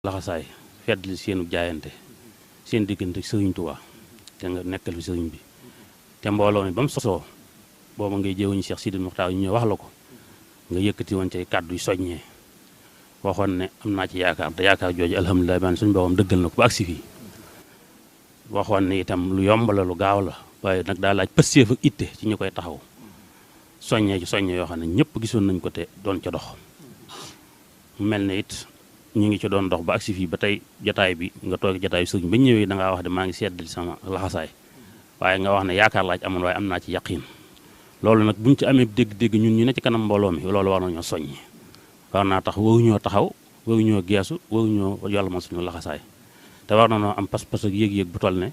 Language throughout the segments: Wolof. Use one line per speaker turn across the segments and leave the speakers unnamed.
laxasaay fedd li seenu jaayante seen diggante sëriñ Tuubaa te nga nekkal fi sëriñ bi te mbooloo mi ba mu sosoo booba ngay jëwuñu Cheikh Sidi Muxtaar ñu ñëw wax la ko nga yëkkati woon cay kàddu yu soññee waxoon ne am naa ci yaakaar te yaakaar jooju alhamdulilah man suñu boobam dëggal na ko ba agsi fii waxoon ne itam lu yomb la lu gaaw la waaye nag daa laaj pëstéef ak itte ci ñu koy taxaw soññee ci soññee yoo xam ne ñëpp gisoon nañ ko te doon ca dox mu mel ne it ñu ngi ci doon dox ba agsi fii ba tey jataay bi nga toog jataay bi sëriñ ba ñëwee da ngaa wax de maa ngi seddali sama laxasaay waaye nga wax ne yaakaar laa ci amoon waaye am naa ci yaqiin loolu nag buñ ci amee dégg-dégg ñun ñu ne ci kanam mbooloo mi loolu war nañoo soññi war naa tax waruñoo taxaw waruñoo geesu waruñoo yàlla ma suñu laxasaay te war na noo am pas-pas ak yéeg-yéeg bu toll ne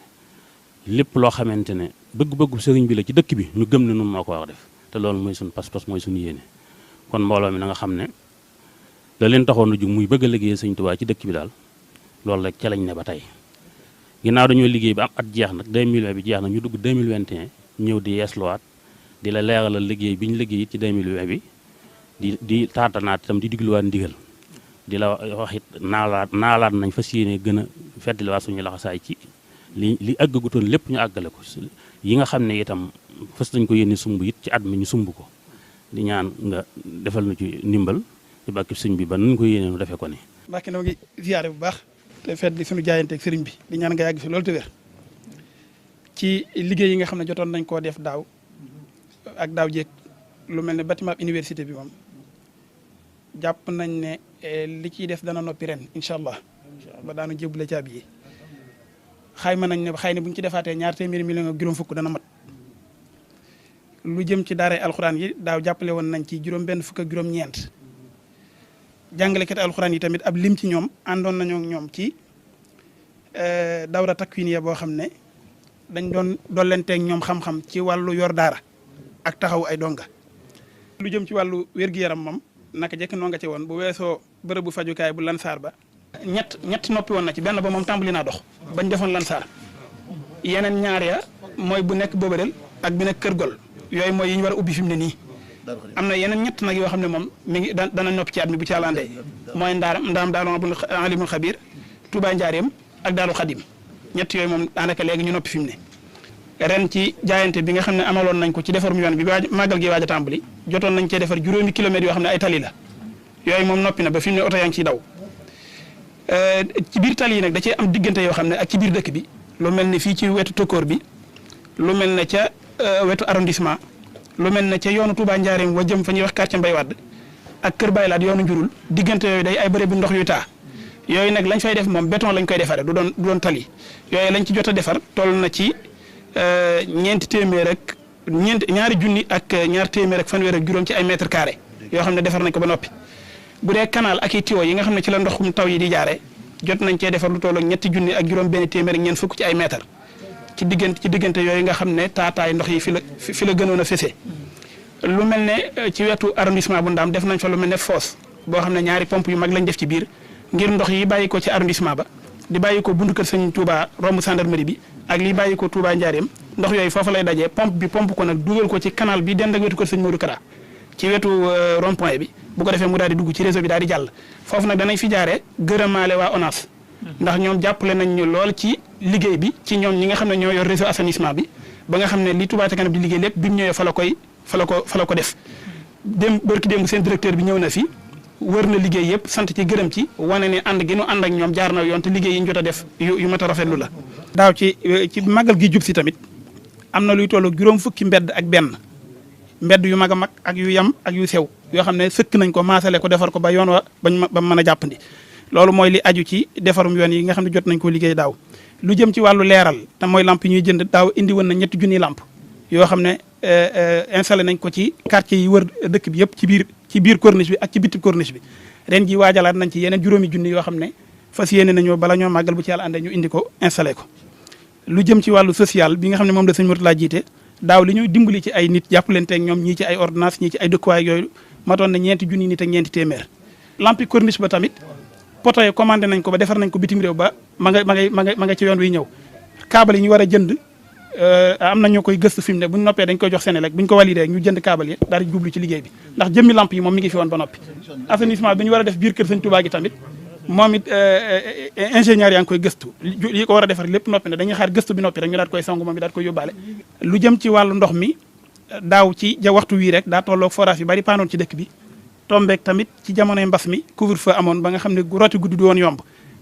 lépp loo xamante ne bëgg-bëggu sëriñ bi la ci dëkk bi ñu gëm ne nun noo ko war a def te loolu mooy suñu pas-pas mooy suñu yéene kon mbooloo mi na nga xam ne la leen taxoon a jug muy bëgg a liggéey sëñ Tuubaa ci dëkk bi daal loolu rek ca lañ ne ba tey ginnaaw dañoo liggéey ba am at jeex nag 2020 bi jeex na ñu dugg 2021 ñëw di yeesluwaat di la leeralal liggéey bi ñu liggéey ci 2020 bi di taatanaat itam di digluwaat ndigal di la wax it naalaat nañ fas yéene gën a feddliwaat suñu laxasaay ci li àggagutoon lépp ñu àggale ko yi nga xam ne itam fas nañ ko yéene sumb it ci at mi ñu sumb ko di ñaan nga defal na ci ndimbal ci bàkki sëñ bi ba nuñ ko yéene nu defee ko ni
Mbàkke noo ngi ziyaare bu baax te feddli suñu jaayanteeg sëriñ bi di ñaan nga yàgg fi loolu te wér ci liggéey yi nga xam ne jotoon nañ koo def daaw ak daaw jéeg lu mel ne bâtiment université bi moom jàpp nañ ne li ciy def dana noppi ren incha allah ba daanu jébbale caabi yi xayma nañ ne xëy na bu ñu ci defaatee ñaar téeméeri million ak juróom fukk dana mat lu jëm ci daaray alxuraan yi daaw jàppale woon nañ ci juróom benn fukk ak juróom-ñeent jàngalekat alxuraan yi tamit ab lim ci ñoom àndoon nañoo ak ñoom ci dawra takwiniya boo xam ne dañ doon dollenteeg ñoom xam-xam ci wàllu yor daara ak taxaw ay donga lu jëm ci wàllu wér-gu-yaram moom naka jekk noo nga ci woon bu weesoo bërëb bu fajukaay bu lansaar ba ñett noppi woon na ci benn ba moom tàmbali naa dox bañ defoon lansaar yeneen ñaar ya mooy bu nekk Bobareel ak bu nekk Kër Gol yooyu mooy yi ñu war a ubbi fi mu ne nii am na yeneen ñett nag yoo xam ne moom mi ngi dana noppi ci at mi bu ci àllandee mooy ndaam daalu alimul xabir Touba Njaareem ak daalu xadim ñett yooyu moom daanaka léegi ñu noppi fi mu ne ren ci jaayante bi nga xam ne amaloon nañ ko ci defarum yoon bi màggal gi waaj a tàmbali jotoon nañ cee defar juróomi kilomètres yoo xam ne ay tali la yooyu moom noppi na ba fi mu ne oto yaa ngi ciy daw ci biir tali yi nag da cee am diggante yoo xam ne ak ci biir dëkk bi lu mel ne fii ci wetu tokkoor bi lu mel ne ca wetu arrondissement lu mel ne ca yoonu Touba Njaareem wa jëm fa ñuy wax quartier Mbay Wadd ak Kër Baylaat yoonu njurul diggante yooyu day ay bërëb bu ndox yu taa yooyu nag lañ fay def moom béton lañ koy defaree du doon tali yooyu lañ ci jot a defar toll na ci ñaari junni ak ñaar téeméer ak fanweer ak juróom ci ay mètre carré yoo xam ne defar nañ ko ba noppi bu dee canal ak i tuyaux yi nga xam ne ci la ndoxum taw yi di jaaree jot nañ cee defar lu toll ak ñetti junni ak juróom benn téeméer ak ñeent fukk ci ay mètre ci diggante yooyu nga xam ne taataay ndox yi fi la gënoon a fese lu mel ne ci wetu arrondissement bu Ndaam def nañ fa lu mel ne fosse boo xam ne ñaari pompe yu mag lañ def ci biir ngir ndox yi bàyyi ko ci arrondissement ba di bàyyi ko buntu kër sëñ Touba romb gendarmerie bi ak li bàyyi ko Touba Njaareem ndox yooyu foofu lay dajee pompe ko nag dugal ko ci canal bi dend ak wetu kër sëñ Modou Kara ci wetu rond point bi bu ko defee mu daal di dugg ci réseau bi daal di jàll foofu nag danañ fi jaaree gërëmaale waa ONAS ndax ñoom jàppale nañ ñu lool ci liggéey bi ci ñoom ñi nga xam ne ñoo yor réseau assainissement bi ba nga xam ne li Touba ca kanam di liggéey lépp bi mu ñëwee fa la ko def bërki démb seen directeur bi ñëw na fi wër na liggéey yëpp sant ci gërëm ci wane ne ànd gi nu ànd ak ñoom jaar na yoon te liggéey yi ñu jot a def yu mat a rafetlu la. daaw ci màggal gi jub si tamit am na luy tollu juróom fukki mbedd ak benn mbedd yu mag a mag ak yu yam ak yu sew yoo xam ne sëkk nañ ko maasale ko defar ko ba yoon wa ba mën a jàppandi loolu mooy li aju ci defarum yoon yi nga xam ne jot nañ koo liggéey daaw. lu jëm ci wàllu leeral te mooy lamp yi ñuy jënd daaw indi woon na 3 junniy lamp yoo xam ne installé nañ ko ci quartier yi wër dëkk bi yëpp ci biir corniche bi ak ci bitti corniche bi ren ji waajalaat nañ ci yeneen 5 junni yoo xam ne fas yéene nañoo bala ñoo màggal bu ci yàlla àndee ñu indi ko installé ko. lu jëm ci wàllu social bi nga xam ne moom la sëñ Mourtala jiite daaw li ñu dimbali ci ay nit jàppalante ak ñoom ñii ci ay ordonnance ñii ci ay dëkkuwaay yooyu matoon na 4 junni nit ak 4 téeméer. lampi corniche ba tamit poto yi commandé nañ ko ba defar nañ ko bitim réew ba ma nga ci yoon wi ñëw câble yi ñu war a jënd am na ñoo koy gëstu fi mu ne bu ñu noppee dañ koy jox Senelec bu ñu ko validé ñu jënd câble yi daal di jublu ci liggéey bi ndax jëmmi lamp yi moom mi ngi fi woon ba noppi assainissement bi ñu war a def biir kër sëñ Touba gi tamit moom it ingénieur yaa ngi koy gëstu li ko war a defar lépp noppi na dañuy xaar gëstu bi noppi rek ñu daat koy songu moom bi daat koy yóbbaale. lu jëm ci wàllu ndox mi daaw ci waxtu wii rek daa tolloog forage yu bari paanoon ci dëkk bi tombeek tamit ci jamonoy mbas mi couvre-feu amoon ba nga xam ne rooti guddi du woon yomb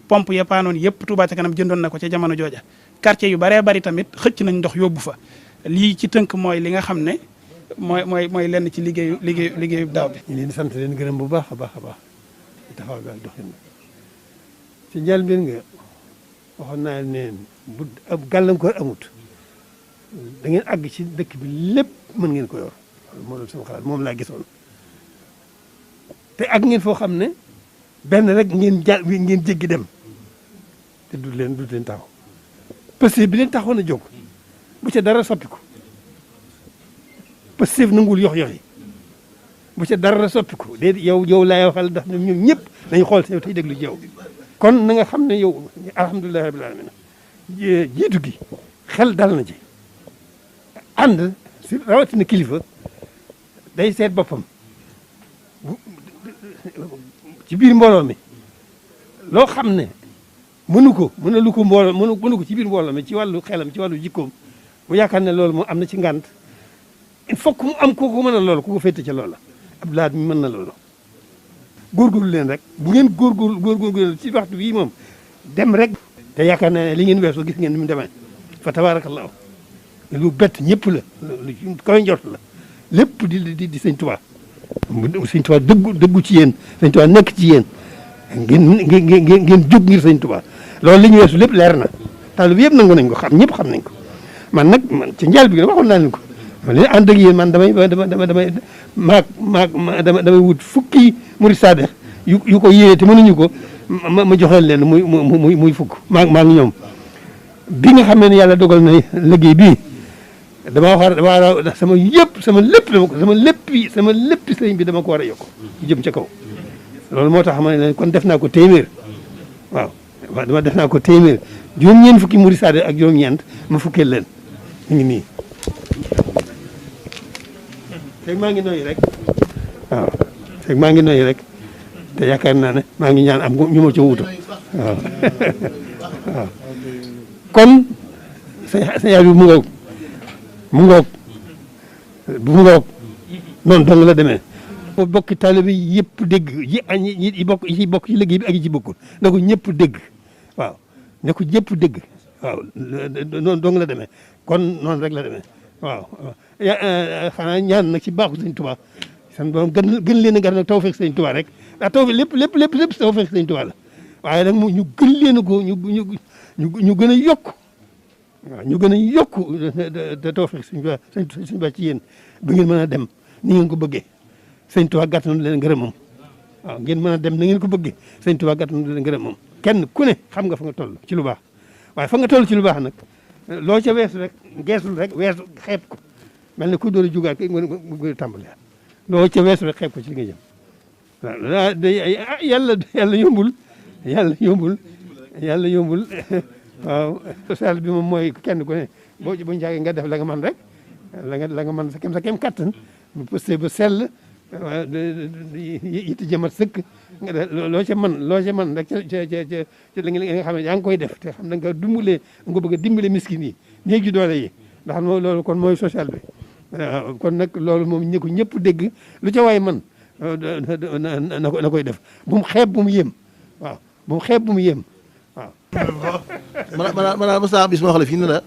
pompe ya paanoon yëpp Touba ca kanam jëndoon na ko ca jamono jooja quartier yu baree bari tamit xëcc nañ ndox yóbbu fa lii ci tënk mooy li nga xam ne mooy lenn ci liggéeyu daaw bi.
ñu leen di sant leen gërëm bu baax a baax a baax taxaw bi ak doxin ci njëlbéen nga waxoon naa ne bu ab gàllankoor amut da ngeen àgg ci dëkk bi lépp mën ngeen ko yor moo doon sama xalaat moom laa gisoon te ak ngeen foo xam ne benn rek ngeen jéggi dem te du leen taxaw parce que bi leen taxoon a jóg bu ca dara soppiku parce que nanguwul yox-yoxi bu ca dara soppiku déedéet yow laay waxal ndax ñoom ñëpp nañu xool si yow tey déglu ci yow kon na nga xam ne yow alhamdulilah rabbil alamin jiitu gi xel dal na ci ànd si rawatina kilifa day seet boppam ci biir mbooloo mi loo xam ne mënu ko ci biir mbooloo mi ci wàllu xelam ci wàllu jikkoom mu yaakaar ne loolu moom am na ci ngànt il faut que mu am kooku mën a loolu ku ko féete ca loola Abdoulaye mi mën na loolu góorgóorlu leen rek bu ngeen góorgóorlu ci waxtu bii moom dem rek te yaakaar naa ne li ngeen weesu gis ngeen ni mu demee fa tabarakallahu lu bett ñëpp la lu koy njort la lépp di sëñ Tuubaa sëñ Tuubaa dëggu ci yéen sëñ Tuubaa nekk ci yéen ngeen jóg ngir sëñ Tuubaa loolu li ñu weesu lépp leer na taalibe bi yëpp nangu nañ ko ñëpp xam nañ ko man ci njaal bi waxoon naa leen ko li ànd ak yéen man damay wut fukki murid saadix yu ko yéene te mënuñu ko ma joxeel leen muy fukk maa ngi ñoom bi nga xam ne yàlla dogal na liggéey bii dama war sama lépp sama lépp sëriñ bi dama ko war a yokk jëm ca kaw loolu moo tax ma ne leen kon def naa ko téeméer waaw def naa ko téeméer juróom-ñeent fukki murid saadix ak juróom-ñeent ma fukkeel leen ñu ngi nii fekk maa ngi noyyi rek waaw fekk maa ngi noyyi rek te yaakaar naa ne maa ngi ñaan am ñu ma ca wuutu waaw waaw kon sa yaay bi mu ngoog noonu dong la demee mo bokki taalibe yi yëpp dégg yi bokk ci liggéey bi ak yi ci bokkul na ko ñëpp dégg waaw ne ko ñëpp dégg waaw noonu dong la demee kon noonu rek la demee waaw xanaa ñaan nag ci baaxu sëñ Tuubaa san borom gën leen a gar nag tawfeex sëñ Tuubaa rek ndax tawfeex lépp tawfeex sëñ Tuubaa la waaye nag ñu gën leen a ko ñu gën a yokk waaw ñu gën a yokk te tawfeex sëñ Tuubaa ci yéen ba ngeen mën a dem ni ngeen ko bëggee sëñ Tuubaa gàttanu leen ngërëmam waaw ngeen mën a dem na ngeen ko bëggee sëñ Tuubaa gàttanu leen ngërëmam kenn ku ne xam nga fa nga toll ci lu baax waaye fa nga toll ci lu baax nag loo ca weesu rek geesul rek weesu xeeb ko mel ne ku doon jugaat kay nga tàmbali loo ca weesu rek xeeb ko ci li nga jëm waaw yàlla yombul waaw social bi moom mooy kenn ku ne bu ñu jaagee nga def la nga mën rek la nga mën sa kem kattan bu pëste ba sell yitti jëmat sëkk nga def loo ca mën rek ca li nga xam ne yaa ngi koy def te xam na nga dimbalee nga bëgg a dimbale miskin yi néeg ji doole yi ndax loolu kon mooy social bi kon nag loolu moom ñi ko ñëpp dégg lu ca waay man na koy def bu mu xeeb bu mu yéem waaw bu mu xeeb bu mu yéem waaw
maanaam mos naa bis ma wax la fii ne la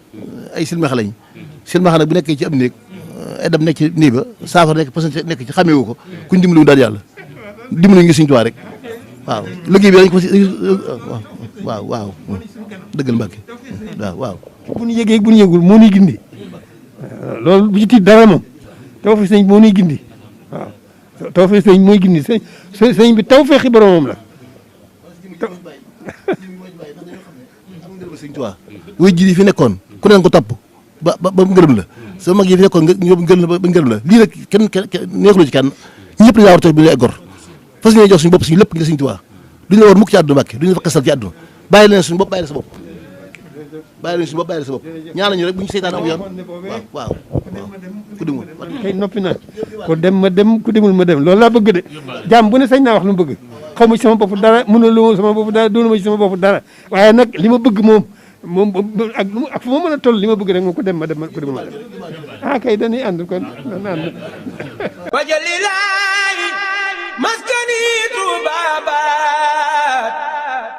ay silmaxa lañ silmaxa nag bu nekkee ci ab néeg edam nekk ci néeg ba saafara nekk parce que nekk ci xameewu ko kuñ dimbaliwu daal yàlla dimbali ngi Sëñ Tuubaa rek waaw liggéey bi dañ ko si waaw dëggal Mbàkke waaw
bu ñu yëgee bu ñu yëgul moo ñuy gindi loolu bu ci tiit dara moom tawfeex sëñ moo ñuy gindi waaw tawfeex sëñ mooy gindi sëñ bi tawfeexi boromam la
Sëñ Tuubaa way ji yi fi nekkoon ku neen ko topp ba ngërëm la sa mag yi fi nekkoon ba ngërëm la lii nag kenn neexulu ci kenn ñëpp dañaa war a toog bi ñu ay gor fas ñu jox suñu bopp suñu lépp ngir Sëñ Tuubaa duñu la war mukk ci àdduna Mbàkke duñu la fa kasal ci àdduna bàyyi leen suñu bopp bàyyi la sa bopp ñaanal ñu rek bu ñu seytaan am yoon waaw ku demul
kay noppi naa ko dem ma dem ku demul ma dem loolu laa bëgg de jàmm bu ne sañ naa wax lu mu bëgg xaw ma ci sama bopp dara mënuloo sama bopp dara doonu ma ci sama bopp dara waaye nag li ma bëgg moom ak fu ma mën a toll li ma bëgg rek moom ko dem ma dem ah kay dañuy ànd kon dañuy ànd
wajalilahi maskani tubabat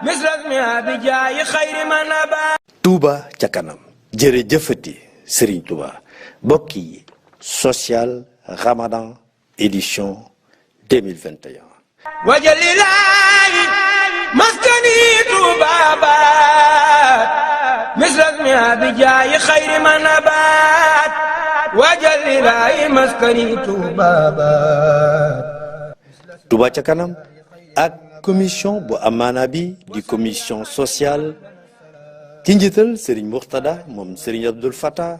misrasmi abijaayi xayri manabat.
Touba ca kanam jërëjëfati Serigne Touba mbokk yi social Ramadan édition 2021.
wajalilahi maskani tubabat misrasmi abijaayi xayri manabat wajalilahi maskani tubabat.
Touba ca kanam ak commission bu amaana bi di commission sociale ci njiital Serigne Mourtada moom Serigne Abdoul Fattah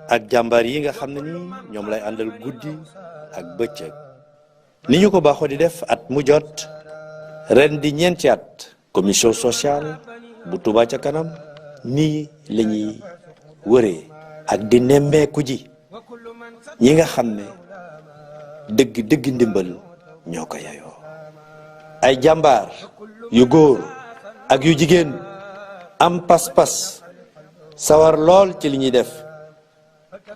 ak jàmbaar yi nga xam ne ni ñoom lay àndal guddi ak bëccëg ni ñu ko baaxoo di def at mu jot ren di ñeenti at commission sociale bu Touba ca kanam nii la ñuy wëree ak di nemmeeku ji ñi nga xam ne dëgg ndimbal ñoo ko yayoo ay jàmbaar yu góor ak yu jigéen am pas-pas sawar lool ci li ñuy def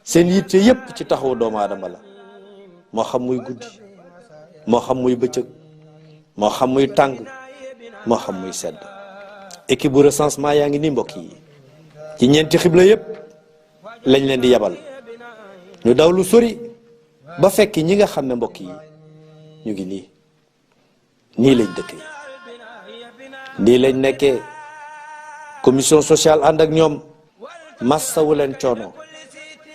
seen yitte yépp ci taxawu doomu aadama la moo xam muy guddi moo xam muy bëccëg moo xam muy tàng moo xam muy sedd équipe bu recensement yaa ngi ni mbokk yi ci ñeenti xibla yépp lañ leen di yabal ñu daw lu sori ba fekk ñi nga xam ne mbokk yi ñu ngi nii lañ dëkkee nii lañ nekkee commission sociale ànd ak ñoom massawu leen coono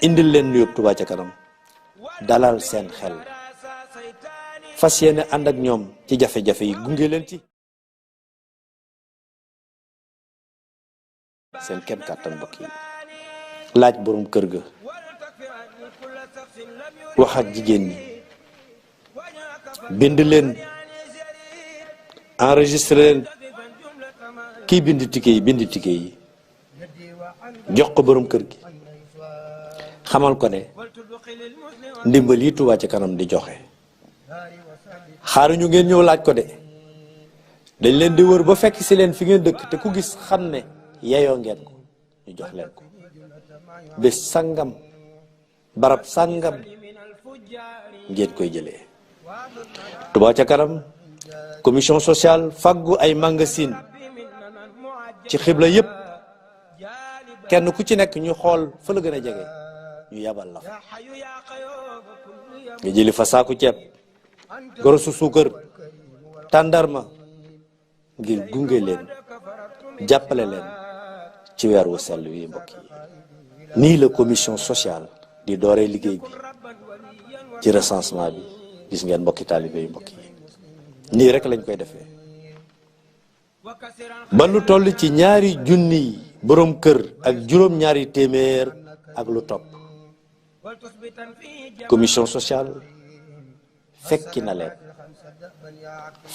indil leen nuyoo Touba ca kanam dalal seen xel fas yéene ànd ak ñoom ci jafe-jafe yi gunge leen ci seen kem kàttan mbokk yi laaj borom kër ga wax ak jigéen ñi bind leen enregistré leen kii bind tike yi jox ko borom kër gi xamal ko ne ndimbal yi Touba ca kanam di joxe xaaruñu ngeen ñëw laaj ko de dañ leen di wër ba fekk si leen fi ngeen dëkk te ku gis xam ne yeyoo ngeen ko ñu jox leen ko bés sangam barab sangam ngeen koy jëlee. Touba ca kanam commission sociale faggu ay magasin ci xibla yépp kenn ku ci nekk ñu xool fa la gën a jege ñu yabal la fa nga jëli fa saaku ceeb gorosu suukar tàndarma ngir gunge leen jàppale leen ci weer wu sell wi mbokk yi nii la commission sociale di dooree liggéey bi ci recensement bi gis ngeen mbokki taalibe yi mbokk yi nii rek lañ koy defee ba lu toll ci 2 junniy borom kër ak juróom-ñaari téeméer ak lu topp commission sociale fekki na leen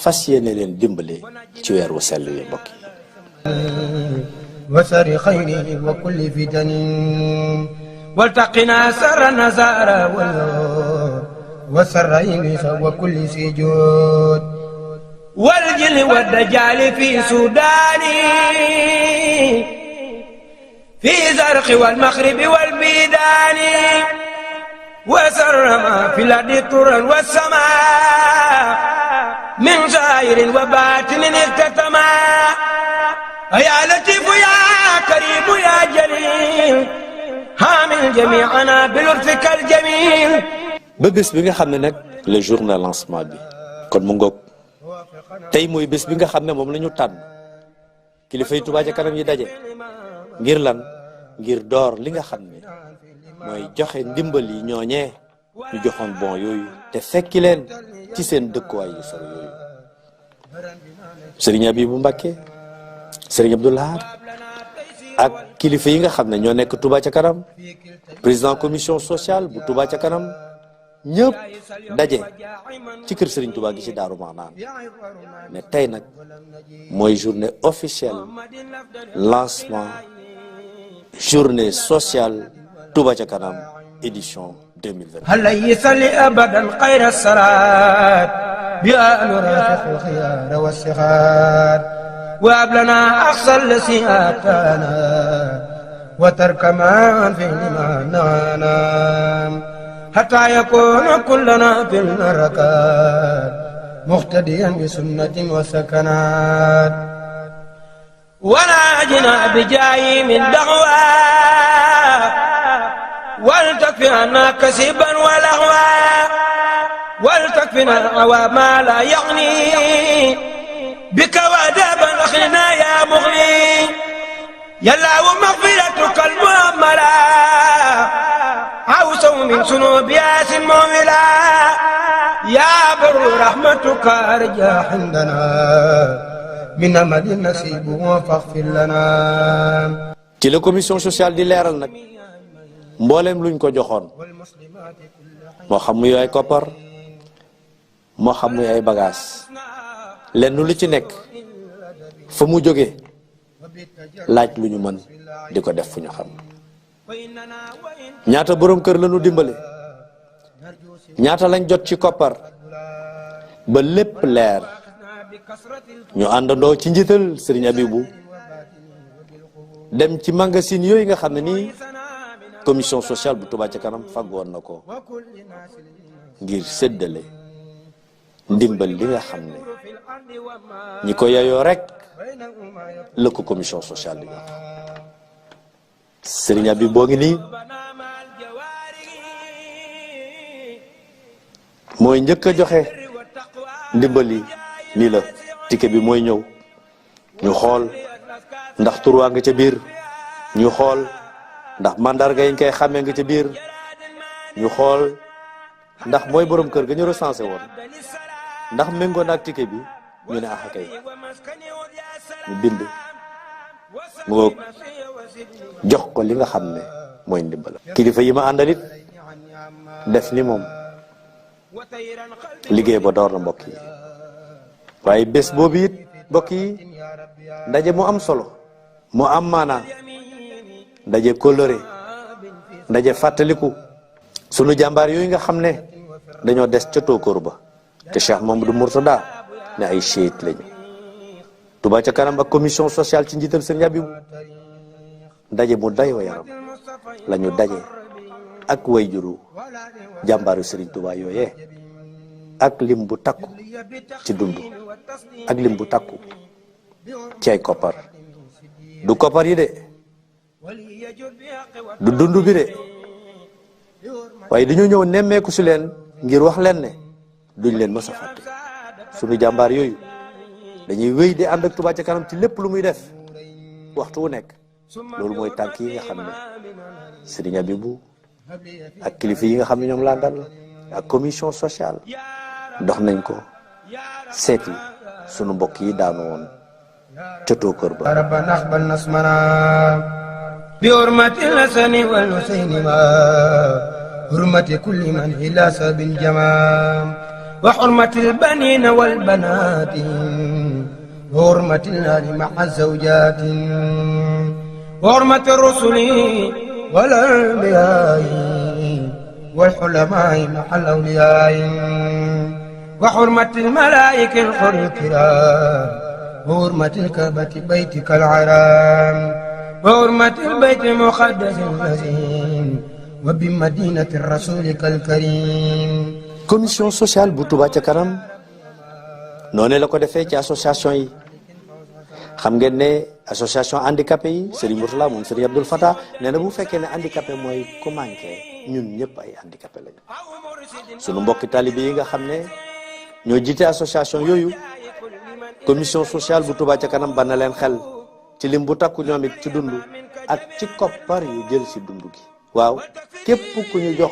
fas yéene leen dimbale ci weer wu sell wi mbokk yi
وسر خيره وكل فتن والتقنا سر النزار وسر إبليس وكل سجود والجن والدجال في سوداني في زرق والمغرب والبيدان وسر ما في الأرض طرا والسماء من زائر وباطن اختتما يا لطيف يا كريم يا جليل حامل جميعنا بلطفك الجميل.
ba bés bi nga xam ne nag le journée lancement bi kon mu ngoog tey mooy bés bi nga xam ne moom la ñu tànn kilifay Touba ca kanam yi daje ngir lan ngir door li nga xam ne mooy joxe ndimbal yi ñooñee ñu joxoon bon yooyu te fekki leen ci seen dëkkuwaay yu sori yooyu. Serigne Abibou Mbacké Serigne Abdoul Ahad ak kilifa yi nga xam ne ñoo nekk Touba ca kanam président commission sociale bu Touba ca kanam ñëpp daje ci kër Serigne Touba gi ci Daaru Marnaan ne tey nag mooy journée officielle lancement journée sociale Touba ca kanam édition 2020.
هل يصلي أبدا خير الصلاة بها نرافق الخيار والصغار وهب لنا أقصى الذي آتانا وترك ما في لما نهانا حتى يكون كلنا في الركات مقتديا بسنة وسكنات وناجنا بجاي من دعوى ولتكفنا كسبا ولهوا ولتكفنا ما لا يغني بك ودابا أخلنا يا مغني يلا ومغفرتك المؤملة عوسا من سنوب ياس مولا يا بر رحمتك أرجى عندنا من أمل نصيب فاغفر لنا.
ci la commission sociale di leeral nag mbooleem luñ ko joxoon moo xam muy ay koppar moo xam muy ay bagages lenn lu ci nekk fa mu jógee laaj lu ñu mën di ko def fu ñu xam ñaata borom kër lañu dimbale ñaata lañ jot ci koppar ba lépp leer ñu àndandoo ci njiital Serigne Abibou dem ci magasin yooyu nga xam ne nii commission sociale bu Touba ca kanam faggoon na ko ngir séddale ndimbal li nga xam ne ñi ko yeyoo rek la ko commission sociale di jox Serigne Abibou boo ngi nii mooy njëkk a joxe ndimbal yi nii la ticket bi mooy ñëw ñu xool ndax tur waa nga ca biir ñu xool ndax mandarga yi ñu koy xàmmee nga ca biir ñu xool ndax mooy borom kër ga ñu recensé woon ndax méngoo na ak ticket bi ñu ne ah kay ñu bind mu ngoog jox ko li nga xam ne mooy ndimbal. kilifa yi ma àndalit def ni moom liggéey ba door na mbokk yi waaye bés boobu it mbokk yi ndaje mu am solo mu am maanaa ndaje kóllëre ndaje fàttaliku sunu jàmbaar yooyu nga xam ne dañoo des ca tóokóor ba te Cheikh Mamadou Mourtada ne ay chéit lañu. Touba ca kanam ak commission sociale ci njiital Serigne Abibou ndaje mu dayoo yaram la ñu daje ak way juru jàmbaaru Serigne Touba yooyee ak lim bu takku ci dund ak lim bu takku ci ay koppar du koppar yi de du dund bi de waaye dañoo ñëw nemmeeku si leen ngir wax leen ne duñ leen mës a fàtte sunu jàmbaar yooyu dañuy wéy di ànd ak Touba ca kanam ci lépp lu muy def waxtu wu nekk loolu mooy tànk yi nga xam ne Serigne Abibou ak kilifa yi nga xam ne ñoom laa dal ak commission sociale dox nañ ko seeti sunu mbokk yi daanu woon ca tóokóor ba.
rabbana aqbal nasmana bi hurmati al-hasani wal husayni ma hurmati kulli man ila sabil jamaa wa hurmati al-banina wal banati wa hurmati al-ahli ma'a zawjati wa hurmati ar-rusuli wal anbiya'i wal hulama'i ma'a al-awliya'i wa hurmati al-malaa'ikati al-hurri al-kiram wa hurmati al-ka'bati baytika al-haram wa hurmati al-bayti al-muqaddas al-azim wa bi madinati rasulika al-karim.
commission sociale bu Touba ca kanam noonu la ko defee ci association yi xam ngeen ne association handicapé yi Serigne Mourtala moom Serigne Abdoul Fattah nee na bu fekkee ne handicapé mooy ku manqué ñun ñëpp ay handicapé lañu. sunu mbokki talibé yi nga xam ne ñoo jiite association yooyu commission sociale bu Touba ca kanam ban na leen xel ci lim bu takku ñoom it ci dund ak ci koppar yu jël ci dund gi. waaw képp ku ñu jox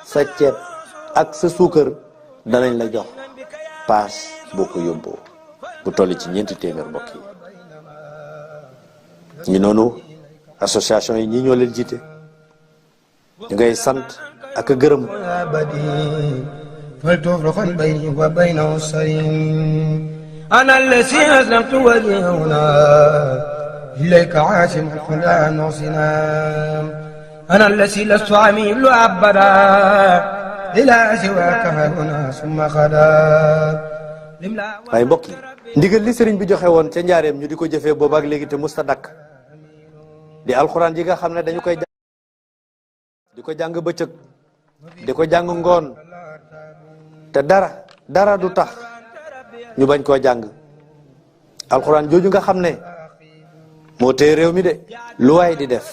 sa ceeb ak sa suukar danañ la jox paas boo ko yóbboo bu toll ci 400 mbokk yi. ñi noonu association yi ñi ñoo leen jiite ñu ngay sant ak a gërëm.
فلتفرقا بيني وبينه السليم أنا الذي أسلمت وجهي هنا إليك عاصم الخلا نصنا أنا الذي لست أميل أبدا إلى سواك هنا ثم خدا
waaye mbokk yi ndigal li sëriñ bi joxe woon ca njaareem ñu di ko jëfee boobaak léegi te musta dakk di alxuraan ji nga xam ne dañu koy di ko jàng bëccëg di ko jàng ngoon te dara du tax ñu bañ koo jàng alxuraan jooju nga xam ne moo téye réew mi de lu waay di def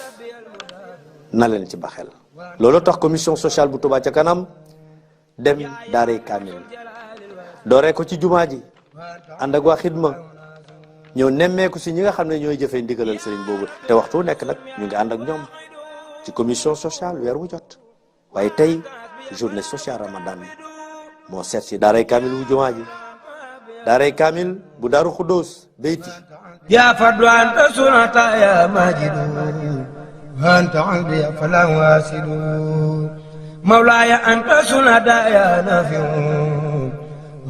na leen ci baxel loolu tax commission sociale bu Touba ca kanam dem daaray kaamil dooree ko ci jumaa ji ànd ak waa xidma ñëw nemmeeku si ñi nga xam ne ñooy jëfee ndigalal sëriñ boobu te waxtu nekk nag ñu ngi ànd ak ñoom ci commission sociale weer wu jot waaye tey journée sociale ramadan moo seet si daaray kaamil bu jumaa ji daaray kaamil bu daaru xuddoos beyti
يا فرد أنت سنة يا ماجد وأنت عبدي فلا واسد مولاي أنت سنة يا نافع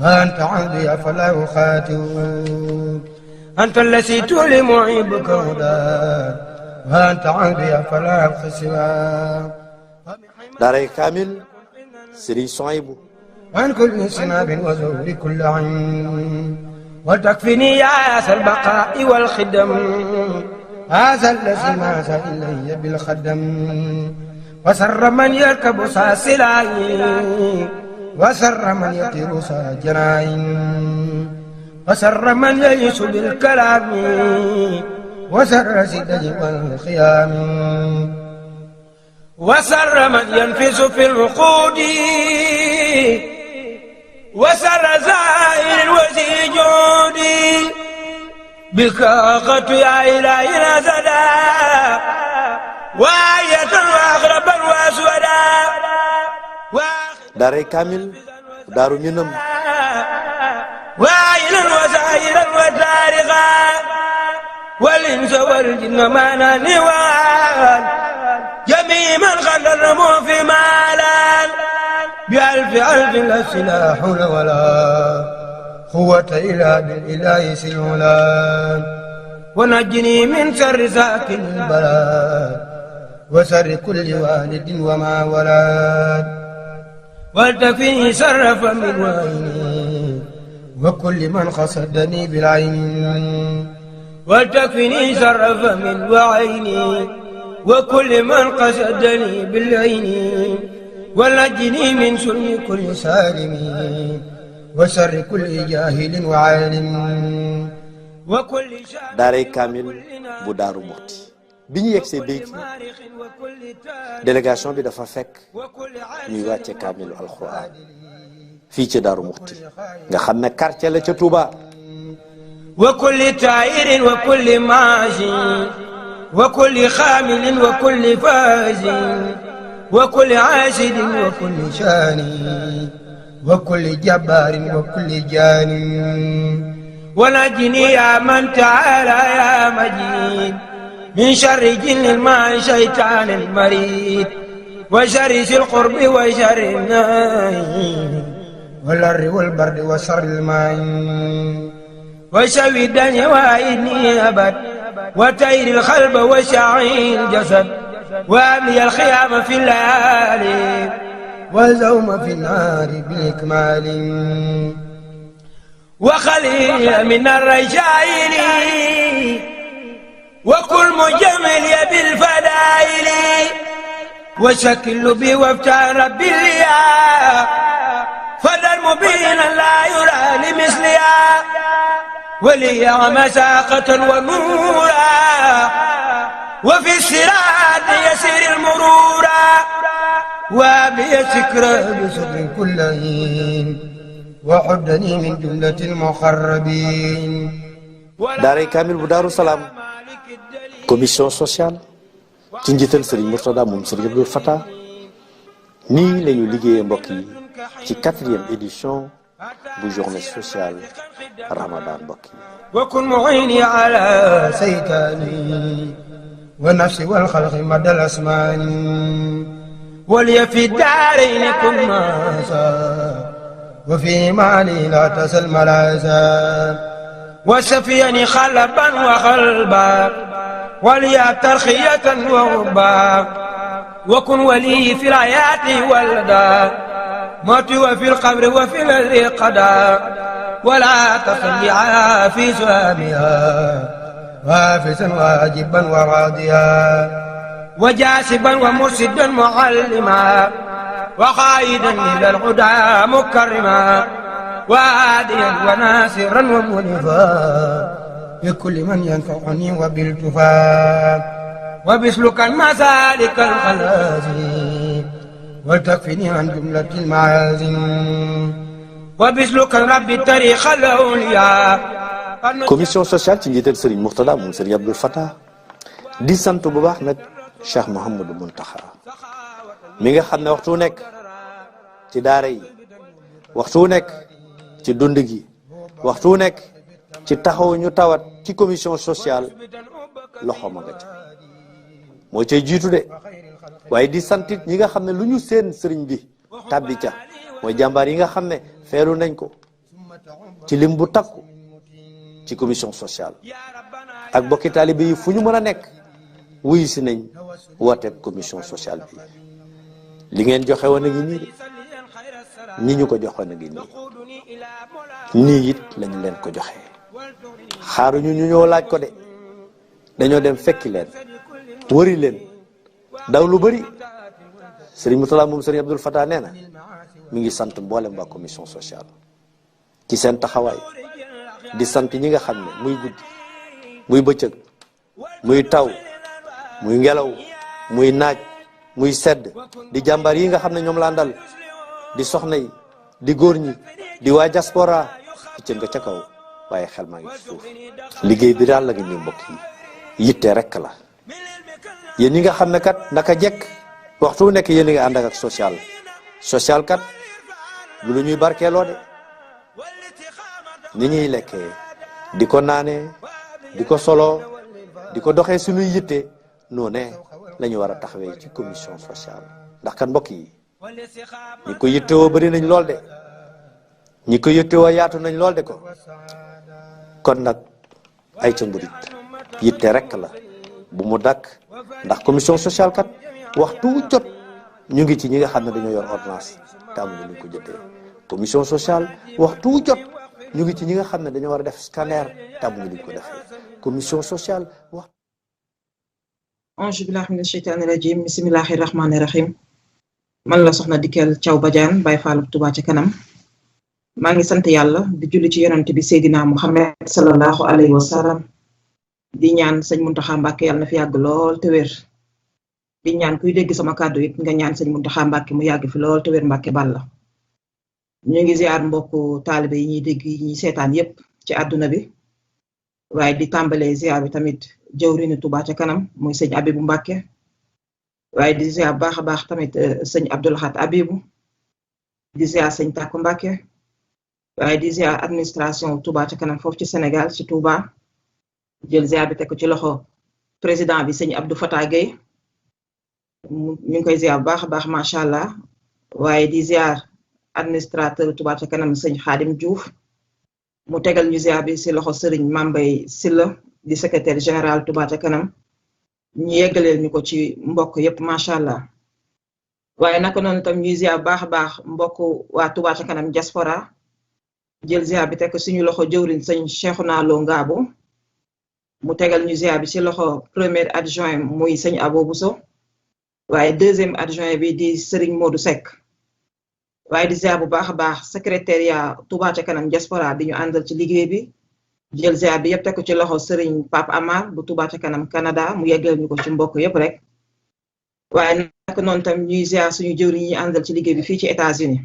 وأنت عبدي فلا أخاتم أنت الذي تولي معيبك هدى وأنت عبدي فلا أبخسوا
daaray kaamil Sëriñ Sohaybu
عن كل سناب وزور كل عين وتكفني يا أسى البقاء والخدم هذا الذي ماس إلي بالخدم وسر من يركب ساسلاي وسر من يطير ساجراي وسر من يعيش بالكلام وسر سدج والخيام وسر من ينفس في الوقود وسر زائر وزي جودي بك أخذت يا إلهي نزدا وآية وأغربا وأسودا
daaray kaamil daaru minam
وآيلا وزائرا وتاريخا والإنس والجن معنا نوال جميع من خلرموا في مالان بألف ألف لا سلاح ولا قوة إلا بالإله سيولا ونجني من شر ساكن البلاد وشر كل والد وما ولد والتكفيني شر فم وعيني وكل من قصدني بالعين والتكفيني شر فم وعيني وكل من قصدني بالعين ونجني من شر كل سالم وشر كل جاهل وعالم وكل شر
daaray kaamil bu daaru muxti bi ñu yegsee béyti délégation bi dafa fekk ñuy wàcce kaamilu alxuraan fii ci daaru muxti nga xam ne quartier la ca Touba
وكل طائر وكل ماشي وكل خامل وكل فاز وكل عاشد وكل شاني وكل جبار وكل جاني ونجني يا من تعالى يا مجيد من شر جن مع شيطان المريد وشر ذي القرب وشر الناي والر والبرد وشر الماء وشر الدنيا وإني أبد وتير الخلب وشعي الجسد وأملي الخيام في الليالي والزوم في النار بالإكمال وخليل من الرجائل وكل مجمل بالفدائل وشكل بي وافتح ربي ليا فدر مبينا لا يرى لمثليا ولي مساقة ونورا وفي الصراط يسير المرورا وابي سكرا بصدر كل حين وحدني من جملة المخربين
daaray kaamil bu daaru salaam commission sociale ci njiital Serigne Mourtada moom Serigne Abdoul Fattah nii la ñu liggéeyee mbokk yi ci 4e édition bu journée sociale ramadan mbokk yi
وكن معيني على سيتاني ونفسي والخلق مدى الأسمان ولي في الدارين كن ماسا وفي مالي لا تزل ملازا وسفيني خلبا وخلبا ولي ترخية وغبا وكن ولي في الحياة ولدا موت وفي القبر وفي القضاء ولا تصلي على في سهامها وافسا واجبا وراضيا وجاسبا ومرشدا معلما وقائدا الى الهدى مكرما وهاديا وناصرا ومنفا لكل من ينفعني وبالتفا وبسلك المسالك الخلازم ولتكفني عن جملة المعازم وبسلك رب الطريق الأولياء.
commission sociale ci njiital Serigne Mourtada moom Serigne Abdoul Fattah di sant bu baax nag Cheikh Mouhamadou Mountakha mi nga xam ne waxtu wu nekk ci daara yi waxtu wu nekk ci dund gi waxtu wu nekk ci taxaw ñu tawat ci commission sociale loxo ma nga ca moo cay jiitu de waaye di santit ñi nga xam ne lu ñu seen sëriñ bi tàbbi ca mooy jàmbaar yi nga xam ne feelu nañ ko ci lim bu takku ci commission sociale ak bokki taalibe yi fu ñu mën a nekk wuyu si nañ wooteeb commission sociale bi li ngeen joxe woon a ngi nii de ñi ñu ko joxoon a ngi nii it lañu leen ko joxe xaaruñu ñu ñëw laaj ko de dañoo dem fekki leen wëri leen daw lu bëri Serigne Mourtada moom Serigne Abdoul Fattah nee na mi ngi sant mboolem waa commission sociale ci seen taxawaay di sant ñi nga xam ne muy guddi muy bëccëg muy taw muy ngelaw muy naaj muy sedd di jàmbaar yi nga xam ne ñoom la àndal di soxna yi di góor ñi di waa diaspora ci nga ca kaw waaye xel maa ngi ci suuf liggéey bi daal la ngi nii mbokk yi yitte rekk la yéen ñi nga xam ne kat naka jekk waxtu nekk yéen a ngi ànd ak social kat lu ñuy barkeeloo de ni ñuy lekkee di ko naanee di ko soloo di ko doxee suñuy yitte noonu la ñu war a taxawee ci commission sociale ndax kat mbokk yi ñi ko yittewoo bëri nañ lool de ñi ko yittewoo yaatu nañ lool de ko kon nag ay ca mburit yitte rekk la bu mu dakk ndax commission sociale kat waxtu jot ñu ngi ci ñi nga xam ne dañoo yor ordonnance te amuñu luñ ko jotee commission sociale waxtu jot ñu ngi ci ñi nga xam ne dañoo war a def scanner te amuñu luñ ko defee commission sociale wax
ange billahi mina sheytaani rajim bismillahi rahmaani rahim man la soxna Dikel Thiaw Badiane Baye Fall Touba ca kanam maa ngi sant yàlla di julli ci yonent bi Seydina Muhammad sallallahu alayhi wa sallam di ñaan sëñ Mountakha Mbacké yàlla na fi yàgg lool te wér di ñaan kuy dégg sama kàddu it nga ñaan sëñ Mountakha Mbacké mu yàgg fi lool te wér Mbacké Balla ñu ngi ziar mbokku taalibe yi ñuy dégg yi ñuy seetaan yépp ci àdduna bi waaye di tàmbalee ziar bi tamit jëwriñu Touba ca kanam muy sëñ Abibou Mbacké waaye di ziar baax a baax tamit sëñ Abdoul Khat Abibou di ziar sëñ Takku Mbacké waaye di ziar administration Touba ca kanam foofu ci Sénégal ci Touba jël ziar bi teg ko ci loxo président bi sëñ Abdou Fatah Gueye ñu ngi koy ziar bu baax a baax macha allah waaye di ziar administrateur Touba ca kanam sëñ Khadim Diouf mu tegal ñu ziar bi si loxo Serigne Mambay Silla di secrétaire général Touba ca kanam ñu yeggaleel ñu ko ci mbokk yépp macha allah waaye naka noonu tam ñuy ziar bu baax a baax mbokk waa Touba ca kanam diaspora jël ziar bi teg ko suñu loxo jëwriñ sëñ Cheikhouna Lo Ngabo mu tegal ñu ziar bi ci loxo premier adjoint muy sëñ Abo Bousso waaye deuxième adjoint bi di Serigne Modou Seck waaye di ziar bu baax a baax secrétariat Touba ca kanam diaspora bi ñu àndal ci liggéey bi jël ziar bi yëpp teg ko ci loxo Serigne Pape Amar bu Touba ca kanam Canada mu yeggal ñu ko ci mbokk yëpp rek waaye naka noonu tam ñuy ziar suñu jëwriñ ñi àndal ci liggéey bi fii ci États-Unis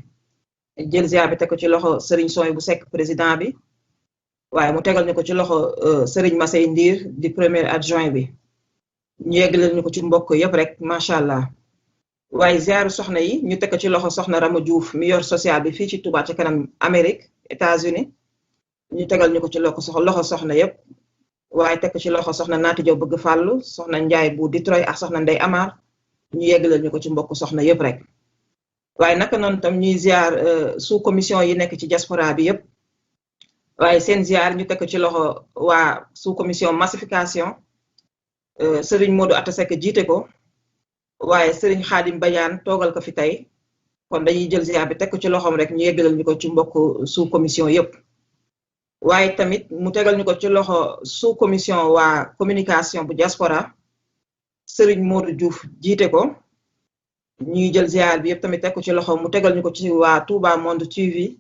jël ziar bi teg ko ci loxo Serigne Soy bu Seck président bi waaye mu tegal ñu ko ci loxo Serigne Massey Ndir di premier adjoint bi ñu yeggalal ñu ko ci mbokk yëpp rek macha allah waaye ziaru soxna yi ñu teg ko ci loxo soxna Rama Diouf mi yor social bi fii ci Touba ca kanam Amérique États-Unis ñu tegal ñu ko ci loxo soxna yëpp waaye teg ko ci loxo soxna Naati Jaw bëgg fàllu soxna Njaay bu Detroit ak soxna Ndey Amar ñu yeggalal ñu ko ci mbokk soxna yëpp rek waaye naka noonu tam ñuy ziar sous commission yi nekk ci diaspora bi yëpp waaye seen ziar ñu teg ko ci loxo waa sous commission massification Serigne Modou Atta Seck jiite ko waaye Serigne Khadim Badiane toogal ko fi tey kon dañuy jël ziar bi teg ko ci loxoom rek ñu yeggalal ñu ko ci mbokk sous commission yëpp waaye tamit mu tegal ñu ko ci loxo sous commission waa communication bu diaspora Serigne Modou Diouf jiite ko ñuy jël ziar bi yëpp tamit teg ko ci loxo mu tegal ñu ko ci waa Touba Monde TV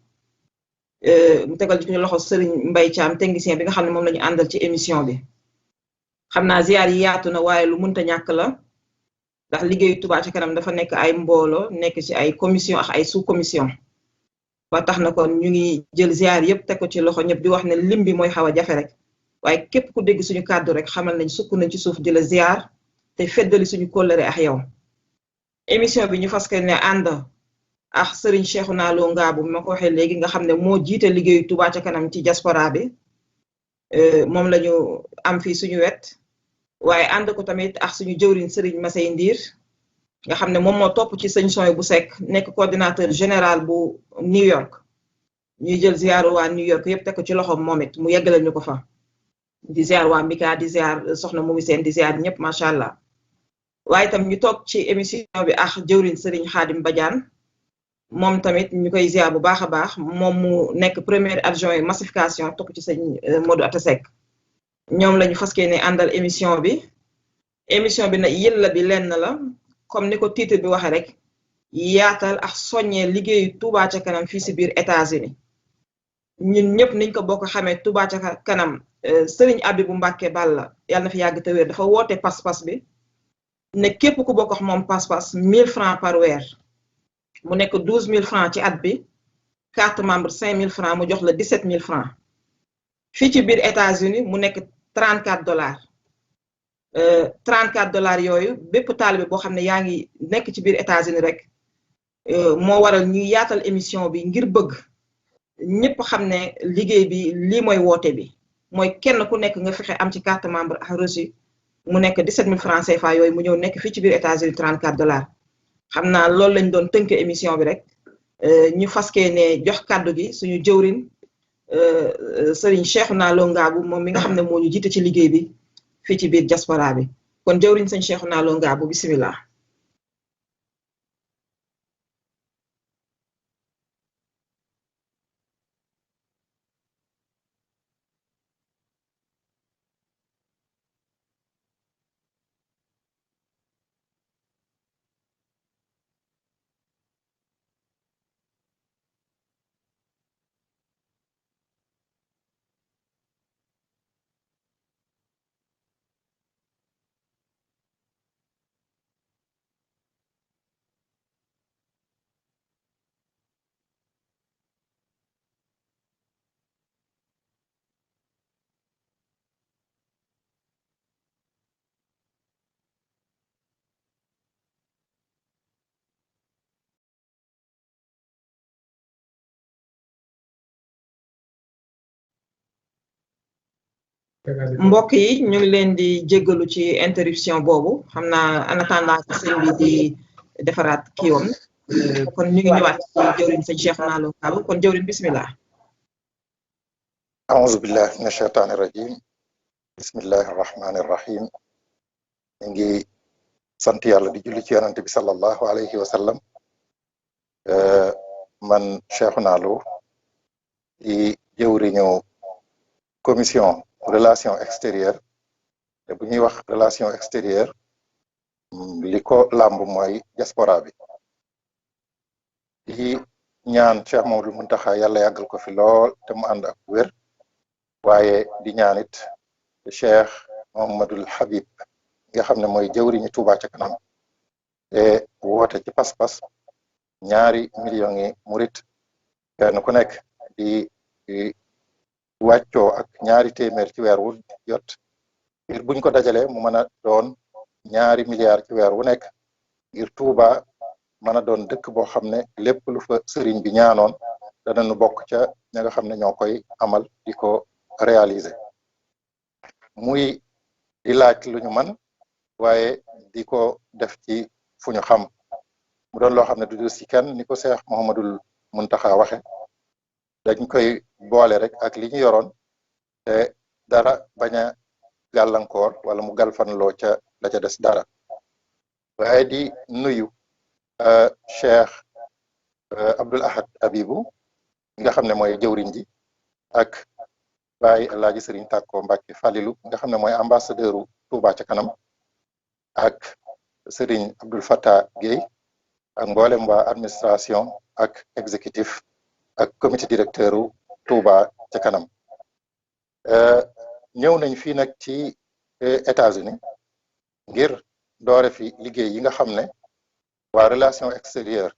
mu tegal ñu ko ci loxo Serigne Mbaye Thiam technicien bi nga xam ne moom la ñu àndal ci émission bi xam naa ziar yi yaatu na waaye lu mënta ñàkk la ndax liggéeyu Touba ca kanam dafa nekk ay mbooloo nekk ci ay commission ak ay sous commission ba tax na kon ñu ngi jël ziar yëpp teg ko ci loxo ñëpp di wax ne lim bi mooy xaw a jafe rek waaye képp ku dégg suñu kàddu rek xamal nañ sukk nañ ci suuf di la ziar te feddali suñu kóllëre ak yow émission bi ñu fas ne ànd ak Serigne Cheikhouna Lo Ngabou bi ma ko waxee léegi nga xam ne moo jiite liggéeyu Touba ca kanam ci diaspora bi moom la ñu am fii suñu wet waaye ànd ko tamit ak suñu jëwriñ Serigne Massey Ndiir nga xam ne moom moo topp ci sëñ Soy bu Seck nekk coordinateur général bu New York ñuy jël ziaru waa New York yëpp teg ko ci loxoom moom it mu yeggalal ñu ko fa di ziar waa Mbika di ziar soxna Momi Seen di ziar ñëpp macha allah waaye tam ñu toog ci émission bi ak jëwriñ Serigne Khadim Badiane moom tamit ñu koy ziar bu baax a baax moom mu nekk premier adjoint massification topp ci sëñ Modou Atta Seck ñoom lañu fas yéene àndal émission bi nag yëlla bi lenn la comme ni ko titre bi waxee rek yaatal ak soññee liggéeyu Touba ca kanam fii si biir États-Unis ñun ñëpp niñ ko bokk xamee Touba ca kanam Serigne Abibou Mbacké Balla yàlla na fi yàgg te wér dafa woote pas-pas bi ne képp ku bokk ak moom pas-pas 1000 francs par weer mu nekk 12000 francs ci at bi carte membre 5000 francs mu jox la 17000 francs fii ci biir États-Unis mu nekk $34 $34 yooyu bépp taalibe boo xam ne yaa ngi nekk ci biir États-Unis rek moo waral ñuy yaatal émission bi ngir bëgg ñëpp xam ne liggéey bi lii mooy woote bi mooy kenn ku nekk nga fexe am ci carte membre ak reçu mu nekk 17000 francs CFA yooyu mu ñëw nekk fii ci biir États-Unis $34 xam naa loolu lañ doon tënk émission bi rek ñu faskee ne jox kàddu gi suñu jëwrin Serigne Cheikhouna Lo Ngabou moom mi nga xam ne moo ñu jiite ci liggéey bi fii ci biir diaspora bi kon jëwriñ sëñ Cheikhouna Lo Ngabou bisimilah. mbokk yi ñu ngi leen di jéggalu ci interruption boobu xam naa en attendant que sëñ bi di defaraat kiiwam kon ñu ngi ñëwaat ci jëwriñ sëñ Cheikhouna Lo Ngabou kon jëwriñ bismillah
aouzu billahi min ashaytani rajim bismillahi rahmani rahim ñu ngi sant yàlla di julli ci yonante bi sallallahu alayhi wa sallam man Cheikhouna Lo di jëwriñu commission relation extérieure te bu ñuy wax relation extérieure li ko làmb mooy diaspora bi di ñaan Cheikh Mamadou Muntaxa yàlla yàggal ko fi lool te mu ànd ak wér waaye di ñaanit Cheikh Mamadou Habib nga xam ne mooy jëwriñu Touba ca kanam te woote ci pas-pas 2 millions yi murit kenn ku nekk di wàccoo ak 2 téeméer ci weer wu jot ngir buñ ko dajalee mu mën a doon 2 milliards ci weer wu nekk ngir Touba mën a doon dëkk boo xam ne lépp lu fa sëriñ bi ñaanoon danañu bokk ca ña nga xam ne ñoo koy amal di ko réaliser muy di laaj lu ñu mën waaye di ko def ci fu ñu xam mu doon loo xam ne du si kenn ni ko Cheikh Mouhamadoul Mountakha waxe dañ koy boole rek ak li ñu yoroon te dara bañ a gàllankoor wala mu galfanloo ca la ca des dara waaye di nuyu Cheikh Abdoul Ahad Abibu nga xam ne mooy jëwriñ ji ak Baye Alaaji Sëriñ Tàkko Mbàkke Falilu nga xam ne mooy ambassadeuru Touba ca kanam ak Sëriñ Abdul Fattah Gueye ak mboolem waa administration ak exécutif ak comité directeuru Touba ca kanam ñëw nañ fii nag ci États-Unis ngir doore fi liggéey yi nga xam ne waa relation extérieure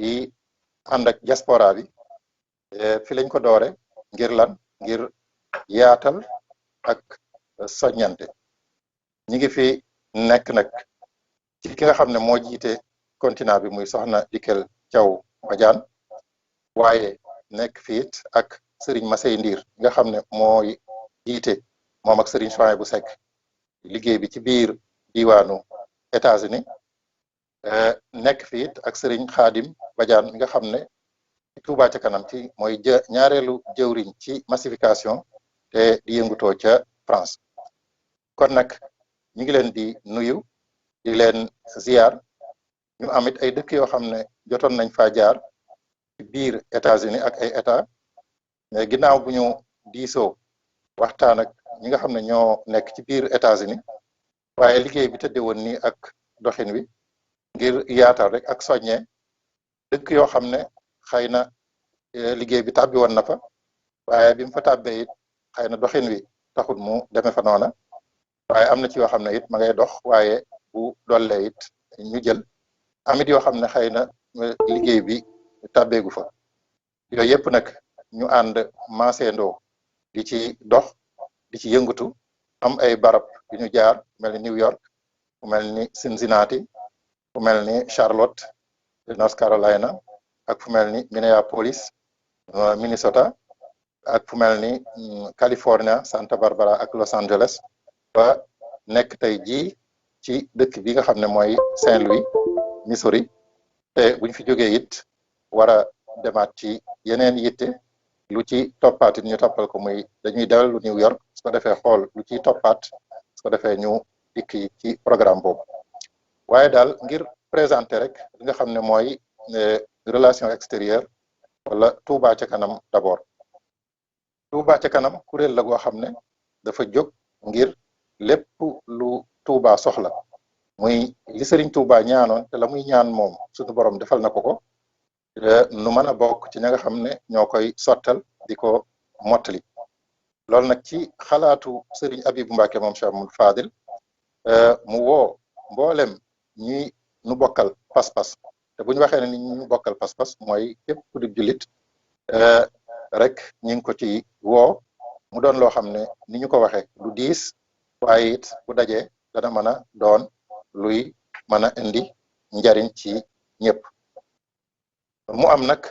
yi ànd ak diaspora bi fi lañ ko doore ngir lan ngir yaatal ak soññante ñi ngi fi nekk nag ci ki nga xam ne moo jiite continent bi muy soxna Dikel Thiaw Badiane waaye nekk fiit ak Serigne Massey Ndiir nga xam ne mooy jiite moom ak Serigne Souhaïbou bu Seck liggéey bi ci biir diwaanu États-Unis nekk fiit ak Serigne Khadim Badiane nga xam ne Touba ca kanam ci mooy ñaareelu jëwriñ ci massification te di yëngutoo ca France kon nag ñu ngi leen di nuyu di leen ziar ñu amit ay dëkk yoo xam ne jotoon nañ faa jaar ci biir États-Unis ak ay état mais ginnaaw bu ñu diisoo waxtaan ak ñi nga xam ne ñoo nekk ci biir États-Unis waaye liggéey bi tëdde woon nii ak doxin wi ngir yaatal rek ak soññee dëkk yoo xam ne xëy na liggéey bi tàbbi woon na fa waaye bi mu fa tàbbee it xëy na doxin wi taxul mu demee fa noona waaye am na ci yoo xam ne it ma ngay dox waaye bu dollee it ñu jël amit yoo xam ne xëy na liggéey bi tàbbeegu fa yooyu yëpp nag ñu ànd maaseendoo di ci dox di ci yëngatu am ay barab yu ñu jaar mel ni New York fu mel ni Cincinnati fu mel ni Charlotte North Carolina ak fu mel ni Minneapolis Minnesota ak fu mel ni California Santa Barbara ak Los Angeles ba nekk tey jii ci dëkk bi nga xam ne mooy Saint-Louis Missouri te buñ fi jógee it war a demaat ci yeneen yitte lu ci toppaat it ñu toppal ko muy dañuy dellu New York su ko defee xool lu ciy toppaat su ko defee ñu dikk ci programme boobu waaye daal ngir présenter rek li nga xam ne mooy relation extérieure wala Touba ca kanam d'abord Touba ca kanam kuréel la goo xam ne dafa jóg ngir lépp lu Touba soxla muy li Serigne Touba ñaanoon te la muy ñaan moom suñu borom defal na ko nu mën a bokk ci ña nga xam ne ñoo koy sottal di ko mottali loolu nag ci xalaatu Serigne Abibou Mbacke moom Cheikh Mouhamadou Fadil mu woo mboolem ñi nu bokkal pas-pas te bu ñu waxee ne ni ñu bokkal pas-pas mooy képp ku di jullit rek ñi ngi ko ci woo mu doon loo xam ne ni ñu ko waxee lu diis waaye it bu dajee dana mën a doon luy mën a indi njariñ ci ñëpp mu am nag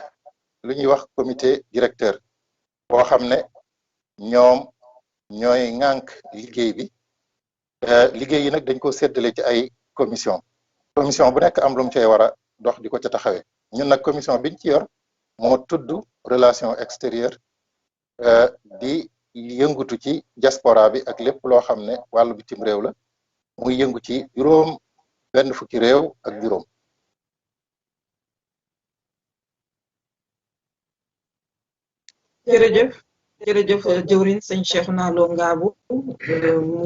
lu ñuy wax comité directeur boo xam ne ñoom ñooy ŋànk liggéey bi liggéey yi nag dañ ko séddale ci ay commission bu nekk am lu mu cay war a dox di ko ca taxawee ñun nag commission biñ ci yor moo tudd relation extérieure di yëngutu ci diaspora bi ak lépp loo xam ne wàllu bitim réew la muy yëngu ci juróom benn fukki réew ak juróom
jërëjëf jëwriñ sëñ Cheikhouna Lo Ngabou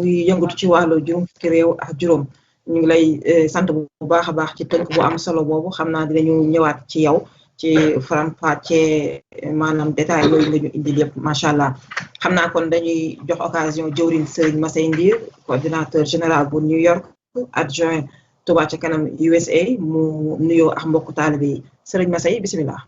muy yëngatu ci wàllu juróom fukki réew ak juróom ñu ngi lay sant bu baax a baax ci tënk bu am solo boobu xam naa dinañu ñëwaat ci yow ci faram-fàccee maanaam détail yooyu nga ñu indil yëpp macha allah xam naa kon dañuy jox occasion jëwriñ Serigne Massey Ndiir coordinateur général bu New York adjoint Touba ca kanam USA mu nuyoo ak mbokku taalibe yi Serigne Massey bisimilah.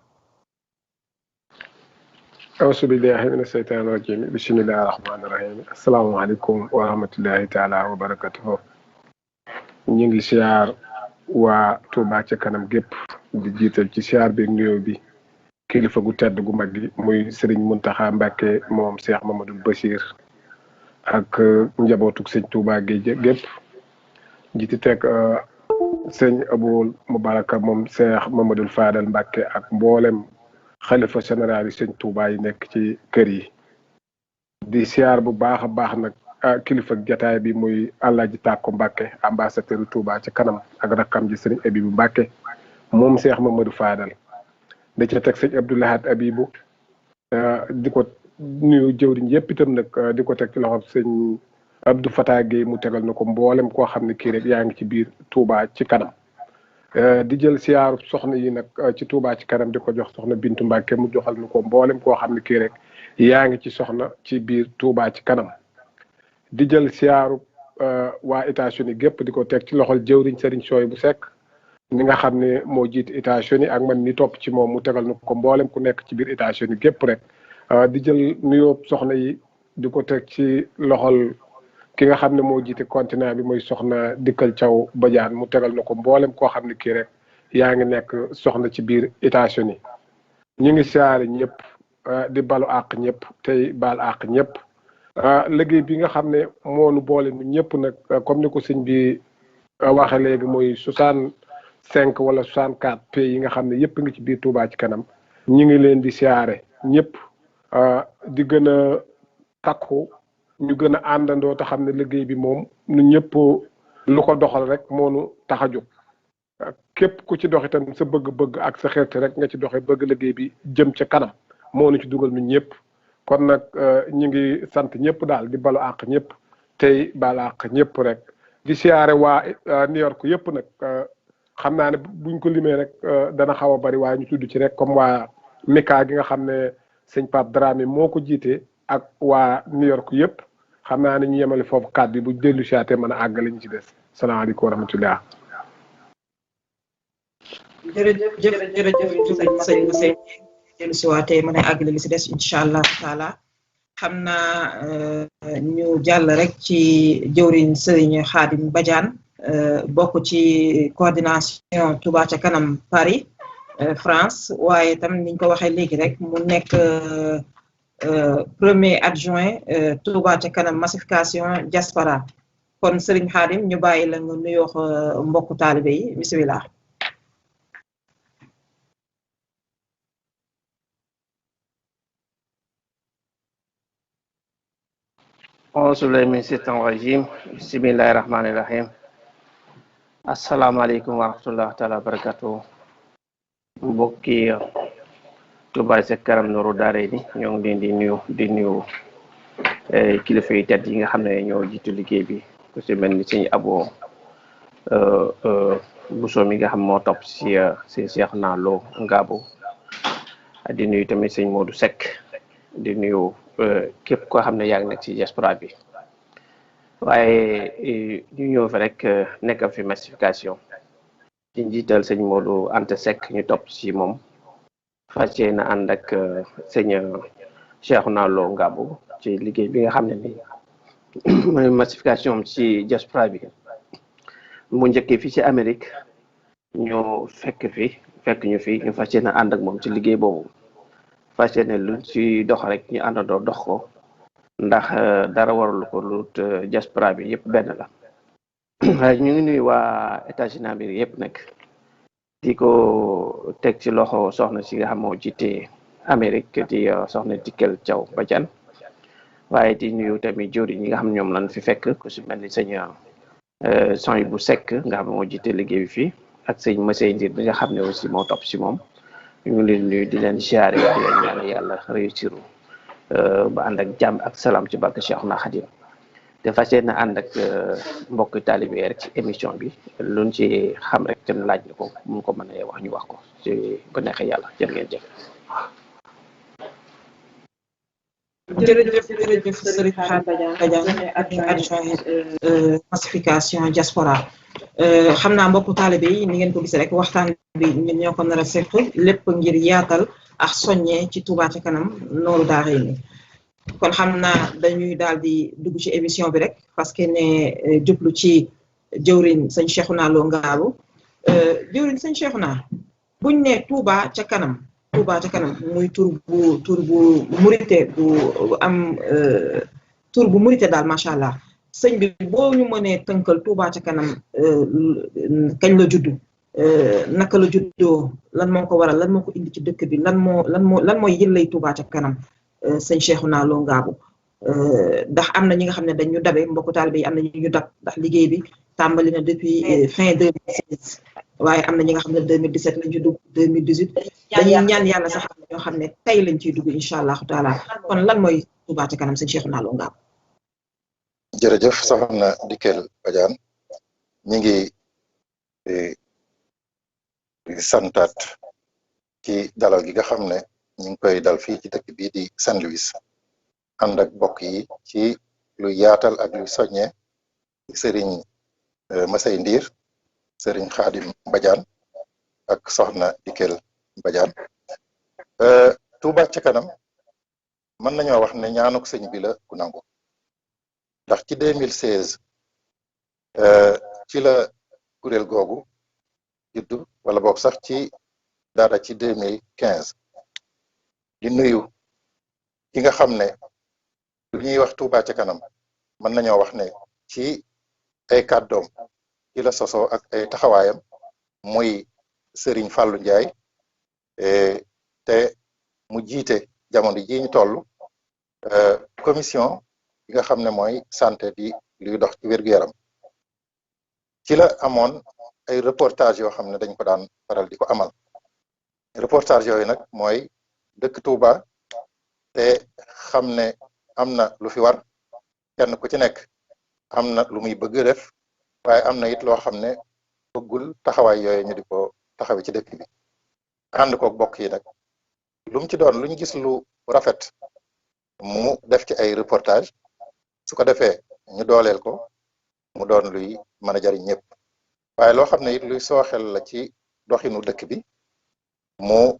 auzu billahi mina seytaani rajim bismillahi rahmaani rahim asalaamaaleykum wa rahmatullahi taala wa barakatuhu ñu ngi siyaar waa Touba ca kanam gépp di jiital ci siyaar bi nuyoo bi kilifa gu tedd gu mag gi muy Serigne Mountakha Mbacké moom Cheikh Mamadou Bachir ak njabootuk sëñ Touba gi gépp jiiti teg sëñ Abou Moubaraka moom Cheikh Mamadou Fadal Mbacké ak mboolem xalifa général yi sëñ Touba yi nekk ci kër yi di siyaar bu baax a baax nag kilifa jataay bi muy Alaaji Tàkko Mbàkke ambassadeur Touba ca kanam ak rakkam ji sëriñ Abibou Mbàkke moom Cheikh Mamadou Fadal da ca teg sëñ Abdoulahat Abibu di ko nuyu jëwriñ yëpp itam nag di ko teg ci loxoom sëñ Abdou Fatah Gueye mu tegal na ko mboolem koo xam ne kii rek yaa ngi ci biir Touba ci kanam di jël siyaaru soxna yi nag ci Touba ci kanam di ko jox soxna Bintu Mbàkke mu joxal na ko mboolem koo xam ne kii rek yaa ngi ci soxna ci biir Touba ci kanam di jël siyaaru waa États-Unis gépp di ko teg ci loxol jëwriñ Serigne Sooy bu Sekk ni nga xam ne moo jiite États-Unis ak man ni topp ci moom mu tegal na ko mboolem ku nekk ci biir États-Unis gépp rek di jël nuyoo soxna yi di ko teg ci loxol ki nga xam ne moo jiite continent bi mooy soxna Dikkal Thiaw Badiane mu tegal na ko mboolem koo xam ne kii rek yaa ngi nekk soxna ci biir États-Unis ñu ngi siyaare ñëpp di balu àq ñëpp tey baal àq ñëpp liggéey bi nga xam ne moonu boole nu ñëpp nag comme ni ko sëñ bi waxe léegi mooy 65 wala 64 pays yi nga xam ne yëpp ngi ci biir Touba ci kanam ñu ngi leen di siyaare ñëpp di gën a takku ñu gën a àndandoo te xam ne liggéey bi moom nu ñëpp lu ko doxal rek moonu tax a jóg képp ku ci dox itam sa bëgg-bëgg ak sa xeet rek nga ci doxe bëgg liggéey bi jëm ca kanam moo nu ci dugal ñun ñëpp kon nag ñu ngi sant ñëpp daal di balu àq ñëpp tey balu àq ñëpp rek di siyaare waa New York yëpp nag xam naa ne buñ ko limee rek dana xaw a bari waaye ñu tudd ci rek comme waa Mika gi nga xam ne sëñ Pape Dramé moo ko jiite ak waa New York yëpp xam naa ne ñu yemale foofu kàddu bi bu dellu siyaate mën a àggale ñu ci des salaamaaleykum wa rahmatullah.
jërëjëf sëñ dellu si waatee mën a àggale li si des incha allah taala xam naa ñu jàll rek ci jëwriñ Serigne Khadim Badiane bokk ci coordination Touba ca kanam Paris France waaye tam niñ ko waxee léegi rek mu nekk premier adjoint Touba ca kanam massification diaspora kon Serigne Khadim ñu bàyyi la nga nuyoo mbokku taalibe yi bisimilah.
auzu billahi min shaytaani rajim bismillahi rahmaani rahim asalaamaaleykum wa rahmatullahi taala wa barakatuh mbokki Touba ca kanam Nourou Darayni ñoo ngi leen di nuyu kilifa yi tedd yi nga xam ne ñoo jiitu liggéey bi ku si mel ni sëñ Abo Bousso mi nga xam moo topp si Cheikh Nalo Ngabo di nuyu tamit sëñ Modou Seck di nuyu képp koo xam ne yaa ngi nekk ci diaspora bi waaye ñu ñëw fi rek nekkal fi massification ci njiital sëñ Modou Anta Seck ñu topp ci moom fas yéene ànd ak sëñ Cheikhouna Lo Ngabou ci liggéey bi nga xam ne ni mooy massification ci diaspora bi mu njëkkee fii ci Amérique ñu fekk ñu fi ñu fas yéene ànd ak moom ci liggéey boobu fas yéene lu ci dox rek ñu àndandoo dox ko ndax dara warul ko lu diaspora bi yëpp benn la waaye ñu ngi nuyu waa États-Unis bi yëpp nag di ko teg ci loxo soxna si nga xam moo jiite Amérique di soxna Dikkal Thiaw Badiane waaye di nuyu tamit jori ñi nga xam ñoom lañ fi fekk ku si mel ni sëñ Soy bu Sekk nga xam moo jiite liggéey bi fii ak sëñ Masey Ndir bi nga xam ne aussi moo topp si moom ñu ngi leen nuyu di leen siyaare di leen ñaan yàlla réussir ba ànd ak jàmm ak salaam ci barke Cheikhouna Khadim te fas yéene ànd ak mbokk taalibe rek ci émission bi luñ ci xam rek te laaj na ko mun ko mën a wax ñu wax ko ci bu neexee yàlla jërë ngeen jëf.
jërëjëf Serigne Khadim Badiane ak adjoint massification diaspora xam naa mbokku taalibe yi ni ngeen ko gis rek waxtaan bi ñun ñoo ko nar a seq lépp ngir yaatal ak soññee ci Touba ca kanam Nourou Darayni kon xam naa dañuy daal di dugg ci émission bi rek parce que ne jublu ci jëwriñ sëñ Cheikhouna Lo Ngabou jëwriñ sëñ Cheikhouna buñ ne Touba ca kanam muy tur bu murite bu am tur bu murite daal macha allah sëñ bi boo ñu mënee tënkal Touba ca kanam kañ la juddu naka la juddoo lan moo ko waral lan moo ko indi ci dëkk bi lan mooy yëllay Touba ca kanam sëñ Cheikhouna Lo Ngabou ndax am na ñi nga xam ne dañ ñu dabe mbokku taalibe yi am na ñu dab ndax liggéey bi tàmbali na depuis fin 2016 waaye am na ñi nga xam ne 2017 lañ ci dugg 2018 dañuy ñaan yàlla sax am na ñoo xam ne tey lañ ciy dugg incha allahu taala kon lan mooy Touba ca kanam sëñ Cheikhouna Lo Ngabou.
jërëjëf soxna Dikel Badiane ñi ngi santaat ci dalal gi nga xam ne ñu ngi koy dal fii ci dëkk bii di Saint-Louis ànd ak mbokk yi ci lu yaatal ak lu soññe sëriñ Masay Ndiir sëriñ Xaadim Badiane ak soxna Dikel Badiane. Touba ca kanam mën nañoo wax ne ñaanuk sëñ bi la ku nangu ndax ci 2016 ci la kuréel googu juddu wala boog sax ci daara ci 2015 di nuyu ki nga xam ne lu ñuy wax Touba ca kanam mën nañoo wax ne ci ay kàddoom ci la sosoo ak ay taxawaayam muy Serigne Fallou Ndiaye te mu jiite jamono ji ñu toll commission bi nga xam ne mooy santé di luy dox ci wér-gu-yaram ci la amoon ay reportage yoo xam ne dañ ko daan faral di ko amal reportage yooyu nag mooy dëkk Touba te xam ne am na lu fi war kenn ku ci nekk am na lu muy bëgg def waaye am na it loo xam ne bëggul taxawaay yooyu ñu di ko taxawe ci dëkk bi ànd koog bokk yi nag lu mu ci doon lu ñu gis lu rafet mu def ci ay reportage su ko defee ñu dooleel ko mu doon luy mën a jariñ ñëpp waaye loo xam ne it luy sooxel la ci doxinu dëkk bi mu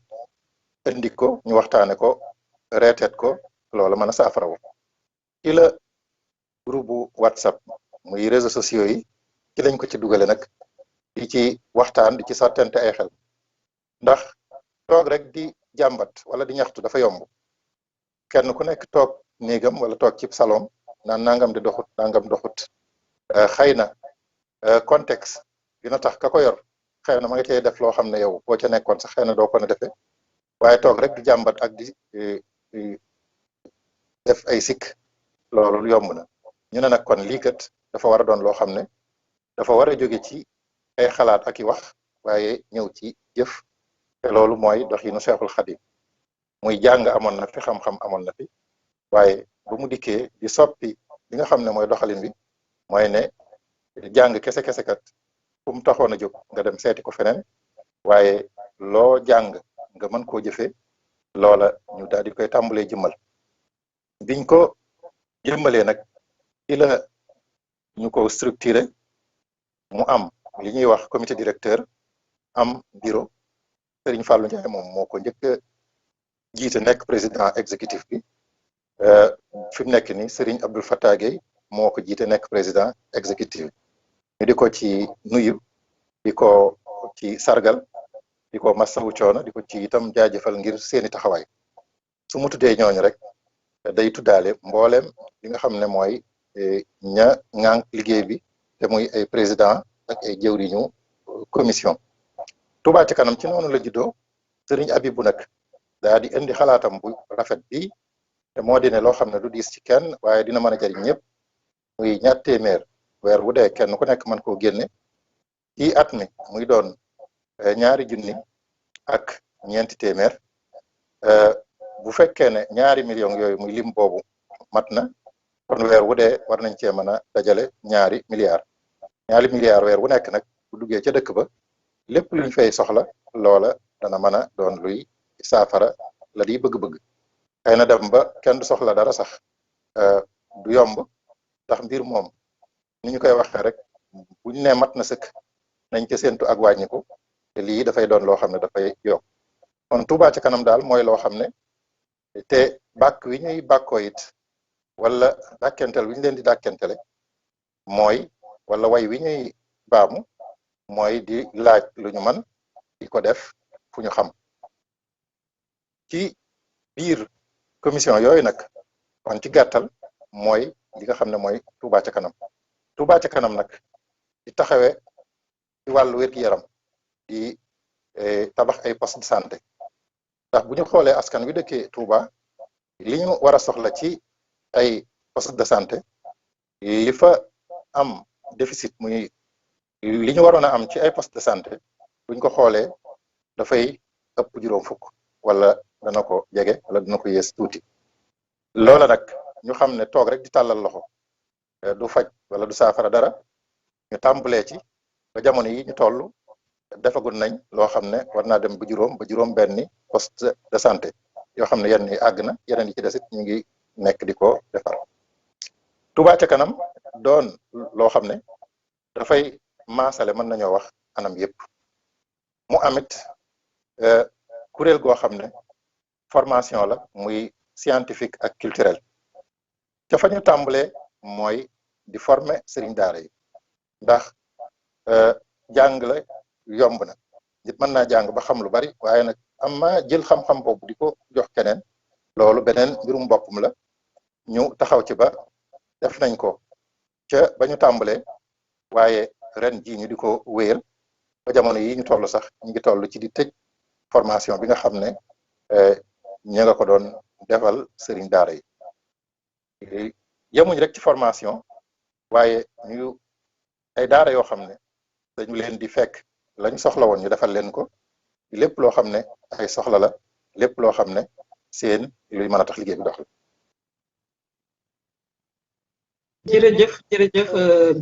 indi ko ñu waxtaane ko reeteet ko loola mën a saafarawu ci la groupe WhatsApp muy réseaux sociaux yi ci lañ ko ci dugale nag di ci waxtaan di ci sottante ay xel ndax toog rek di jàmbat wala di ñaxtu dafa yomb kenn ku nekk toog néegam wala toog ci salon naan nangam di doxut nangam doxut xëy na contexte dina tax ka ko yor xëy na ma nga cey def loo xam ne yow boo ca nekkoon sax xëy na doo ko na defee waaye toog rek di jàmbat ak di def ay sikk loolu yomb na ñu ne nag kon lii kat dafa war a doon loo xam ne dafa war a jóge ci ay xalaat ak i wax waaye ñëw ci jëf te loolu mooy doxinu Seexul Xadim muy jàng amoon na fi xam-xam amoon na fi waaye bu mu dikkee di soppi li nga xam ne mooy doxalin bi mooy ne jàng kese kat fu mu taxoon a jóg nga dem seeti ko feneen waaye loo jàng nga mën koo jëfee loola ñu daal di koy tàmbalee jëmmal biñ ko jëmmalee nag ci la ñu ko structuré mu am li ñuy wax comité directeur am bureau Serigne Fallou Ndiaye moom moo ko njëkk a jiite nekk président exécutif bi fi mu nekk ni Serigne Abdoul Fattah Gueye moo ko jiite nekk président exécutif bi ñu di ko ci nuyu di ko ci sargal di ko masawu coono di ko ci itam jaajëfal ngir seeni taxawaay su mu tuddee ñooñu rek day tuddaale mboolem li nga xam ne mooy ña ŋànk liggéey bi te muy ay président ak ay jëwriñu commission Touba ca kanam ci noonu la juddoo Serigne Abibou nag daa di indi xalaatam bu rafet bi te moo di ne loo xam ne du diis ci kenn waaye dina mën a jariñ ñëpp muy ñaar téeméer weer wu dee kenn ku nekk mën koo génne ci at mi muy doon ñaari junni ak ñeenti téeméer bu fekkee ne ñaari millions yooyu muy lim boobu mat na kon weer wu dee war nañ cee mën a dajale ñaari milliards weer wu nekk nag bu duggee ca dëkk ba lépp luñ fay soxla loola dana mën a doon luy saafara la di bëgg-bëgg xëy na dem ba kenn du soxla dara sax du yomb ndax mbir moom ni ñu koy waxee rek buñ ne mat na sëkk nañ ca séentu ak wàññiku te lii dafay doon loo xam ne dafay yokk kon Touba ca kanam daal mooy loo xam ne te bàkk wi ñuy bàkkoo it wala dàkkentel wi ñu leen di dàkkentele mooy wala way wi ñuy baamu mooy di laaj lu ñu man di ko def fu ñu xam ci biir commission yooyu nag kon ci gàttal mooy li nga xam ne mooy Touba ca kanam Touba ca kanam nag di taxawee ci wàllu wér-gi-yaram di tabax ay poste de santé ndax bu ñu xoolee askan wi dëkkee Touba li ñu war a soxla ci ay poste de santé li fa am déficit muy li ñu waroon a am ci ay poste de santé buñ ko xoolee dafay ëpp juróom fukk wala dana ko jege wala dana ko yées tuuti loola nag ñu xam ne toog rek di tàllal loxo du faj wala du saafara dara ñu tàmbalee ci ba jamono yi ñu toll defagul nañ loo xam ne war naa dem ba juróom benni poste de santé yoo xam ne yenn yi àgg na yeneen yi ci desit ñu ngi nekk di ko defar Touba ca kanam doon loo xam ne dafay maasale mën nañoo wax anam yëpp mu amit kuréel goo xam ne formation la muy scientifique ak culturel ca fa ñu tàmbalee mooy di former sëriñ daara yi ndax jàng la yomb na nit mën naa jàng ba xam lu bari waaye nag am ma jël xam-xam boobu di ko jox keneen loolu beneen mbirum boppam la ñu taxaw ci ba def nañ ko ca ba ñu tàmbalee waaye ren jii ñu di ko wéyal ba jamono yi ñu toll sax ñu ngi toll ci di tëj formation bi nga xam ne ñi nga ko doon defal sëriñ daara yi yemuñ rek ci formation waaye ñu ay daara yoo xam ne dañu leen di fekk lañ soxla woon ñu defal leen ko lépp loo xam ne ay soxla la lépp loo xam ne seen luy mën a tax liggéey bi dox la.
jërëjëf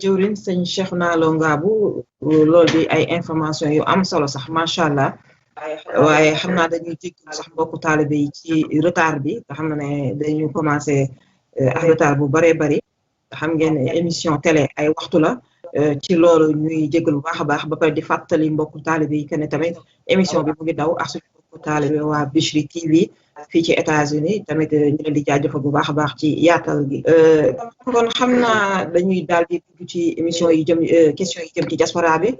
jëwriñ sëñ Cheikhouna Lo Ngabou loolu di ay information yu am solo sax macha allah waaye xam naa dañuy jéggalu sax mbokku taalibe yi ci retard bi nga xam ne dañu commencé ak retard bu baree bari xam ngeen émission télé ay waxtu la ci loolu ñuy jéggalu bu baax a baax ba pare di fàttali mbokku taalibe yi que ne tamit émission bi mu ngi daw ak suñu mbokku taalibe waa Bichri TV fii ci États-Unis tamit ñu leen di jaajëfal bu baax a baax ci yaatal gi kon xam naa dañuy daal di dugg ci émission yi jëm question yi jëm ci diaspora bi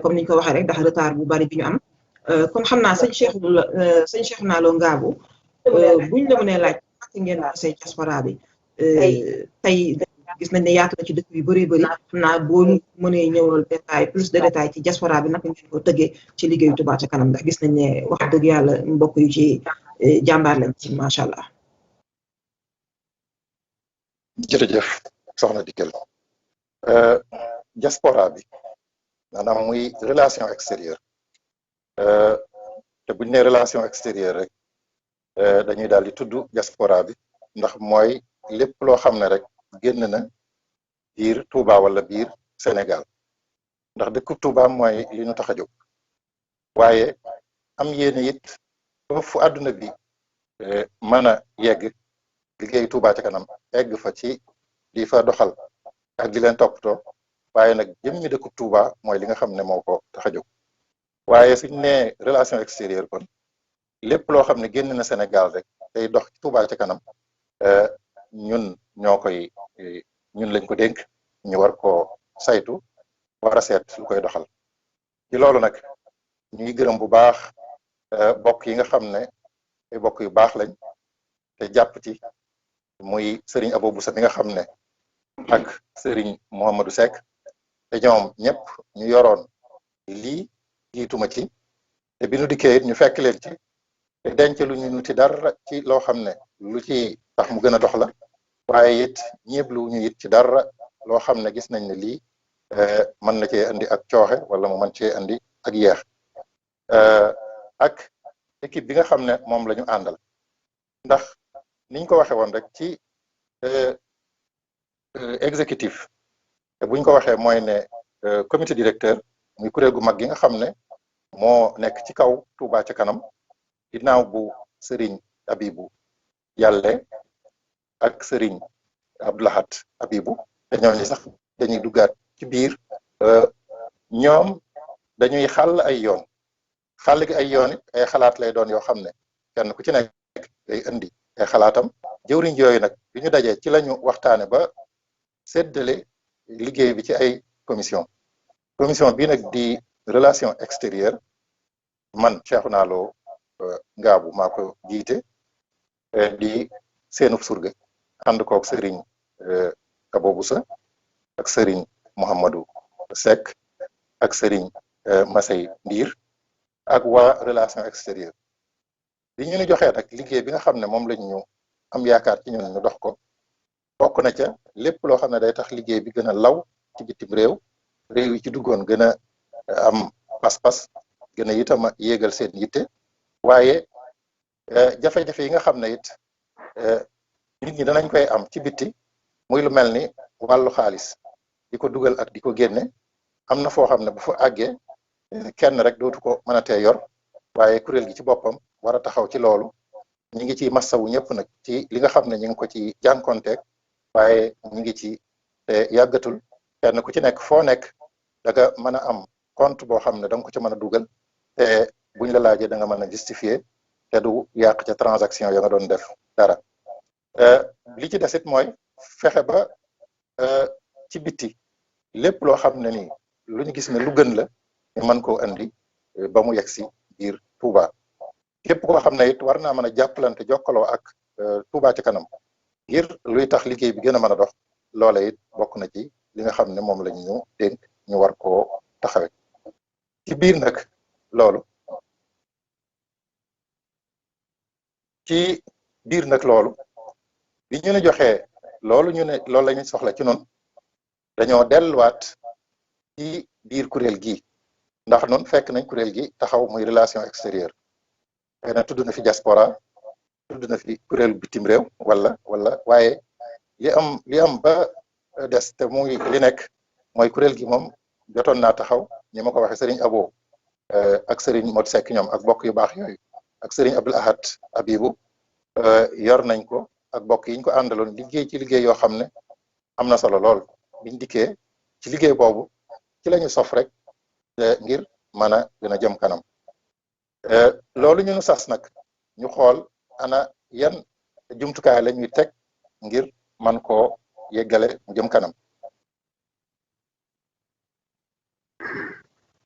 comme ni ñu ko waxee rek ndax retard bu bari bi ñu am kon xam naa sëñ Cheikhouna Lo Ngabou buñ la mënee laaj ci ngeen gisee diaspora bi tey gis nañ ne yaatu na ci dëkk yu bari bari xam naa boo ñu mënee ñëwal détail plus de détail ci diaspora bi naka ngeen ko tëggee ci liggéeyu Touba ca kanam ndax gis nañ ne wax dëgg yàlla mbokk yu ci jàmbaar lañ ci macha allah.
jërëjëf soxna Dikel diaspora bi maanaam muy relation extérieure te buñ ne relation extérieure rek dañuy daal di tudd diaspora bi ndax mooy lépp loo xam ne rek génn na biir Touba wala biir Sénégal ndax dëkku Touba mooy li ñu tax a jóg waaye am yéene it fu àdduna bi mën a yegg liggéey Touba ca kanam egg fa ci di fa doxal ak di leen toppatoo waaye nag jëmmi dëkku Touba mooy li nga xam ne moo ko tax a jóg waaye suñ ne relation extérieure kon lépp loo xam ne génn na Sénégal rek day dox ci Touba ca kanam ñun ñun lañ ko dénk ñu war ko saytu war a seet lu koy doxal ci loolu nag ñu ngi gërëm bu baax bokk yi nga xam ne ay bokk yu baax lañ te jàpp ci muy sëriñ Abo Boussa mi nga xam ne ak sëriñ Mouhamadou Seck te ñoom ñëpp ñu yoroon lii jiituma ci te bi nu dikkee it ñu fekk leen ci te denc lu ñu ci dara ci loo xam ne lu ci tax mu gën a dox la waaye it ñeeblu ñu it ci dara loo xam ne gis nañ ne lii mën na cee andi ak cooxe wala mu mën cee andi ak yeex ak équipe bi nga xam ne moom la ñu àndal ndax niñ ko waxe woon rek ci exécutif te buñ ko waxee mooy ne comité directeur muy kuréel gu mag gi nga xam ne moo nekk ci kaw Touba ca kanam ginnaaw bu Serigne Abibou Yàlle ak Serigne Abdoulahat Abibou te ñooñu sax dañuy duggaat ci biir ñoom dañuy xàll ay yoon xàll gi ay yoon it ay xalaat lay doon yoo xam ne kenn ku ci nekk day indi ay xalaatam jëwriñ yooyu nag bi ñu dajee ci lañu waxtaane ba séddale liggéey bi ci ay commission bii nag di relation extérieure man Cheikhouna Lo Ngabou maa ko jiite di seenub surga ànd koog sëriñ Abo Boussa ak sëriñ Mouhamadou Seck ak sëriñ Masey Ndiir ak waa relation extérieure li ñu ni joxee nag liggéey bi nga xam ne moom lañ ñu am yaakaar ci ñun ñu dox ko bokk na ca lépp loo xam ne day tax liggéey bi gën a law ci bitim réew yi ci duggoon gën a am pas-pas gën a itam a yéegal seen yitte waaye jafe-jafe yi nga xam ne it nit ñi danañ koy am ci bitti muy lu mel ni wàllu xaalis di ko dugal ak di ko génne am na foo xam ne bu fa àggee kenn rek dootu ko mën a tee yor waaye kuréel gi ci boppam war a taxaw ci loolu ñi ngi ci massawu ñëpp nag ci li nga xam ne ñi ngi ko ci jànkonteeg waaye ñi ngi ci te yàggatul kenn ku ci nekk foo nekk da nga mën a am compte boo xam ne da nga ko ci mën a dugal te buñ la laajee da nga mën a justifier te du yàq ca transaction ya nga doon def dara li ci desit mooy fexe ba ci bitti lépp loo xam ne nii lu ñu gis ne lu gën la ñu mën koo andi ba mu yegg si biir Touba képp koo xam ne it war naa mën a jàppalante jokkaloo ak Touba ca kanam ngir luy tax liggéey bi gën a mën a dox loola it bokk na ci li nga xam ne moom lañ ñu dénk ñu war koo taxawe ci biir nag loolu bi ñu ne joxee loolu ñu ne loolu la ñu soxla ci noonu dañoo delluwaat ci biir kuréel gi ndax noonu fekk nañ kuréel gi taxaw muy relation extérieure xëy na tudd na fi diaspora tudd na fi kuréel bitim réew wala waaye li am ba des te muy li nekk mooy kuréel gi moom jotoon naa taxaw ñi ma ko waxee Serigne Abo ak Serigne Modou Seck ñoom ak bokk yu baax yooyu ak Serigne Abdoul Ahad Abibu yor nañ ko ak bokk yi ñu ko àndaloon liggéey ci liggéey yoo xam ne am na solo lool biñ dikkee ci liggéey boobu ci lañu sof rek ngir mën a gën a jëm kanam loolu ñu nu sas nag ñu xool ana yan jumtukaay la ñuy teg ngir man koo yeggale mu jëm kanam.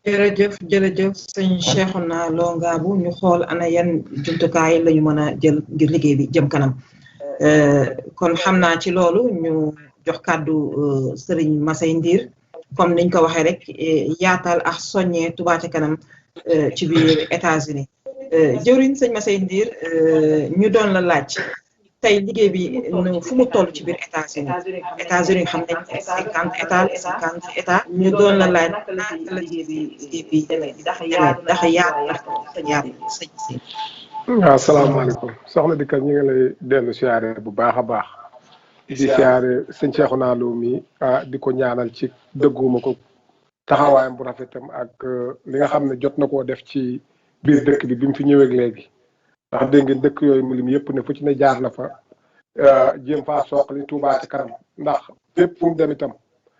jërëjëf sëñ Cheikhouna Lo Ngabou ñu xool ana yan jumtukaay la ñu mën a jël ngir liggéey bi jëm kanam kon xam naa ci loolu ñu jox kàddu Serigne Massey Ndir comme niñ ko waxee rek yaatal ak soññee Touba ca kanam ci biir États-Unis jëwriñ sëñ Massey Ndir ñu doon la laaj tey liggéey bi fu mu toll ci biir États-Unis xam nañ 50 états ñu doon la laaj naka la liggéey bi ndax yaatu sëñ si.
waaw salaamaaleykum soxna di ñu ngi lay dellu siyaare bu baax a baax di siyaare sëñ Cheikhouna Lo mi di ko ñaanal ci dëgguma ko taxawaayam bu rafetam ak li nga xam ne jot na koo def ci biir dëkk bi mu fi ñëweeg léegi ndax dégg ngeen dëkk yooyu mu lim yëpp ne fu ci ne jaar na fa jéem faa soqali Touba ca kanam ndax fépp fu mu dem itam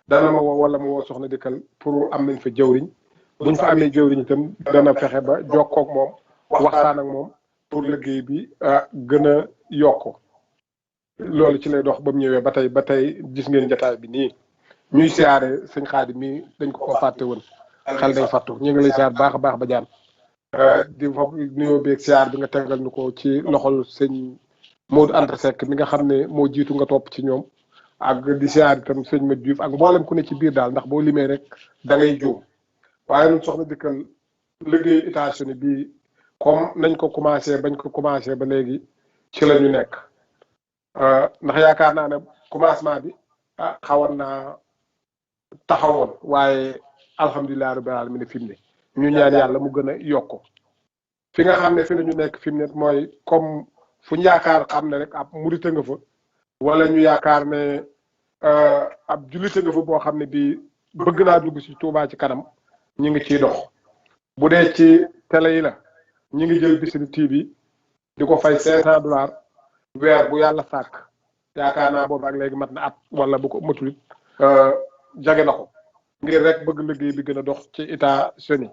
dana ma woo wala ma woo soxna dikkal pour am nañ fa jëwriñ buñ fa amee jëwriñ itam dana fexe ba jokkoo ak moom waxtaan ak moom pour liggéey bi gën a yokk loolu ci lay dox ba mu ñëwee ba tey gis ngeen jataay bi nii ñuy siyaare sëñ Xaadim mi dañ ko fàtte woon xel day fàttu ñu ngi lay siyaar baax a baax ba jaan di foofu nuyoo beeg siyaar bi nga tegal ñu ko ci loxol sëñ Modou Anta Seck mi nga xam ne moo jiitu nga topp ci ñoom ak di siyaar itam sëñ Mat Diouf ak mboolem ku ne ci biir daal ndax boo limee rek da ngay juum waaye ñun soxna dikkal liggéey États-Unis bi comme nañ ko bañ ko commencé ba léegi ci la ñu nekk ndax yaakaar naa ne commencement bi xawoon naa taxawoon waaye alhamdulilah rabbil alamin fi mu ne ñu ñaan yàlla mu gën a yokk fi nga xam ne fi la ñu nekk fi mu ne mooy comme fu ñu yaakaar xam ne rek ab murite nga fa wala ñu yaakaar ne ab jullite nga fa boo xam ne bii bëgg naa dugg ci Touba ci kanam ñu ngi ciy dox bu dee ci télé yi la ñu ngi jël Bichri TV di ko fay $500 weer bu yàlla sàkk yaakaar naa boobu ak léegi mat na at wala bu ko matulit jage na ko ngir rek bëgg liggéey bi gën a dox ci États-Unis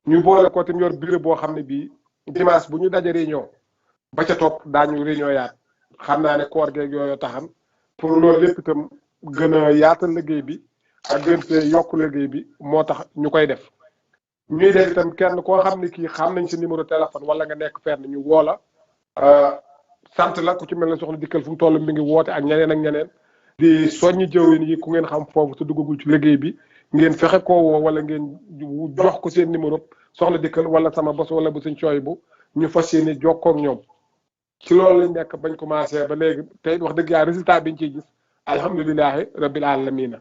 ñu boole ko tam yor bureau boo xam ne bii dimanche bu ñu daje réunion ba ca topp daañu réunion yaat xam naa ne koor geeg yooyu taxam pour loolu lépp itam gën a yaatal liggéey bi ak gën fee yokk liggéey bi moo tax ñu koy def ñuy def itam kenn koo xam ne kii xam nañ sa numéro téléphone wala nga nekk fenn ñu woo la sant la ku ci mel ne soxna dikkal fu mu toll mi ngi woote ak ñeneen di soññi jëwriñ yi ku ngeen xam foofu te duggagul ci liggéey bi ngeen fexe koo woo wala ngeen jox ko seen numéro soxna dikkal wala sama bos wala bu suñ cooy bu ñu fas yéene jokkoo ak ñoom ci loolu lañ nekk bañ commencé ba léegi tey wax dëgg yàlla résultat biñ ciy gis alhamdulilahi rabbil alamina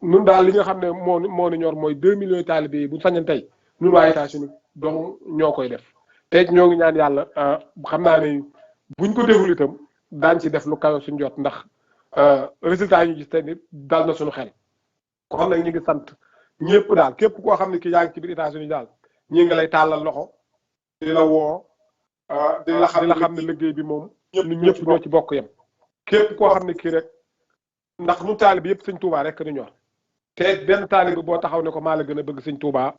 nun daal li nga xam ne moo ni ñor mooy 2 millions taalibe yi buñ sañan tey ñun waa États-Unis donc ñoo koy def te ñoo ngi ñaan yàlla xam naa ne buñ ko deful itam daañ ci def lu kawe suñ jot ndax résultat yi ñu gis te ni dal na suñu xel kon nag ñu ngi sant ñëpp daal képp koo xam ne kii yaa ngi ci biir États-Unis daal ñi ngi lay tàllal loxo di la woo di la xam ne liggéey bi moom ñun ñëpp ñoo ci bokk yem képp koo xam ne kii rek ndax ñun taalibe yëpp sëñ Touba rek ñu ñor te benn taalibe boo taxaw ne ko maa la gën a bëgg sëñ Touba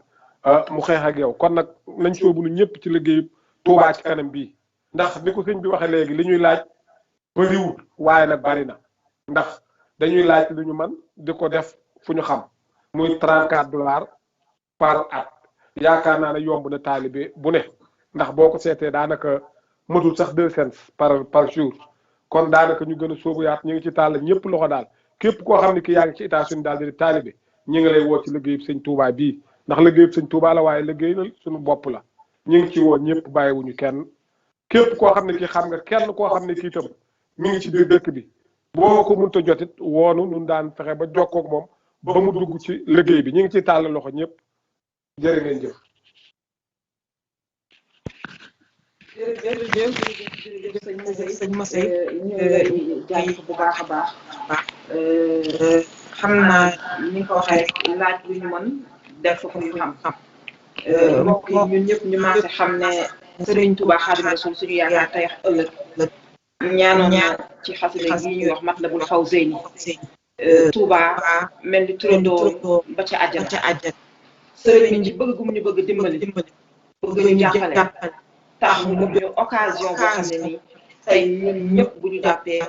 mu xeex ak yow kon nag nañ soobu nu ñëpp ci liggéey Touba ci kanam bii ndax ni ko sëñ bi waxee léegi li ñuy laaj bëriwul waaye nag bari na ndax dañuy laaj lu ñu man di ko def fu ñu xam muy $34 par at yaakaar naa ne yomb na taalibe bu ne ndax boo ko seetee daanaka matul sax 2 cents par jour kon daanaka ñu gën a sóobu yaat ñu ngi ci tàll ñëpp loxo daal képp koo xam ne ki yaa ngi ci États-Unis daal di taalibe ñi ngi lay woo ci liggéeyub sëñ Touba bii ndax liggéeyub sëñ Touba la waaye liggéey na suñu bopp la ñu ngi ci woo ñëpp bàyyiwuñu kenn képp koo xam ne kii xam nga kenn koo xam ne kii itam mi ngi ci biir dëkk bi boo ko mënta jotit woonu nun daan fexe ba jokkoo ak moom ba mu dugg ci liggéey bi ñu ngi ci tàll loxo ñëpp jërë ngeen jëf.
jërëjëf sëñ Massey ñu ngi jaajëf bu baax a baax xam naa ni nga ko waxee rek laaj lu ñu mën def ko ñu xam-xam mbokk yi ñun ñëpp ñu maase xam ne Sëriñ Tuubaa Xaadimu Rasuul suñu yaakaar tey ëllëg ñaanoon na ci xasida yi ñuy wax Matlabul Fawzayni Tuubaa mel ni turandoo ba ca àjjana sëriñ bi bëgg mu ñu bëgg dimbali bëgg ñu jàppale tax mu ñu occasion boo xam ne nii tey ñun ñëpp bu ñu jàppee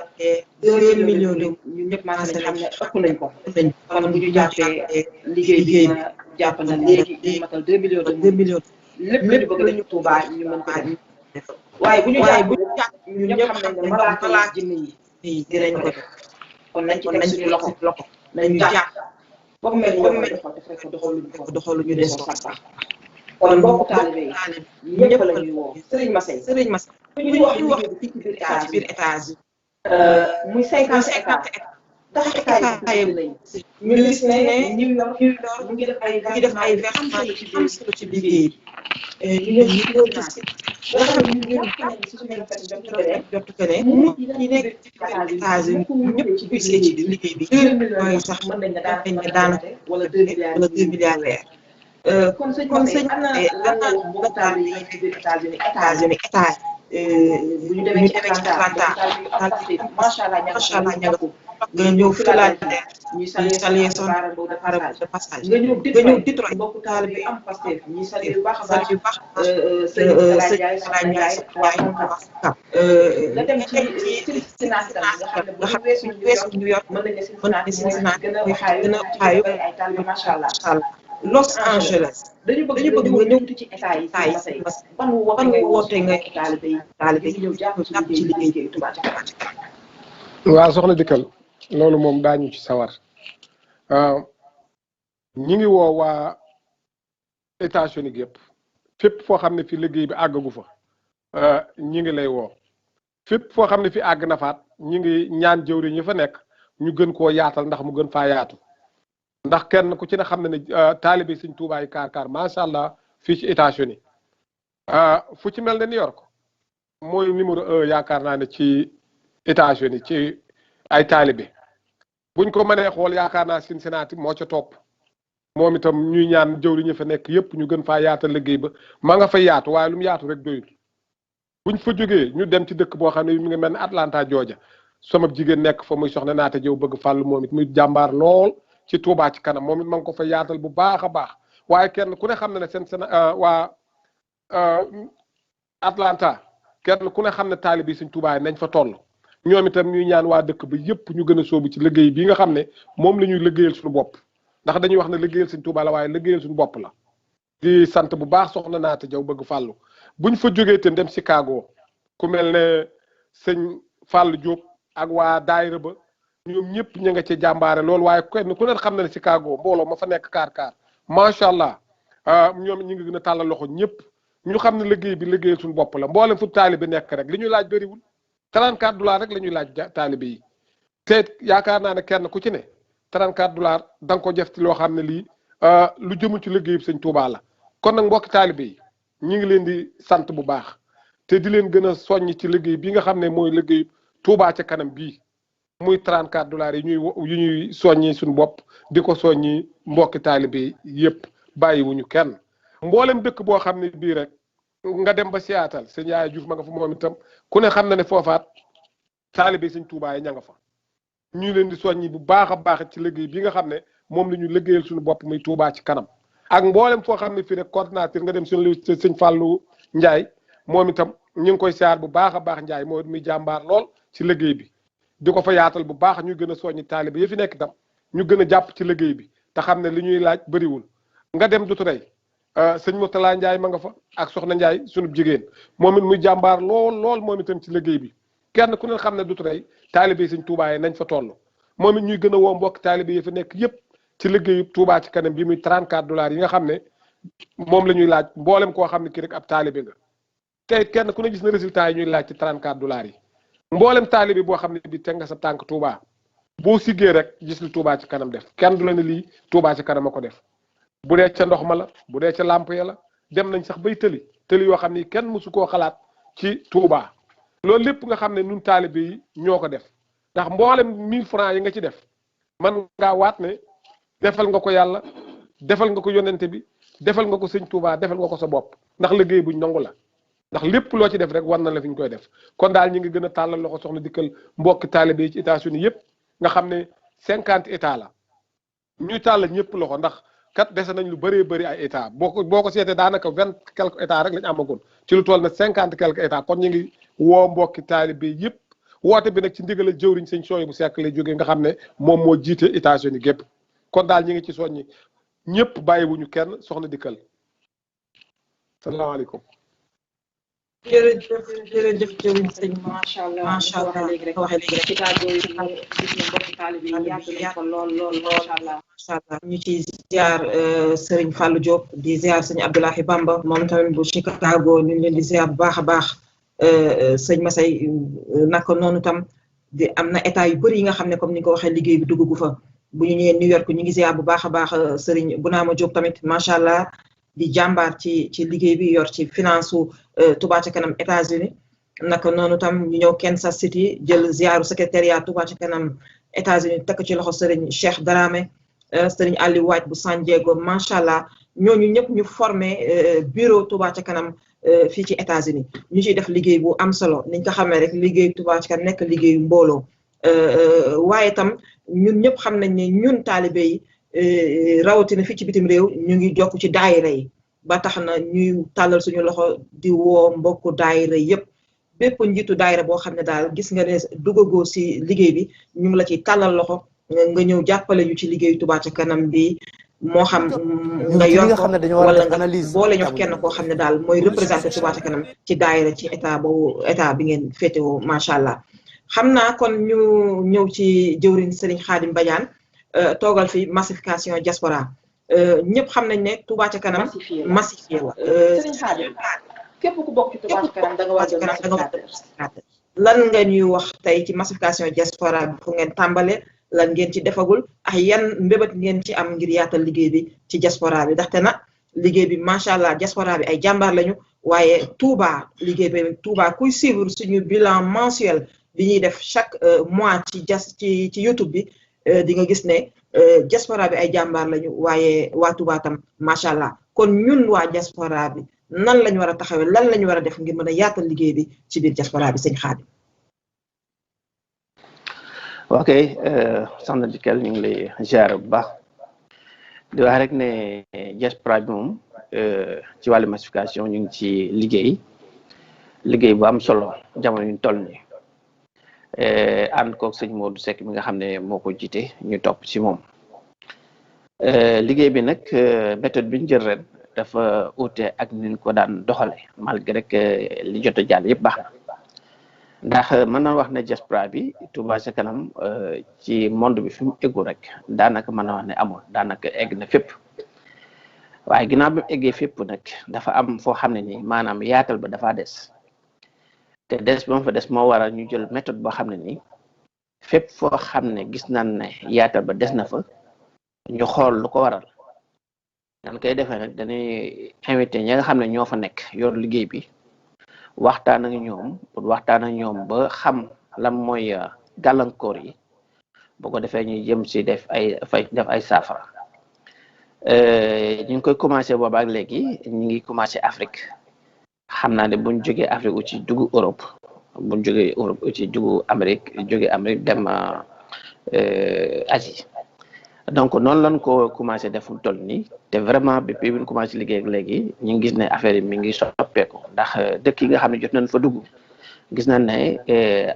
2 millions de ñun ñëpp maa ngi xam ne ëpp nañ ko kon bu ñu jàppee liggéey bi ma jàpp na léegi ñu matal 2 millions de lépp lu ñu bëgg lañu Tuubaa ñu mën ko def waaye bu ñu jàpp ñun ñëpp xam nañ ne malaaka jinne yi dinañ ko def kon nañ ci teg suñu loxo nañu jàpp boo mel ni ñoo ko def rek doxalu ñu des sax kon mbokku taalibe yi ñëpp la ñuy woo Serigne Massey ñu wax ci biir étage muy 50 hectares ndax hectares yi lañ ñu gis ne New York mu ngi def ay versement am solo ci liggéey ñu ñëw gis nga xam ne ñu ci suñu jot ko ne ñi nekk ci étage yi ñëpp ci gisee ci liggéey bi mooy sax mën nañ ne daanaka wala 2 milliards weer kon sëñ am na lan mbokk taalibe yi ci biir États-Unis état bu ñu demee ci Atlanta macha allah ña nga nga ñëw fi laaj ñuy saluer son de passage nga ñëw Detroit mbokk taalibe yi am Pastef ñuy saluer bu baax a baax sëñ Ndiaye nga dem ci Cincinnati nga xam ne weesu New York mën nañ ne Cincinnati gën a xaayu ay taalibe macha allah Los Angeles dañu bëgg nga ñëw ci état yi ban woote nga taalibe yi ñëw jàpp ci liggéey Touba ca kanam.
waaw soxna Dikkal loolu moom daañu ci sawar ñi ngi woo waa États-Unis yëpp fépp foo xam ne fi liggéey bi àggagu fa ñi ngi lay woo fépp foo xam ne fi àgg na faat ñi ngi ñaan jëwriñ ñi fa nekk ñu gën koo yaatal ndax mu gën faa yaatu ndax kenn ku ci ne xam ne ne taalibe Sëñ Tuubaa yi kaar macha allah fii ci États-Unis fu ci mel ne New York mooy numéro 1 yaakaar naa ne ci États-Unis ci ay taalibe buñ ko mënee xool yaakaar naa Cincinnati moo ca topp moom itam ñuy ñaan jëwriñ ñi fa nekk yëpp ñu gën faa yaatal liggéey ba ma nga fay yaatu waaye lu mu yaatu rek doyul buñ fa jógee ñu dem ci dëkk boo xam ne mi ngi mel ne Atlanta Georgia sama jigéen nekk fa muy soxna naata jëw bëgg fàllu moom it muy jàmbaar lool ci Touba ci kanam moom it ma ngi ko fa yaatal bu baax a baax waaye kenn ku ne xam ne seen waa Atlanta kenn ku ne xam ne taalibe Sëñ Tuubaa nañ fa toll ñoom itam ñuy ñaan waa dëkk ba yëpp ñu gën a sóobu ci liggéey bi nga xam ne moom la ñuy liggéeyal suñu bopp ndax dañuy wax ne liggéeyal Sëñ Tuubaa la waaye liggéeyal suñu bopp la di sant bu baax soxna naata jaw bëgg fàllu buñ fa jógee te dem Chicago ku mel ne sëñ Fàllu Diop ak waa daayira ba ñoom ñëpp ñu nga ci jàmbaare loolu waaye kenn ku ne xam na ne Chicago mbooloo ma fa nekk kaar macha allah ñoom ñu ngi gën a tàllal loxo ñëpp ñu xam ne liggéey bi liggéeyal suñu bopp la mboolem fu taalibe nekk rek li ñuy laaj bëriwul $34 rek la ñuy laaj taalibe yi te yaakaar naa ne kenn ku ci ne $34 da nga ko jëf ci loo xam ne lii lu jëmul ci liggéeyub Sëñ Tuubaa la kon nag mbokki taalibe yi ñu ngi leen di sant bu baax te di leen gën a soññ ci liggéey bi nga xam ne mooy liggéey Touba ca kanam bii muy $34 yi ñuy soññi suñu bopp di ko soññi mbokki taalibe yëpp bàyyiwuñu kenn mboolem dëkk boo xam ne bii rek nga dem ba Seattle sëñ Yaaya Juuf ma nga fa moom itam ku ne xam na ne foofaat taalibe sëñ Touba yi ña nga fa ñu leen di soññi bu baax a baax ci liggéey bi nga xam ne moom la ñu liggéeyal suñu bopp muy Touba ci kanam ak mboolem foo xam ne fii rek coordinateur nga dem suñu sëñ Fallou Ndiaye moom itam ñu ngi koy siyaar bu baax a baax Ndiaye moo muy jàmbaar lool ci liggéey bi di ko fa yaatal bu baax ñu gën a soññi taalibe yi fi nekk itam ñu gën a jàpp ci liggéey bi te xam ne li ñuy laaj bëriwul nga dem du tey sëñ Mourtala Ndiaye ma nga fa ak soxna Ndiaye sunu jigéen moom it muy jàmbaar lool moom itam ci liggéey bi kenn ku ne xam ne du tey taalibe yi sëñ Touba yi nañ fa toll moom it ñuy gën a woo mbokk taalibe yi fi nekk yëpp ci liggéeyu Touba ci kanam bi muy $34 yi nga xam ne moom la ñuy laaj mboolem koo xam ne kii rek ab taalibe nga tey kenn ku ne gis na résultat yi ñuy laaj ci $34 yi mboolem taalibe boo xam ne bi teg nga sa tànk Touba boo siggee rek gis li Touba ci kanam def kenn du la ne lii Touba ci kanam a ko def bu dee ca ndox ma la bu dee ca làmp ya la dem nañ sax bay tëli yoo xam ni kenn mësu koo xalaat ci Touba loolu lépp nga xam ne nun taalibe yi ñoo ko def ndax mboolem 1000 francs yi nga ci def man ngaa waat ne defal nga ko yàlla defal nga ko yonente bi defal nga ko sëñ Touba defal nga ko sa bopp ndax liggéey buñ nangu la ndax lépp loo ci def rek war na la fi ñu koy def kon daal ñi ngi gën a tàllal loxo soxna Dikkal mbokki taalibe yi ci États-Unis yëpp nga xam ne 50 états la ñuy tàllal ñëpp loxo ndax kat dese nañ lu bëree bëri ay état boo ko seetee daanaka 20 quelques états rek lañ amagoon ci lu toll na 50 quelques états kon ñu ngi woo mbokki taalibe yëpp woote bi nag ci ndigal jëwriñ sëñ sooy bu sekk lay jógee nga xam ne moom moo jiite États-Unis gépp kon daal ñi ngi ci soññi ñëpp bàyyiwuñu kenn soxna Dikkal salaamaaleykum.
jërëjëf jëwriñ sëñ macha allah léegi rek waxee léegi rek ci kàddu yi gis na mbokki taalibe yi yaatu nañ ko lool macha allah ñu ci ziar Serigne Fallou Diop di ziar sëñ Abdoulahi Bamba moom tamit bu Chicago ñu ngi leen di ziar bu baax a baax sëñ Masay naka noonu tam di am na état yu bëri yi nga xam ne comme ni nga ko waxee liggéey bi dugg gu fa bu ñu ñëwee New York ñu ngi ziar bu baax a baax Serigne Bounama Diop tamit macha allah di jàmbaar ci liggéey bi yor ci finance su Touba ca kanam États-Unis naka noonu tam ñu ñëw Kansas City jël ziaru secrétariat Touba ca kanam États-Unis tekk ci loxo Serigne Cheikh Dramé Serigne Aliou Waaj bu San Diego macha allah ñooñu ñëpp ñu formé bureau Touba ca kanam fii ci États-Unis ñu ciy def liggéey bu am solo niñ ko xamee rek liggéey Touba ca kanam nekk liggéeyu mbooloo waaye tam ñun ñëpp xam nañ ne ñun taalibe yi rawatina fii ci bitim réew ñu ngi jokk ci daayira yi ba tax na ñuy tàllal suñu loxo di woo mbokku daayira yëpp bépp njiitu daayira boo xam ne daal gis nga ne duggagoo si liggéey bi ñu ngi la ciy tàllal loxo nga ñëw jàppale ñu ci liggéeyu Touba ca kanam bi moo xam nga yor ko wala nga boole ñu kenn koo xam ne daal mooy représenté Touba ca kanam ci daayira ci état bi ngeen féetewoo macha allah. xam naa kon ñu ñëw ci jëwriñ Serigne Khadim Badiane toogal fi massification diaspora ñëpp xam nañ ne Touba ca kanam massifié la Serigne Khadim képp ku bokk ci Touba ca kanam da nga wax lan nga ñuy wax tey ci massification diaspora bi fu ngeen tàmbale lan ngeen ci defagul ak yan mbébét ngeen ci am ngir yaatal liggéey bi ci diaspora bi ndaxte na liggéey bi macha allah diaspora bi ay jàmbaar lañu waaye Touba liggéey bi Touba kuy suivre suñu bilan mensuel bi ñuy def chaque mois ci YouTube bi di nga gis ne diaspora bi ay jàmbaar lañu waaye waa Touba tam macha allah kon ñun waa diaspora bi nan lañu war a taxawee lan lañu war a def ngir mën a yaatal liggéey bi ci biir diaspora bi sëñ Khadim.
ok soxna Dikkal ñu ngi lay ziar bu baax di wax rek ne diaspora bi moom ci wàllu massification ñu ngi ci liggéey bu am solo jamono ñu toll nii ànd koog sëñ Modou Seck mi nga xam ne moo ko jiite ñu topp ci moom liggéey bi nag méthode bi ñu jël ren dafa uute ak ni ñu ko daan doxale malgré que li jot a jàll yëpp baax na ndax mën na wax ne diaspora bi Touba ca kanam ci monde bi fi mu eggu rek daanaka mën na wax ne amul daanaka egg na fépp waaye ginnaaw bi mu eggee fépp nag dafa am foo xam ne nii maanaam yaatal ba dafa des te des ba mu fa des moo waral ñu jël méthode boo xam ne nii fépp foo xam ne gis nañ ne yaatal ba des na fa ñu xool lu ko waral nan koy defee nag dañuy invité ñi nga xam ne ñoo fa nekk yor liggéey bi waxtaan ak ñoom ba xam lan mooy gàllankoor yi boo ko defee ñuy jëm si def ay saafara ñu ngi koy commencé booba ak léegi ñu ngi commencé Afrique xam naa ne buñ jógee Afrique u ci dugg Europe buñ jógee Europe u ci dugg Amérique dem Asie donc noonu lañ ko commencé def fu mu toll nii te vraiment depuis bi ñu commencé liggéey ak léegi ñu ngi gis ne affaire yi mi ngi soppeeku ndax dëkk yi nga xam ne jot nañ fa dugg gis nañ ne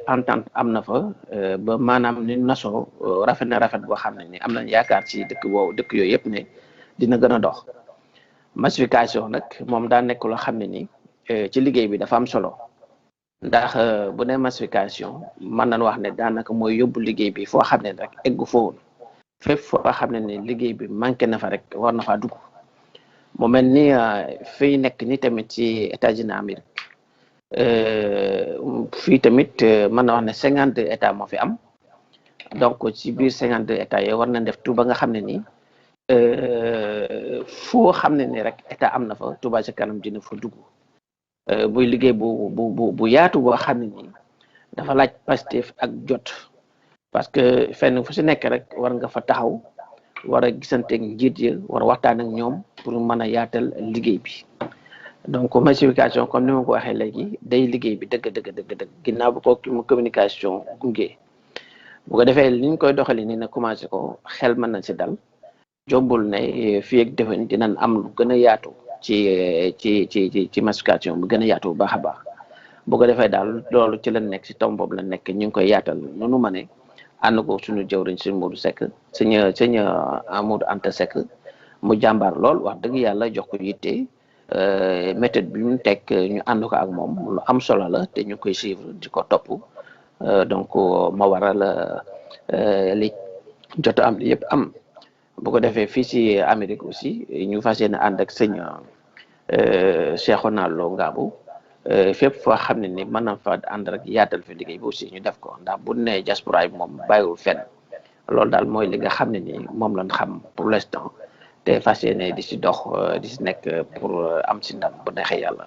entente am na fa ba maanaam ni nasoo rafet na rafet boo xam ne ni am nañ yaakaar ci dëkk yooyu yëpp ne dina gën a dox massification nag moom daa nekk loo xam ne ni ci liggéey bi dafa am solo ndax bu ne massification mën nañ wax ne daanaka mooy yóbbu liggéey bi foo xam ne rek eggu fa woon fépp foo xam ne ni liggéey bi manqué na fa rek war na faa dugg mu mel ni fii nekk ni tamit ci États-Unis Amérique fii tamit mën na wax ne 52 états moo fi am donc ci biir 52 états yooyu war nañ def tout ba nga xam ne ni foo xam ne ni rek état am na fa Touba ca kanam dina fa dugg buy liggéey bu yaatu boo xam ne ni dafa laaj Pastef ak jot parce que fenn fu si nekk rek war nga fa taxaw war a gisanteeg njiit yi war a waxtaan ak ñoom pour mën a yaatal liggéey bi donc massification comme ni ma ko waxee léegi day liggéey bi dëgg ginnaaw bu ko communication gunge bu ko defee li ñu koy doxalee nii na commencé ko xel mën na si dal jombul ne fii ak déwén dinañ am lu gën a yaatu ci massification bu gën a yaatu bu baax a baax bu ko defee daal loolu ci lañ nekk si tom boobu la nekk ñu ngi koy yaatal noonu ma ne ànd ko suñu jëwriñ sëñ Modou Seck sëñ Amadou Anta Seck mu jàmbaar lool wax dëgg yàlla jox ko yitte méthode bi ñu teg ñu ànd ko ak moom lu am solo la te ñu koy suivre di ko topp donc ma waral li jot am li yëpp am bu ko defee fii si Amérique aussi ñu fas yéene ànd ak sëñ Cheikhouna Lo Ngabou fépp foo xam ne ni mën na fa ànd rek yaatal fi liggéey bi aussi ñu def ko ndax bu ne diaspora bi moom bàyyiwul fenn loolu daal mooy li nga xam ne ni moom lañ xam pour l'instant te fas yéene di si dox di si nekk pour am si ndam bu neexee yàlla.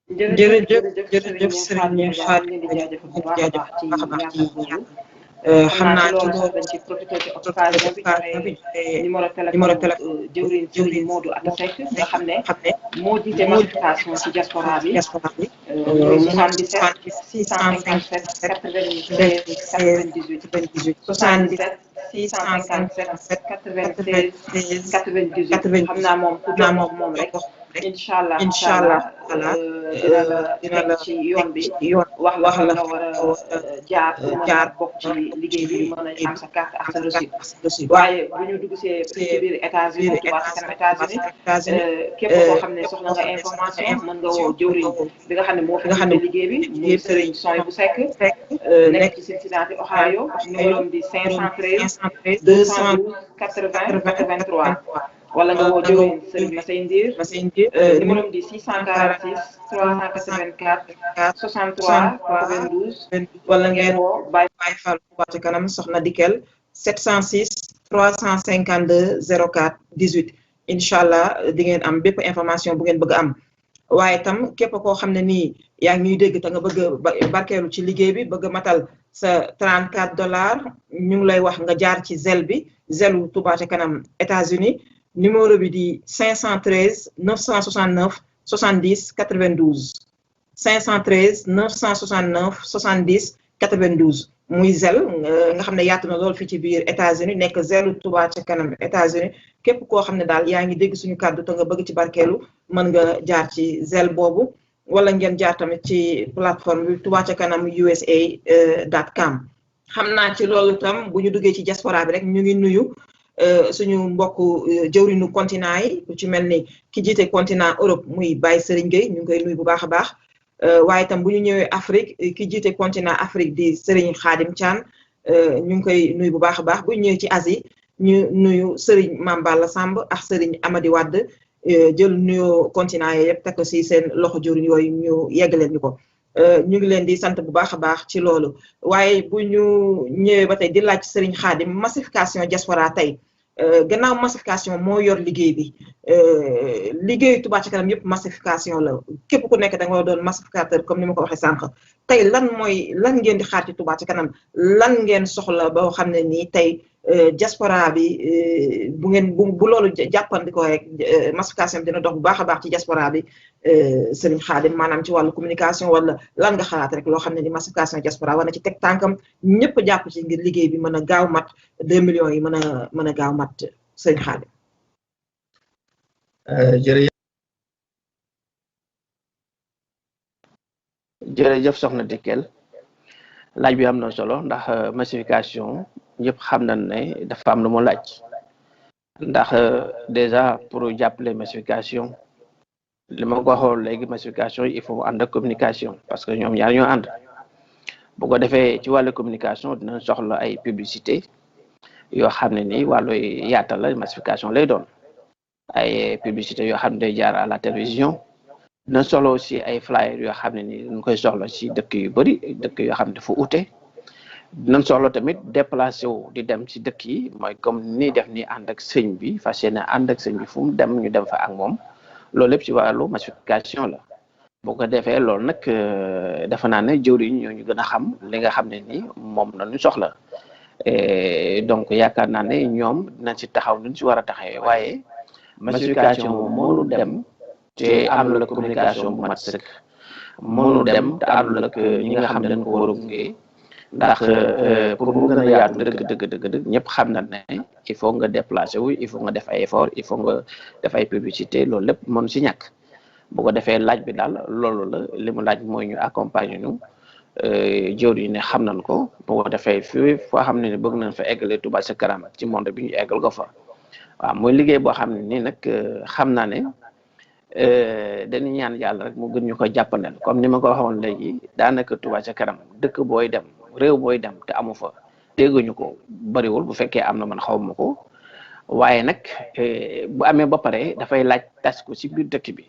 jërëjëf Serigne Khadim di jaajëfal bu baax a baax ci xam naa ci loolu dañ ci profité ci occasion bi numéro téléphone jëwriñ Modou Anta Seck nga xam ne moo jiite massification ci diaspora bi 77 657 98 77 657 96 98 xam naa moom rek incha allah dina la ci yoon bi wax la nga war a jaar bokk ci liggéey bi mën a am sa carte ak sa reçu waaye bu ñu dugg ci biir États-Unis Touba ca kanam États-Unis képp koo xam ne soxla nga information mën nga woo jëwriñ bi nga xam ne moo fi liggéey bi muy Serigne Souhaïbou Seck nekk ci Cincinnati Ohio numéro di 513 212 80 83 wala nga woo jëwriñ Serigne Massey Ndir numéro di 646 384 63 92 wala ngeen woo Baye Fall Touba ca kanam soxna Dikel 706 352 04 18 incha allah di ngeen am bépp information bu ngeen bëgg am waaye tam képp koo xam ne nii yaa ngi ñuy dégg te nga bëgg barkeelu ci liggéey bi bëgg matal sa $34 ñu ngi lay wax nga jaar ci zelu Touba ca kanam États-Unis numéro bi di 513 969 70 92 513 969 70 92 muy nga xam ne yaatu na lool fii ci biir États-Unis nekk zelu Touba ca kanam États-Unis képp koo xam ne daal yaa ngi dégg suñu kàddu te nga bëgg ci barkeelu mën nga jaar ci zel boobu wala ngeen jaar tamit ci plateforme bi Touba ca kanam USA.com xam naa ci loolu tam bu ñu duggee ci diaspora bi rek ñu ngi nuyu suñu mbokku jëwriñu continent yi ku ci mel ni ki jiite continent Europe muy Baye Serigne Gueye ñu ngi koy nuyu bu baax a baax waaye tam bu ñu ñëwee Afrique ki jiite continent Afrique di Serigne Khadim Thian ñu ngi koy nuyu bu baax a baax bu ñu ñëwee ci Asie ñu nuyu Serigne Mame Balla Samb ak Serigne Amady Wade jël nuyoo continent yi yëpp teg ko si seen loxo jëwriñ yooyu ñu yeggaleen ñu ko ñu ngi leen di sant bu baax a baax ci loolu waaye bu ñu ñëwee ba tey di laaj Serigne Khadim massification diaspora tey gannaaw massification moo yor liggéey bi liggéeyu Touba ca kanam yëpp massification la képp ku nekk da nga doon massificateur comme ni ma ko waxee sànq tey lan ngeen di xaar ci Touba ca kanam lan ngeen soxla boo xam ne nii tey diaspora bi bu loolu jàppandikoo rek massification bi dina dox bu baax a baax ci diaspora bi Serigne Khadim maanaam ci wàllu communication wala lan nga xalaat rek loo xam ne ni massification diaspora war na ci teg tànkam ñëpp jàpp ci ngir liggéey bi mën a gaaw mat 2 millions yi mën a gaaw mat Serigne Khadim.
jërëjëf soxna Dikel laaj bi am na solo ndax massification ñëpp xam nañ ne dafa am lu mu laaj ndax déjà pour jàppale massification li ma ko waxoon léegi massification il faut ànd ak communication parce que ñoom ñaar ñoo ànd bu ko defee ci wàllu communication dinañ soxla ay publicité yoo xam ne nii wàllu yaatal la massification lay doon ay publicité yoo xam ne day jaar à la télévision dinañ soxla aussi ay flyer yoo xam ne nii dañ koy soxla ci dëkk yu bëri dëkk yoo xam ne dafa ute dinañ soxla tamit déplacé wu di dem ci dëkk yi mooy comme ni def ni ànd ak sëñ bi fas yéene ànd ak sëñ bi fu mu dem ñu dem fa ak moom loolu lépp ci wàllu massification la bu ko defee loolu nag dafa naa ne jëwriñ ñoo ñu gën a xam li nga xam ne ni moom la ñu soxla donc yaakaar naa ne ñoom dinañ ci taxaw nuñ ci war a taxawee waaye massification moom mënu dem te am la communication bu mat sëkk mënu dem te am la ñi nga xam ne dañ ko war a gunge ndax pour mu gën a yaatu dëgg ñëpp xam na ne il faut nga déplacé wu il faut nga def ay effort il faut nga def ay publicité loolu lépp mënu si ñàkk bu ko defee laaj bi daal loolu la li mu laaj mooy ñu accompagner ñu jëwri yi ne xam nañ ko bu ko defee fii foo xam ne bëgg nañ fa eggale Touba ca kanam ci monde bi ñu eggal ko fa waaw mooy liggéey boo xam ne nii nag xam naa ne dañuy ñaan yàlla rek mu gën ñu ko jàppandal comme ni ma ko waxoon léegi daanaka Touba ca kanam dëkk booy dem réew booy dem te amu fa dégguñu ko bariwul bu fekkee am na man xaw ma ko waaye nag bu amee ba pare dafay laaj tas ko ci biir dëkk bi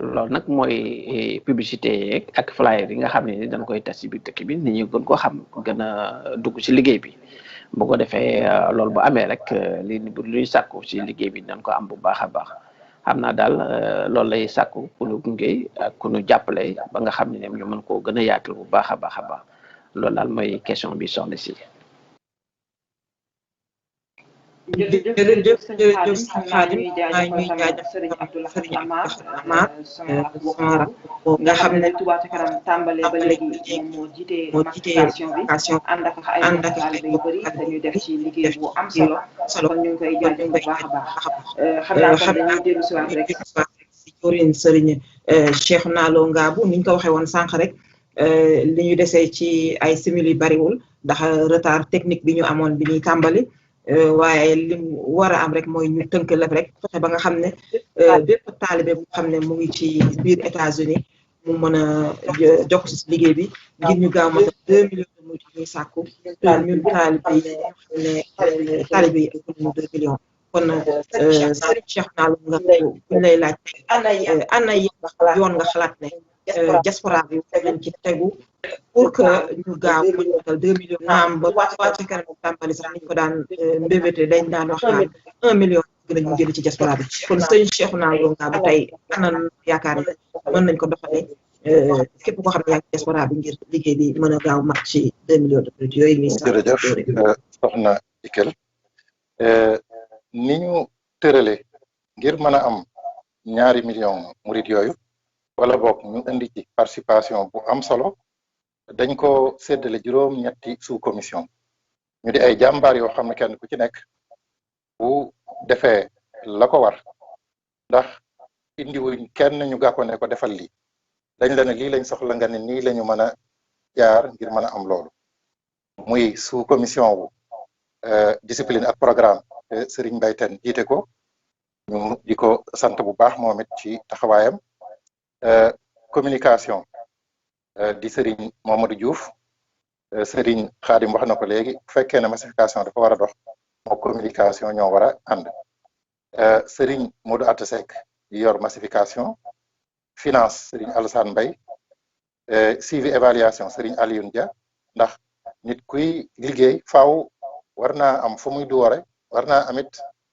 loolu nag mooy publicité yeeg ak flyer yi nga xam ne ni dañ koy tas ci biir dëkk bi nit ñi gën ko xam gën a dugg ci liggéey bi bu ko defee loolu bu amee rek li luy sàkku ci liggéey bi dañ ko am bu baax a baax xam naa daal loolu lay sàkku ku nu gunge ak ku nu jàppale ba nga xam ne ñu mën koo gën a yaatal bu baax a baax a baax loolu daal mooy question bi soxna si.
jërëjëf Khadim ñuy jaajëf Serigne Abdoulaye Amar nga xam ne
Touba ca kanam tàmbalee ba léegi moom moo jiite massification bi ànd ak ay taalibe yu bëri dañuy def ci liggéey bu am solo kon ñu ngi koy jaajëf bu baax a baax xam naa kon dañuy dellu si waat rek
si jëwriñ Serigne Cheikhouna Lo Ngabou ni ñu ko waxee woon sànq rek li ñu desee ci ay simili bariwul ndax retard technique bi ñu amoon bi ñuy tàmbali waaye li mu war a am rek mooy ñu tënk lépp rek fexe ba nga xam ne bépp taalibe bu xam ne mu ngi ci biir États-Unis mu mën a jox ci liggéey bi ngir ñu gaaw mata 2 millions de murid ñuy sàkku ñun taalibe yi xam ne taalibe yi ëpp nañu 2 millions kon Serigne Cheikhouna Lo Ngabou buñ lay laaj ana yoon nga xalaat ne diaspora bi lañ ci tegu pour que ñu gaaw mën matal 2 millions naam ba Touba ca kanam tàmbali sax niñ ko daan mbébété dañ daan wax naan 1 million gën a ñu jël ci diaspora bi kon Serigne Cheikhouna Lo Ngabou tey ana yaakaar ne mën nañ ko doxalee képp koo xam ne yaa ngi diaspora bi ngir liggéey bi mën a gaaw mat ci 2 millions de murid yooyu ñuy sax
jërëjëf soxna Dikel ni ñu tërale ngir mën a am 2 millions murid yooyu wala boog ñu indi ci participation bu am solo dañ ko séddale juróom-ñetti sous commission ñu di ay jàmbaar yoo xam ne kenn ku ci nekk bu defee la ko war ndax indiwuñ kenn ñu gàkko ne ko defal lii dañ la ne lii lañ soxla nga ne nii la ñu mën a jaar ngir mën a am loolu muy sous commission wu discipline ak programme Serigne Mbaye Tène jiite ko ñu di ko sant bu baax moom it ci taxawaayam communication di Serigne Mamadou Diouf Serigne Khadim wax na ko léegi bu fekkee ne massification dafa war a dox moo communication ñoo war a ànd Serigne Modou Atta Seck di yor massification finance Serigne Alassane Mbaye suivi évaluation Serigne Alioune Dia ndax nit kuy liggéey faaw war naa am fu muy doore war naa amit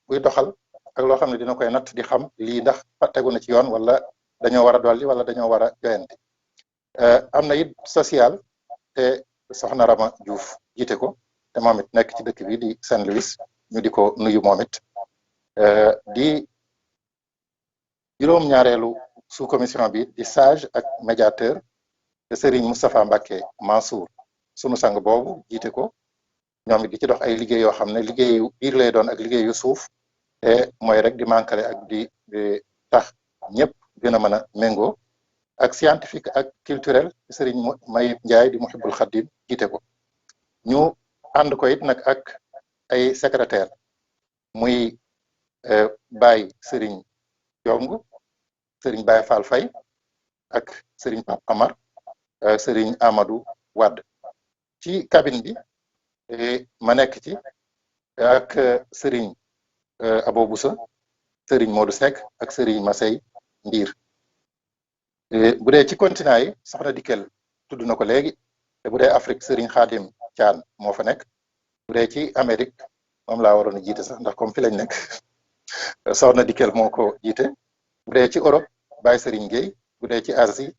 buy doxal ak loo xam ne dina koy natt di xam lii ndax tegu na ci yoon wala dañoo war a dolli wala dañoo war a joyanti am na it social te soxna Rama Diouf jiite ko te moom it nekk ci dëkk bi di Saint-Louis ñu di ko nuyu moom it di juróom-ñaareelu sous commission bi di sage ak médiateur te Serigne Moustapha Mbacké Mansour sunu sang boobu jiite ko ñoom it di ci dox ay liggéey yoo xam ne liggéeyu biir lay doon ak liggéeyu suuf te mooy rek di mànkale ak di tax ñëpp gën a mën a méngoo ak scientifique ak culturel Serigne Mayib Ndiaye di Muhibbul Khadim jiite ko ñu ànd ko it nag ak ay secrétaire muy Baye Serigne Yong Serigne Baye Fall Faye ak Serigne Pape Amar Serigne Amadou Wade ci cabine bi ma nekk ci ak Serigne Abo Boussa Serigne Modou Seck ak Serigne Masey Ndiir bu dee ci continent yi soxna Dikel tudd na ko léegi te bu dee Afrique Serigne Khadim Thian moo fa nekk bu dee ci Amérique moom laa waroon a jiite sax ndax comme fi lañ nekk soxna Dikel moo ko jiite bu dee ci Europe Baye Serigne Gueye bu dee ci Asie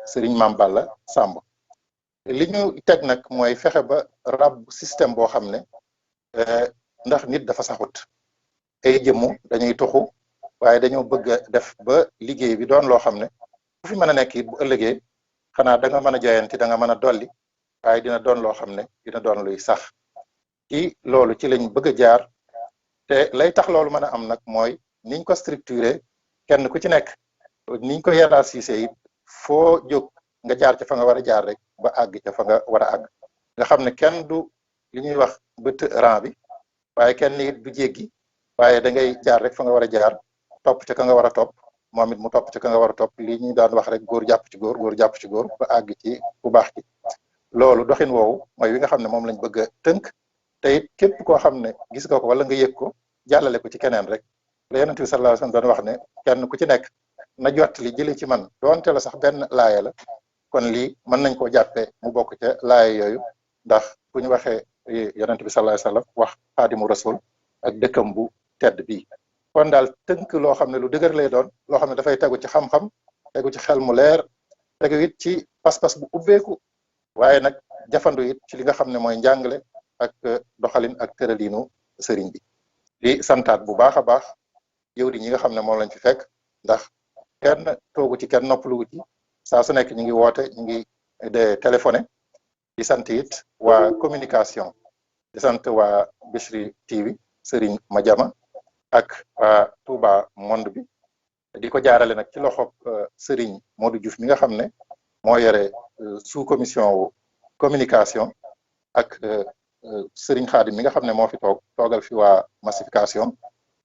Serigne Mame Balla Samb li ñu teg nag mooy fexe ba rab système boo xam ne ndax nit dafa saxut ay jëmmu dañuy tuxu waaye dañoo bëgg a def ba liggéey bi doon loo xam ne bu fi mën a nekk it bu ëllëgee xanaa da nga mën a joyanti da nga mën a dolli waaye dina doon loo xam ne dina doon luy sax ci loolu ci lañ bëgg a jaar te lay tax loolu mën a am nag mooy niñ ko structuré kenn ku ci nekk niñ ko hiérarchisé it foo jóg nga jaar ca fa nga war a jaar rek ba àgg ca fa nga war a àgg nga xam ne kenn du li ñuy wax bët rang bi waaye kenn it du jéggi waaye da ngay jaar rek fa nga war a jaar topp ca ka nga war a topp moom it mu topp ca ka nga war a topp li ñuy daan wax rek góor jàpp ci góor góor jàpp ci góor ba àgg ci bu baax ci loolu doxin woowu mooy wi nga xam ne moom lañ bëgg a tënk te it képp koo xam ne gis nga ko wala nga yëg ko jàllale ko ci keneen rek la yonent bi sallallahu alayhi wasallam doon wax ne kenn ku ci nekk na jot li jëlee ci man doonte la sax benn laaya la kon lii mën nañ koo jàppee mu bokk ca laaya yooyu ndax bu ñu waxee yonent bi sallallahu alayhi wasallam wax xaadimu rasul ak dëkkam bu tedd bii kon daal tënk loo xam ne lu dëgër lay doon loo xam ne dafay tegu ci xam-xam tegu ci xel mu leer tegu it ci pas-pas bu ubbeeku waaye nag jafandu it ci li nga xam ne mooy njàngale ak doxalin ak tëraliinu sëriñ bi di santaat bu baax a baax yow di ñi nga xam ne moom lañ fi fekk ndax kenn toogu ci kenn noppalugu ci saa su nekk ñu ngi woote ñu ngi de téléphoné di sant it waa communication di sant waa Bichri TV Serigne Madiama ak waa Touba Monde bi di ko jaarale nag ci loxob Serigne Modou Diouf mi nga xam ne moo yore sous commission wu communication ak Serigne Khadim mi nga xam ne moo fi toogal fi waa massification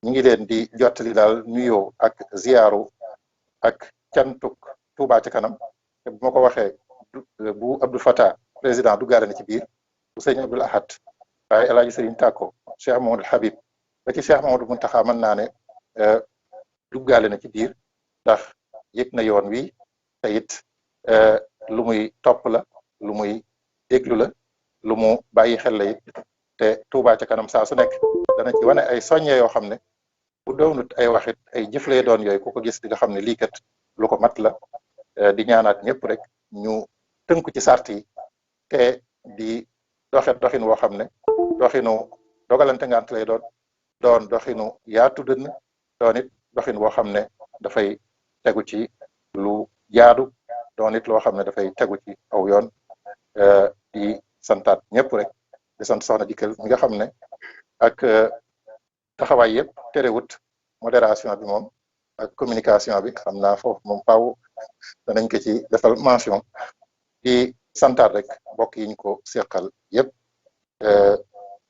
ñu ngi leen di jottali daal nuyoo ak ziaru ak cantuk Touba ca kanam te bu ma ko waxee bu Abdou Fattah président duggaale na ci biir bu sëñ Abdoul Ahad waaye El Hadj Serigne Tako Cheikh Mamadou Habib ba ci Cheikh Mamadou Muntaxa mën naa ne duggaale na ci biir ndax yëg na yoon wi te it lu muy topp la lu muy déglu la lu mu bàyyi xel la it te Touba ca kanam saa su nekk dana ci wane ay soññe yoo xam ne bu doonut ay waxit ay jëf lay doon yooyu ku ko gis di nga xam ne lii kat lu ko mat la di ñaanaat ñëpp rek ñu tënku ci sart yi te di doxin woo xam ne doxinu dogalante ngant lay doon doxinu yaatu dënn doon it doxin woo xam ne dafay tegu ci lu jaadu doon it loo xam ne dafay tegu ci aw yoon di santaat ñëpp rek di sant soxna Dikel mi nga xam ne ak taxawaay yëpp terewut modération bi moom ak communication bi xam naa foofu moom faaw danañ ko ci defal mention di santaat rek mbokk yi ñu ko seqal yëpp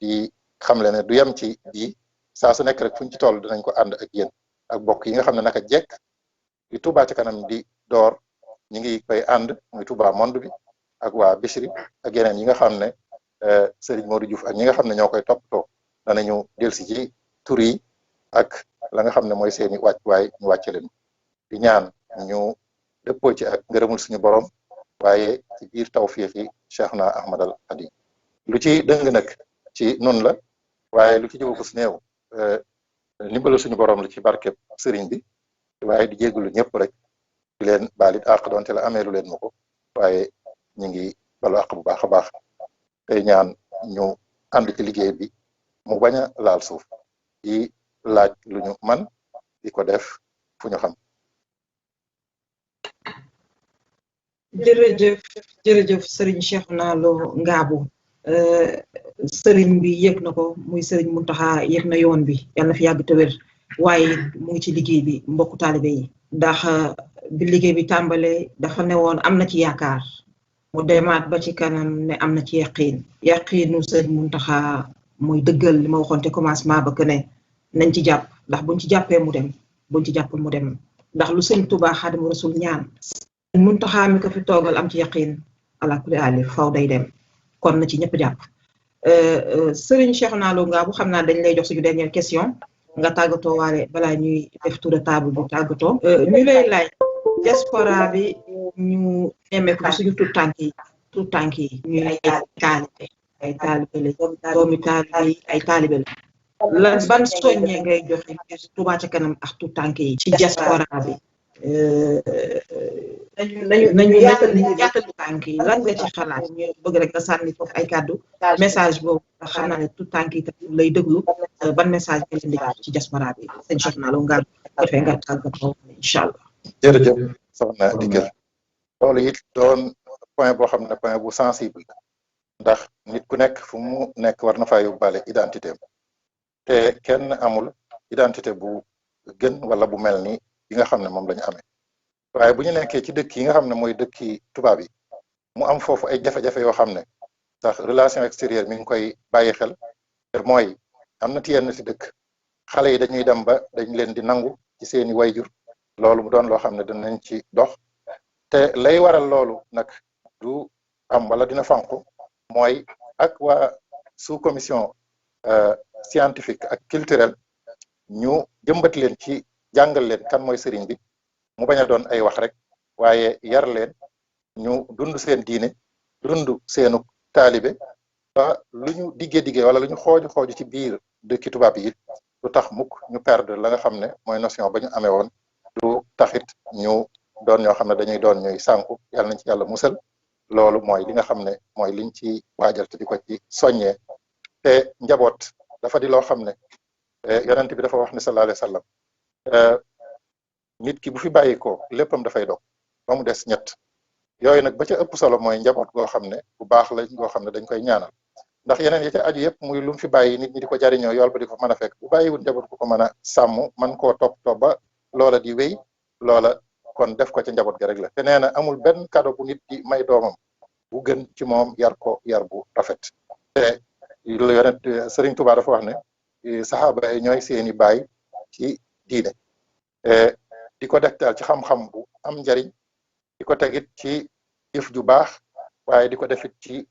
di xamle ne du yem ci bii saa su nekk rek fuñ ci toll dinañ ko ànd ak yéen ak mbokk yi nga xam ne naka jekk di Touba ca kanam di door ñi ngi koy ànd muy Touba Monde bi ak waa Bichri ak yeneen yi nga xam ne Serigne Modou Diouf ak ñi nga xam ne ñoo koy toppatoo danañu delsi ci tur yi ak la nga xam ne mooy seeni wàccuwaay ñu wàcce leen di ñaan ñu dëppoo ci ak ngërëmul suñu borom waaye ci biir tawfiix yi Cheikhna Ahmadal Xadim lu ci dëng nag ci nun la waaye lu ci jógu su néew ndimbalu suñu borom la ci barkeb sëriñ bi waaye di jégalu ñëpp rek di leen baalit àq doonte la amee lu leen ma ko waaye ñu ngi balu àq bu baax a baax tey ñaan ñu ànd ci liggéey bi mu bañ a laal suuf di laaj lu ñu man di ko def fu ñu xam.
jërëjëf Serigne Cheikhouna Lo Ngabou Serigne bi yëg na ko muy Serigne Mountakha yëg na yoon bi yal na fi yàgg te wér waaye mu ngi ci liggéey bi mbokku taalibe yi ndax bi liggéey bi tàmbalee dafa ne woon am na ci yaakaar mu demaat ba ci kanam ne am na ci yaqiinu Serigne Mountakha mooy dëggal li ma waxoon te commencement ba que ne nañ ci jàpp ndax buñ ci jàppee mu dem buñ ci jàppul mu dem ndax lu Sëñ Tuubaa Xaadimu Rasuul ñaan Mountakha mi ko fi toogal am ci yaqiin ala kulli aali faw day dem kon na ci ñëpp jàpp Serigne Cheikhouna Lo Ngabou xam naa dañ lay jox suñu dernière question nga tàggatoo waale balaa ñuy def tour de table bi tàggatoo ñu lay laaj diaspora bi ñu nemmeeku bi suñu tuut tànk yi ñuy ay taalibe la doomi taalibe yi ay taalibe la ban soññee ngay joxe Touba ca kanam ak tuut tànk yi ci diaspora bi nañu yaatal tànk yi lan nga ci xalaat ñu bëgg rek nga sànni foofu ay kàddu message boobu nga xam naa ne tout tànk yi tamit lay déglu ban message nga leen di ci diaspora bi sëñ Cheikhouna Lo Ngabou defee nga tàggatoo incha allah.
jërëjëf soxna Dikel loolu it doon point boo xam ne point bu sensible ndax nit ku nekk fu mu nekk war na faa yóbbaale identité am te kenn amul identité bu gën wala bu mel ni yi nga xam ne moom la ñu amee waaye bu ñu nekkee ci dëkk yi nga xam ne mooy dëkki tubaab yi mu am foofu ay jafe-jafe yoo xam ne sax relation extérieure mi ngi koy bàyyi xel te mooy am na ci yenn ci dëkk xale yi dañuy dem ba dañ leen di nangu ci seeni wayjur loolu mu doon loo xam ne danañ ci dox te lay waral loolu nag du am wala dina fànqu mooy ak waa sous commission scientifique ak culturelle ñu jëmbat leen ci jàngal leen kan mooy sëriñ bi mu bañ a doon ay wax rek waaye yar leen ñu dund seen diine dund seenu taalibe ba lu ñu diggee wala lu ñu xooju ci biir dëkki tubaab yi du tax mukk ñu perdre la nga xam ne mooy notion ba ñu amee woon du taxit ñu doon ñoo xam ne dañuy doon ñuy sànku yàlla nañ ci yàlla musal loolu mooy li nga xam ne mooy liñ ci waajal te di ko ci soññee te njaboot dafa di loo xam ne yonent bi dafa wax ne sallallahu alayhi wa sallam nit ki bu fi bàyyi ko léppam dafay dog ba mu des ñett yooyu nag ba ca ëpp solo mooy njaboot goo xam ne bu baax lañ goo xam ne dañ koy ñaanal ndax yeneen yi ca aju yëpp muy lu mu fi bàyyi nit ñi di ko jariñoo yool ba di ko mën a fekk bu bàyyiwul njaboot ku ko mën a sàmm man koo topp ba loola di wéy loola kon def ko ca njaboot ga rek la te nee na amul benn cadeau bu nit di may doomam bu gën ci moom yar ko yar bu rafet te lu yonent Serigne Touba dafa wax ne saxaaba yi ñooy seeni baay ci diine di ko dektal ci xam-xam bu am njariñ di ko tegit ci jëf ju baax waaye di ko defit ci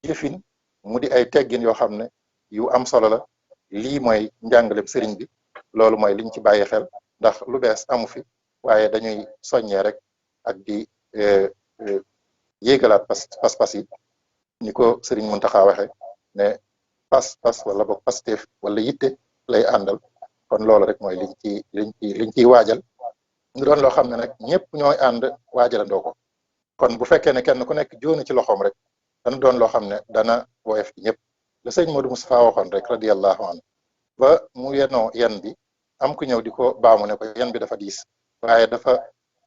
jëfin mu di ay teggin yoo xam ne yu am solo la lii mooy njàngalem sëriñ bi loolu mooy liñ ci bàyyi xel ndax lu bees amu fi waaye dañuy soññee rek ak di yéegalaat pas-pas yi ni ko sëriñ Mountakha waxe ne pas-pas wala boog pasteef wala yitte lay àndal kon loolu rek mooy liñ ciy waajal ngi doon loo xam ne nag ñëpp ñooy ànd waajalandoo ko kon bu fekkee ne kenn ku nekk jooni ci loxoom rek dana doon loo xam ne dana woyof ci ñëpp la sëñ Modou Moustapha waxoon rek radiyallahu anhu ba mu yenoo yen bi am ku ñëw di ko baamu ne ko yen bi dafa diis waaye dafa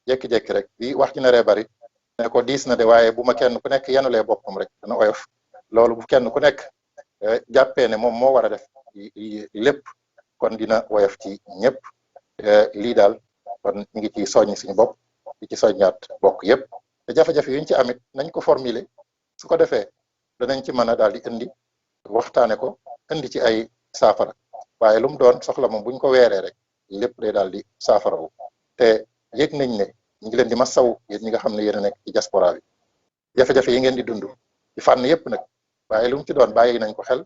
jékki-jékki rek bi wax ci naree bari ne ko diis na de waaye bu ma kenn ku nekk yenulee boppam rek dana oyof loolu bu kenn ku nekk jàppee ne moom moo war a def lépp kon dina woyof ci ñëpp lii daal kon ñu ngi ci soññ suñu bopp di ci soññaat bokk yëpp te jafe-jafe yuñ ci amit nañ ko formuler su ko defee danañ ci mën a daal di indi waxtaane ko indi ci ay saafara waaye lu mu doon soxla moom buñ ko weeree rek lépp day daal di saafarawu te yëg nañ ne ñu ngi leen di masaw yéen ñi nga xam ne yéen a nekk ci diaspora bi jafe-jafe yi ngeen di dund ci fànn yëpp nag waaye lu mu ci doon bàyyi nañ ko xel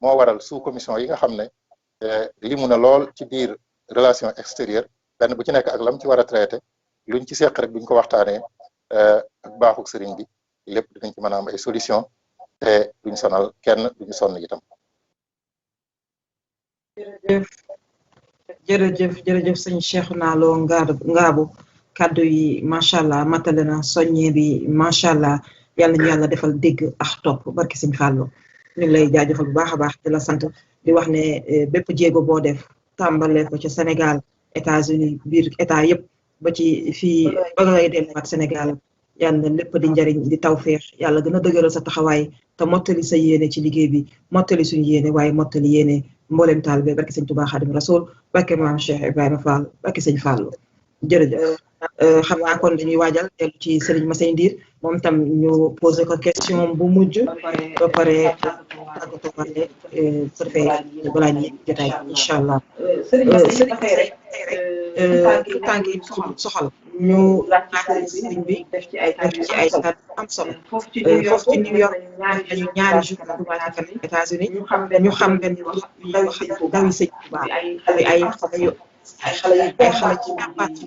moo waral sous commission yi nga xam ne limu na lool ci biir relation extérieure benn bu ci nekk ak lam ci war a traité luñ ci seq rek buñ ko waxtaanee ak baaxuk sëriñ bi lépp dinañ ci mën a am ay solution te duñ sonal kenn duñu sonn itam
jërëjëf sëñ Cheikhouna Lo Ngabou kàddu yi macha allah matale na soññee bi macha allah yàlla ñu yàlla defal dégg ak topp barki sëñ Fallou ñu ngi lay jaajëfal bu baax a baax di la sant di wax ne bépp jéego boo def tàmbalee ko ca Sénégal États-Unis biir état yëpp ba ci fii ba ngay delluwaat Sénégal yàlla lépp di njariñ di tawféex yàlla gën a dëgëral sa taxawaay te mottali sa yéene ci liggéey bi mottali suñu yéene waaye mottali yéene mboolem taalibe barki sëñ Touba Xadim Rasul barki maam Cheikh Ibrahima Fall barki sëñ Fallou jërëjëf xam naa kon dañuy waajal dellu ci Serigne Massey Ndir moom tam ñu posé ko question bu mujj ba pare tàggatoo waale su defee balaa ñuy jotaay incha allah Serigne Massey rek tànk yi soxal ñu laaj Serigne bi def ci ay kàddu am solo foofu ci New York dañu ñaari jour Touba ca kanam États-Unis ñu xam benn ndawi sëñ Touba ay xale ci parti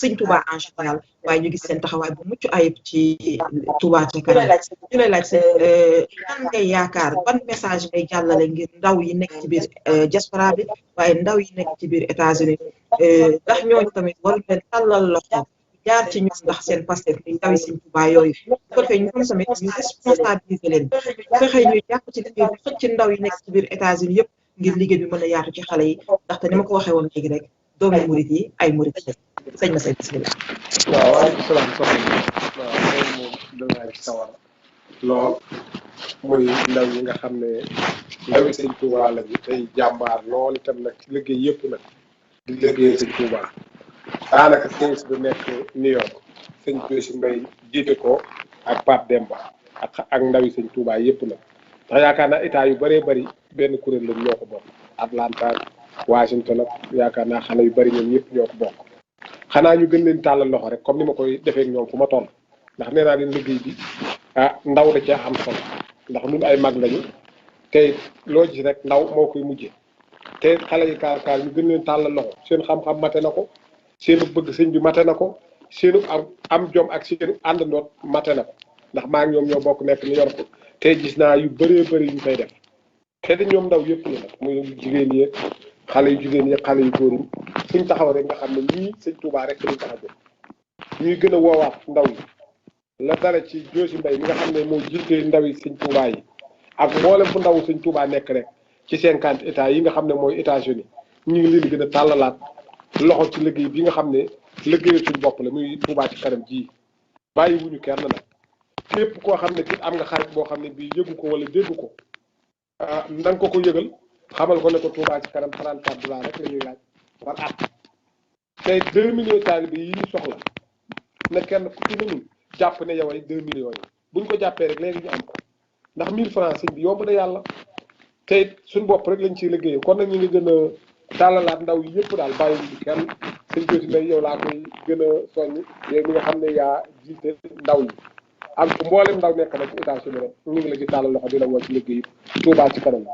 sëñ Touba en général waaye ñu gis seen taxawaay bu mucc ayib ci Touba ca kanam ñu lay laaj lan ngay yaakaar ban message ngay jàllale ngir ndaw yi nekk ci biir diaspora bi waaye ndaw yi nekk ci biir États-Unis ndax ñooñu tamit waruñ leen tàllal loxo jaar ci ñoom ndax seen Pastef muy ndawi sëñ Touba yooyu bu ko defee ñoom tamit ñu responsabiliser leen fexe ñuy jàpp ci liggéey bi xëcc ndaw yi nekk ci biir États-Unis yëpp ngir liggéey bi mën a yaatu ci xale yi ndaxte ni ma ko waxee woon léegi rek doomu murit yi ay murit la sëñ Massey bismillah.
waaw waaleykum salaam soxna waaw loolu moom dangaa ci sawar lool muy ndaw yi nga xam ne ndawi sëñ Touba la bi tey jàmbaar lool itam nag ci liggéey yëpp nag di liggéey sëñ Touba daanaka sëñ bi nekk New York sëñ Josi Mbay jiite ko ak Pape Demba ak ndawi sëñ Touba yëpp nag ndax yaakaar naa état yu bëree bëri benn kuréel lañ ñoo ko bokk Atlanta Washington ak yaakaar naa xale yu bëri ñoom ñëpp ñoo ko bokk xanaa ñu gën leen tàllal loxo rek comme ni ma koy defee ak ñoom fu ma toll ndax nee naa leen liggéey bi ndaw da cee am solo ndax ñun ay mag lañu te loo gis rek ndaw moo koy mujjee te xale yi kaar ñu gën leen tàllal loxo seen xam-xam mate na ko seenu bëgg sëñ bi mate na ko seenu am jom ak seenu àndandoot mate na ko ndax maa ngi ñoom ñoo bokk nekk New York te gis naa yu bëree bëri yu koy def te ñoom ndaw yëpp la nag muy jigéen yi xale yu jigéen yi xale yu góor yi suñ taxaw rek nga xam ne ñii sëñ Touba rek lañ tax a jóg ñuy gën a woowaat ndaw yi la dara ci Josi Mbay mi nga xam ne moo jiite ndaw yi sëñ Touba yi ak mboolem fu ndaw sëñ Touba nekk rek ci 50 états yi nga xam ne mooy États-Unis ñu ngi leen di gën a tàllalaat loxo ci liggéey bi nga xam ne liggéeyu suñ bopp la muy Touba ci kanam ji bàyyi wuñu kenn nag képp koo xam ne ci am nga xarit boo xam ne bii yëgu ko wala déggu ko na nga ko yëgal xamal ko ne ko Touba ci kanam $34 rek la ñuy laaj par at tey 2 millions taalibe yi ñu soxla na kenn ku ci nañu jàpp ne yow ay 2 millions yi buñ ko jàppee rek léegi ñu am ko ndax 1000 francs sëñ bi yomb na yàlla tey suñ bopp rek lañ ciy liggéeyee kon nag ñu ngi gën a tàllalaat ndaw yi yëpp daal bàyyi ñu kenn sëñ Josi Mbay yow laa koy gën a soññ yow mi nga xam ne yaa jiite ndaw yi ak mboolem ndaw nekk na ci États-Unis rek ñu ngi la ci tàllal loxo di la woo ci liggéey Touba ci kanam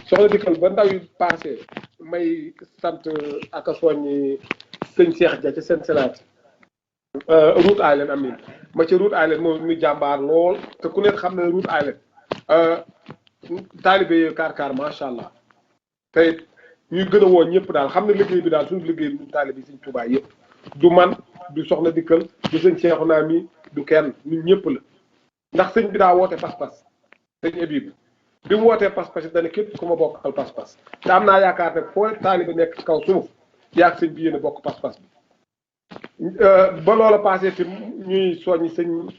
soxla dikkal ba ndaw yi passé may sant ak a soññi sëñ Cheikh Dia ci seen Sénat Route Island amin ma ci Route Island moom ñu jàmbaar lool te ku nekk xam ne Route Island taalibe yooyu kaar macha allah te ñuy gën a woo ñëpp daal xam ne liggéey bi daal suñu liggéey bi taalibe yi sëñ Touba yëpp du man du soxna dikkal du sëñ Cheikhouna mi du kenn ñun ñëpp la ndax sëñ bi daa woote pas-pas sëñ Habib bi mu wootee pas-pas it dana képp ku ma bokkal pas-pas te am naa yaakaar ne foo taalibe nekk ci kaw suuf yaag sëñ bi yéen a bokk pas-pas bi ba loola passé te ñuy soññi sëñ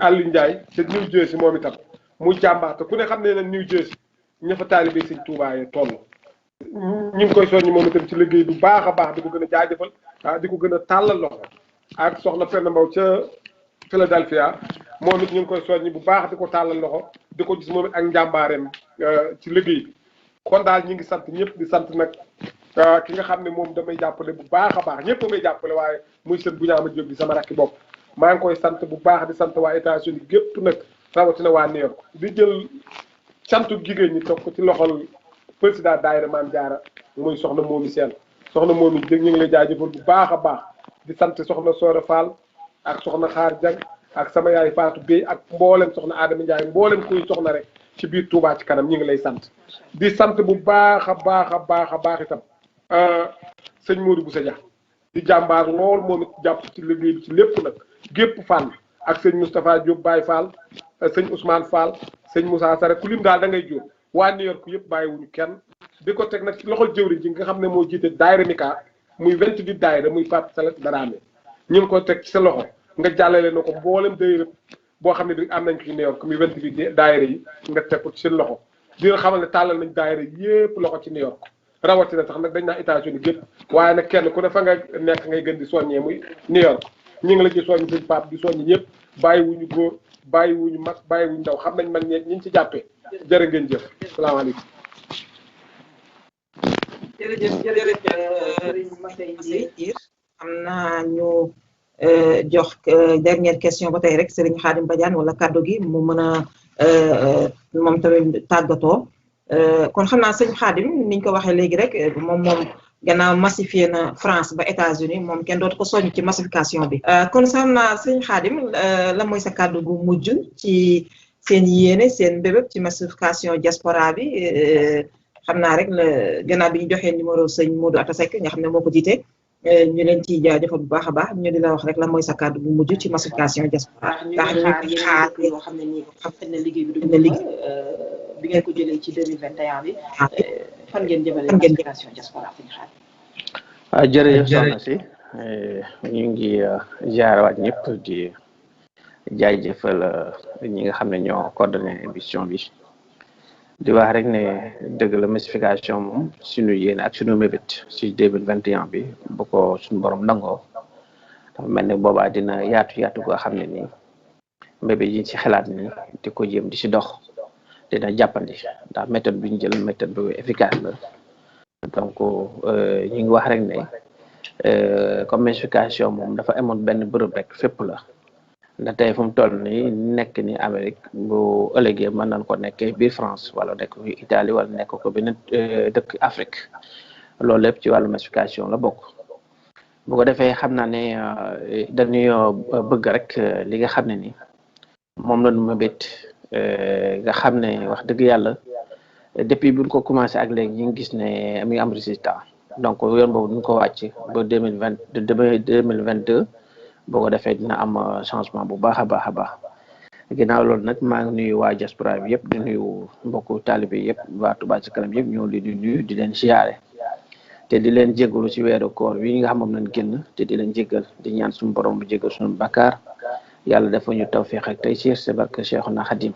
Aliou Ndiaye te New Jersey moom itam muy jàmbaar te ku ne xam ne nag New Jersey ña fa taalibe sëñ Touba yi toll ñu ngi koy soññi moom itam ci liggéey bu baax a baax di ko gën a jaajëfal di ko gën a tàllal loxo ak soxna Penda Mbow ca Philadelphia moom it ñu ngi koy soññi bu baax di ko tàllal loxo di ko gis moom it ak njàmbaareem ci liggéey bi kon daal ñi ngi sant ñëpp di sant nag ki nga xam ne moom damay jàppale bu baax a baax ñëpp may jàppale waaye muy sën bu ñaama jóg di sama rakki bopp maa ngi koy sant bu baax di sant waa États-Unis gépp nag rawatina waa New York di jël santu jigéen ñi toog ko ci loxol président daayira Maam Jaara muy soxna Moomi Seen soxna Moomi dégg ñu ngi lay jaajëfal bu baax a baax di sant soxna Soora Fall ak soxna Xaar Jang ak sama yaay Fatou Bey ak mboolem soxna Adama Ndiaye mboolem kuy soxna rek ci biir Touba ci kanam ñu ngi lay sant di sant bu baax a baax a baax a baax itam sëñ Modou Boussa Dia di jàmbaar lool moom it jàpp ci liggéey bi ci lépp nag gépp fànn ak sëñ Moustapha Diop Baye Fall sëñ Ousmane Fall sëñ Moussa Sare ku lim daal da ngay jóor waa New York yëpp bàyyiwuñu kenn di ko teg nag ci loxol jëwri ji nga xam ne moo jiite daayira Mika muy 28 daayira muy Pape Salat Darame ñu ngi ko teg ci sa loxo nga jàllale na ko mboolem daayira boo xam ne bi am nañ ko ci New York muy 28 daayira yi nga teg ko ci seen loxo di nga xamal ne tàllal nañ daayira yëpp loxo ci New York rawatina sax nag dañ naa États-Unis gépp waaye nag kenn ku ne fa nga nekk ngay gën di soññee muy New York ñu ngi la ci soññ sëñ Pape di soññ ñëpp bàyyiwuñu góor bàyyiwuñu mag bàyyiwuñu ndaw xam nañ man ñi ci jàppee jërë ngeen jëf salaamaaleykum.
jërëjëf am naa ñu jox dernière question ba tey rek Serigne Khadim Badiane wala kaddu gi mu mën a moom tamit tàggatoo kon xam naa sëñ Khadim niñ ko waxee léegi rek moom gannaaw massifié na France ba États-Unis moom kenn dootu ko soññ ci massification bi kon xam naa sëñ Khadim la mooy sa kaddu gu mujj ci seen yéene seen bébéb ci massification diaspora bi xam naa rek gannaaw bi ñu joxee numéro sëñ Modou Atta Seck nga xam ne moo ko jiite ñu leen ciy jaajëfal bu baax a baax ñu di la wax rek la mooy sa kàddu bu mujj ci massification diaspora ndax ñu ngi xaar yoo xam ne nii xam ne liggéey bi du na liggéey
bi ngeen ko jëlee ci 2021 bi fan ngeen jëmale massification diaspora fi ñu xaar
jërëjëf soxna si ñu ngi jaarawaat ñëpp di jaajëfal ñi nga xam ne ñoo coordonné émission bi di wax rek ne dëgg la massification moom suñu yéene ak suñu mébét si 2021 bi bu ko suñu borom nangoo dafa mel ne boobaa dina yaatu goo xam ne nii mébét yi ci xalaat ni di ko jéem di si dox dina jàppandi ndax méthode bi ñu jël méthode bu efficace la donc ñu ngi wax rek ne comme massification moom dafa amoon benn bërëb rek fépp la ndax tey fu mu toll nii nekk ni Amérique bu ëllëgee mën nañ ko nekkee biir France wala nekk ko Italie wala nekk ko beneen dëkk Afrique loolu lépp ci wàllu massification la bokk bu ko defee xam naa ne dañuy bëgg rek li nga xam ne ni moom la ñu mébét nga xam ne wax dëgg yàlla depuis buñ ko commencé ak léegi ñu ngi gis ne mi ngi am résultat donc yoon boobu duñ ko wàcc ba 2022 boo ko defee dina am changement bu baax a baax a baax ginnaaw loolu nag maa ngi nuyu waa diaspora bi yëpp di nuyu mbokku taalibe yëpp waa Touba ci kanam yëpp ñoo di nuyu di leen siyaare te di leen jégalu ci weeru koor wi nga xam moom lañ génn te di leen jégal di ñaan suñu borom bu jégal suñu bakkaar yàlla dafa ñu tawfiq ak tey ci barke Cheikhuna Khadim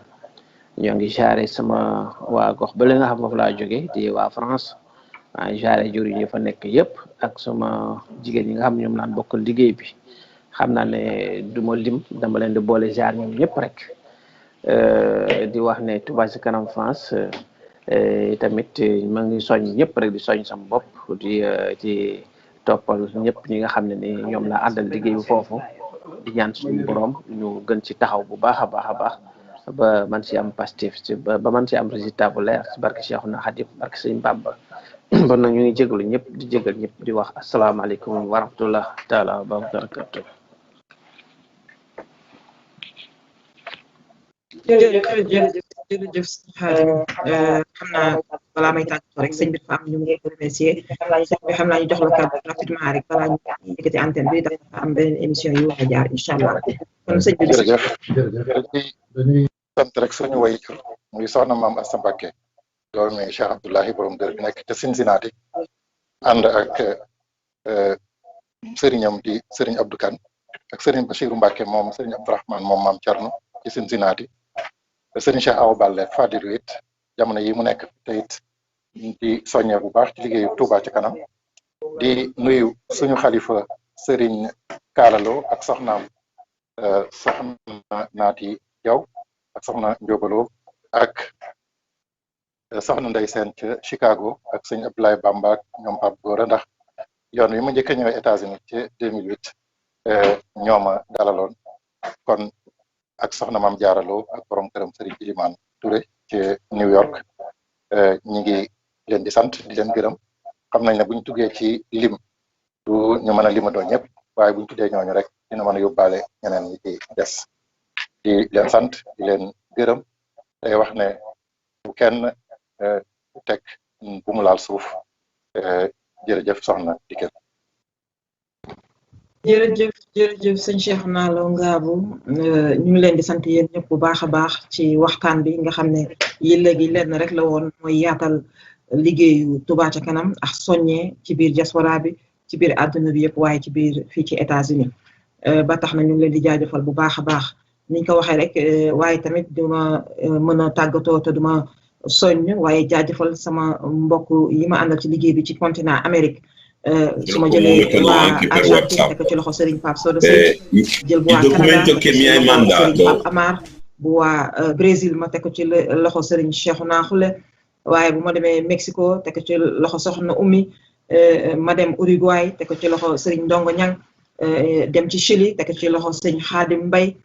ñoo ngi siyaare sama waa gox ba la nga xam foofu laa jóge di waa France maa ngi siyaare jur yi fa nekk yëpp ak sama jigéen ñi nga xam ñoom naan bokkal liggéey bi xam naa ne du ma lim dama leen di boole jaar ñoom ñëpp rek di wax ne Touba ci kanam France tamit ma ngi soñ ñëpp rek di soñ sama bopp di ci toppal ñëpp ñi nga xam ne ni ñoom la àndal liggéey bi foofu di ñaan suñu borom ñu gën ci taxaw bu baax a baax a baax ba man si am pastif ba man si am résultat bu leer ci barke Cheikhouna Khadim barke Sëñ Bamba bon nag ñu ngi jégalu ñëpp di jégal ñëpp di wax asalaamaaleykum wa rahmatullah taala wa barakatuh
jërëjëf xam naa balaa may tàggatoo rek sëñ bi dafa am ñu ngi remercier xam naa ñu jox la kàddu rapidement rek balaa ñu yëkkati antenne bi dafa am beneen émission yu war a jaar incha allah kon sëñ bi
jërëjëf dañuy sant rek suñu waajur muy soxna maam Asta Mbacké doomi Cheikh Abdoulahi borom dër bi nekk te Cincinnati ànd ak sëriñam di sëriñ Abdou Kane ak sëriñ Bachirou Mbacké moom sëriñ Abdourahmane moom maam Thierno ci Cincinnati sëriñ Cheikh Awa Balla Fadilu it jamono yi mu nekk te it di soññee bu baax ci liggéeyu Touba ci kanam di nuyu suñu xalifa sëriñ Kaalalo ak soxnaam soxna Naati Jaw ak soxna Njóobaloo ak soxna Ndey Seen ca Chicago ak sëñ Abdoulaye Bamba ak ñoom Pape Gora ndax yoon wi ma njëkk a ñëwee États-Unis ci 2008 ñooma dalaloon kon ak soxna Maam Jaaraloo ak borom këram Serigne Ilimane Touré ci New York ñi ngi leen di sant di leen gërëm xam nañ ne buñ tuggee ci lim du ñu mën a limadoo ñëpp waaye buñ tuddee ñooñu rek dina mën a yóbbaale ñeneen ñi ci des di leen sant di leen gërëm tey wax ne bu kenn teg bu mu laal suuf jërëjëf soxna Dikel.
jërëjëf sëñ Cheikhouna Lo Ngabou ñu ngi leen di sant yéen ñëpp bu baax a baax ci waxtaan bi nga xam ne yi léegi lenn rek la woon mooy yaatal liggéeyu Touba ca kanam ak soññee ci biir diaspora bi ci biir àdduna bi yëpp waaye ci biir fii ci États-Unis ba tax na ñu ngi leen di jaajëfal bu baax a baax niñ ko waxee rek waaye tamit duma mën a tàggatoo te duma soññ waaye jaajëfal sama mbokk yi ma àndal ci liggéey bi ci continent Amérique su ma jëlee waa Argentine teg ko ci loxo Serigne Pape Soda Sey jël bu waa Canada Serigne Pape Amar bu waa Brésil ma teg ko ci loxo Serigne Cheikhouna Khoule waaye bu ma demee Mexico teg ko ci loxo Soxna Oumy ma dem Uruguay teg ko ci loxo Serigne Ndongo Ñang dem ci Chili teg ko ci loxo Serigne Khadim Mbaye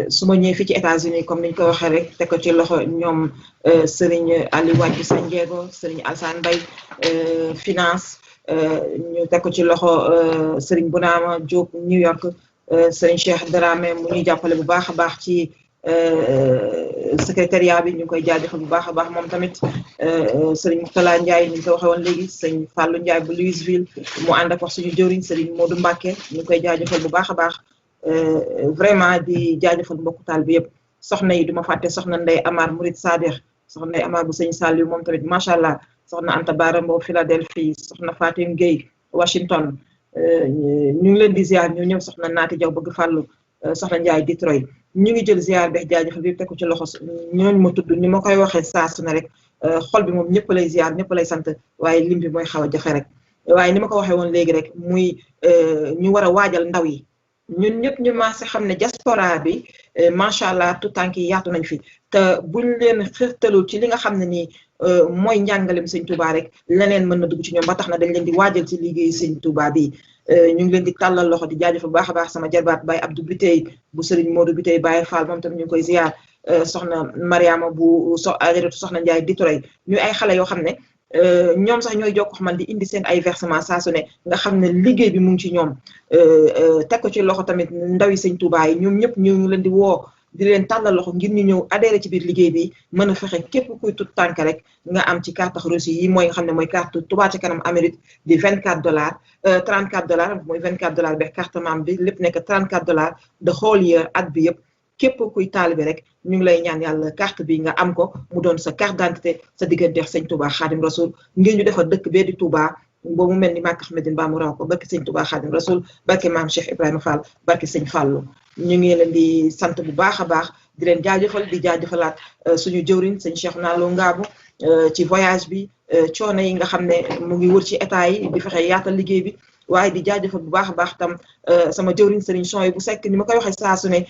su ma ñëwee fii ci États-Unis comme niñ ko waxee rek teg ko ci loxo ñoom Serigne Aliou Wadji San Diego Serigne Alsane Mbaye finance ñu teg ko ci loxo Serigne Bounama Diop New York Serigne Cheikh Dramé mu ñuy jàppale bu baax a baax ci secrétariat bi ñu ngi koy jaajëfal bu baax a baax moom tamit Serigne Moutala Ndiaye ni ñu ko waxee woon léegi Serigne Fallou Ndiaye bu Louisville mu ànd ak wax suñu jëwriñ Serigne Modou Mbacké ñu ngi koy jaajëfal bu baax a baax vraiment di jaajëfal mbokku taal bi yëpp soxna yi duma fàtte soxna Ndeye Amar Mourid Sadikh soxna Ndeye Amar bu sëñ Saliou moom tamit macha allah soxna Anta Bara Mbow Philadelphie soxna Fatim Gueye Washington ñu ngi leen di ziar ñu ñëw soxna Naati Jaw bëgg fàllu soxna Ndiaye Detroit ñu ngi jël ziar bex jaajëfal bi teg ko ci loxo ñooñu ma tudd ni ma koy waxee saa su ne rek xol bi moom ñëpp lay ziar ñëpp lay sant waaye lim bi mooy xaw a jafe rek waaye ni ma ko waxee woon léegi rek muy ñu war a waajal ndaw yi ñun ñëpp ñu maase xam ne diaspora bi macha allah tout tànk yi yaatu nañ fi te buñ leen xërtalul ci li nga xam ne nii mooy njàngalem sëñ Touba rek leneen mën na dugg ci ñoom ba tax na dañ leen di waajal ci liggéey sëñ Touba bi ñu ngi leen di tàllal loxo di jaajëfal bu baax a baax sama jarbaat Baye Abdou Bitey bu Serigne Modou Bitey Baye Fall moom tamit ñu ngi koy ziar soxna Mariama bu soxna Ndiaye Detroit ñu ay xale yoo xam ne ñoom sax ñooy jokkox man di indi seen ay versement saa su ne nga xam ne liggéey bi mu ngi ci ñoom teg ko ci loxo tamit ndawi sëñ Touba yi ñoom ñëpp ñu ngi leen di woo di leen tàllal loxo ngir ñu ñëw adhéré ci biir liggéey bi mën a fexe képp kuy tut tànk rek nga am ci carte reçu yi mooy nga xam ne mooy carte Touba ca kanam Amérique di $24 $34 mooy $24 be carte membre bi lépp nekk $34 the whole year at bi yëpp képp kuy taalibe rek ñu ngi lay ñaan yàlla carte bi nga am ko mu doon sa carte d'identité sa digganteex sëñ Touba Khadim Rasoul ngir ñu defar dëkk bee di Touba boobu mel ni Makka Ahmadine ba mu raw ko barke sëñ Touba Khadim Rasoul barke maam Cheikh Ibrahima Fall barke sëñ Fallou ñu ngi leen di sant bu baax a baax di leen jaajëfal di jaajëfalaat suñu jëwriñ sëñ Cheikhouna Lo Ngabou ci voyage bi coono yi nga xam ne mu ngi wër ci état yi di fexe yaatal liggéey bi waaye di jaajëfal bu baax a baax tam sama jëwriñ Serigne Son bu sekk ni ma koy waxee saa su ne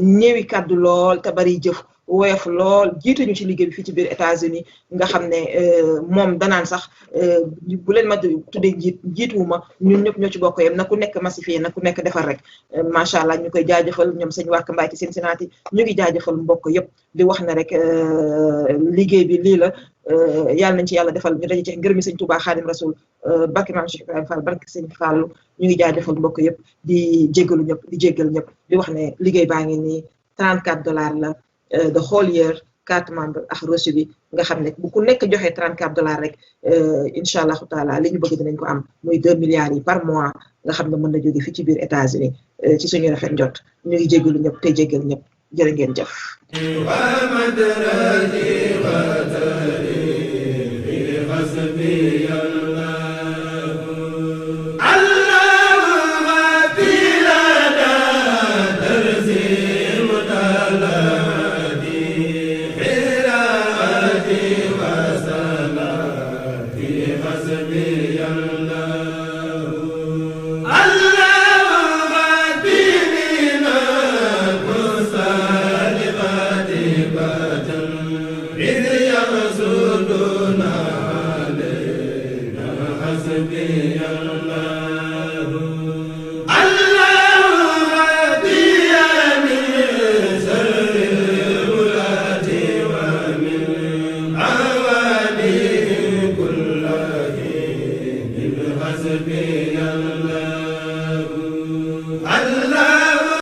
néewi kàddu lool te bari jëf woyof lool jiituñu ci liggéey bi fii ci biir États-Unis nga xam ne moom danaan sax bu leen ma tuddee jiituwuma ñun ñëpp ñoo ci bokk yem na ku nekk massifié na ku nekk defar rek macha allah ñu koy jaajëfal ñoom sëñ Wàkk Mbaay ci Cincinnati ñu ngi jaajëfal mbokk yëpp di wax ne rek liggéey bi lii la yàlla nañ ci yàlla defal ñu daje ci ngërëmi sëñ Touba Khadim Rasoul barke maam Cheikh Ibrahima Fall barke sëñ Fallou ñu ngi jaajëfal mbokk yëpp di jéggalu ñëpp di jéggal ñëpp di wax ne liggéey baa ngi nii $34 la the whole year carte membre ak reçu bi nga xam ne bu ku nekk joxee $34 rek incha allahu taala li ñu bëgg dinañ ko am muy 2 milliards yi par mois nga xam ne mën na jóge fii ci biir États-Unis ci suñu rafet njot ñu ngi jéggalu ñëpp te jéggal ñëpp jërë ngeen jëf
Allah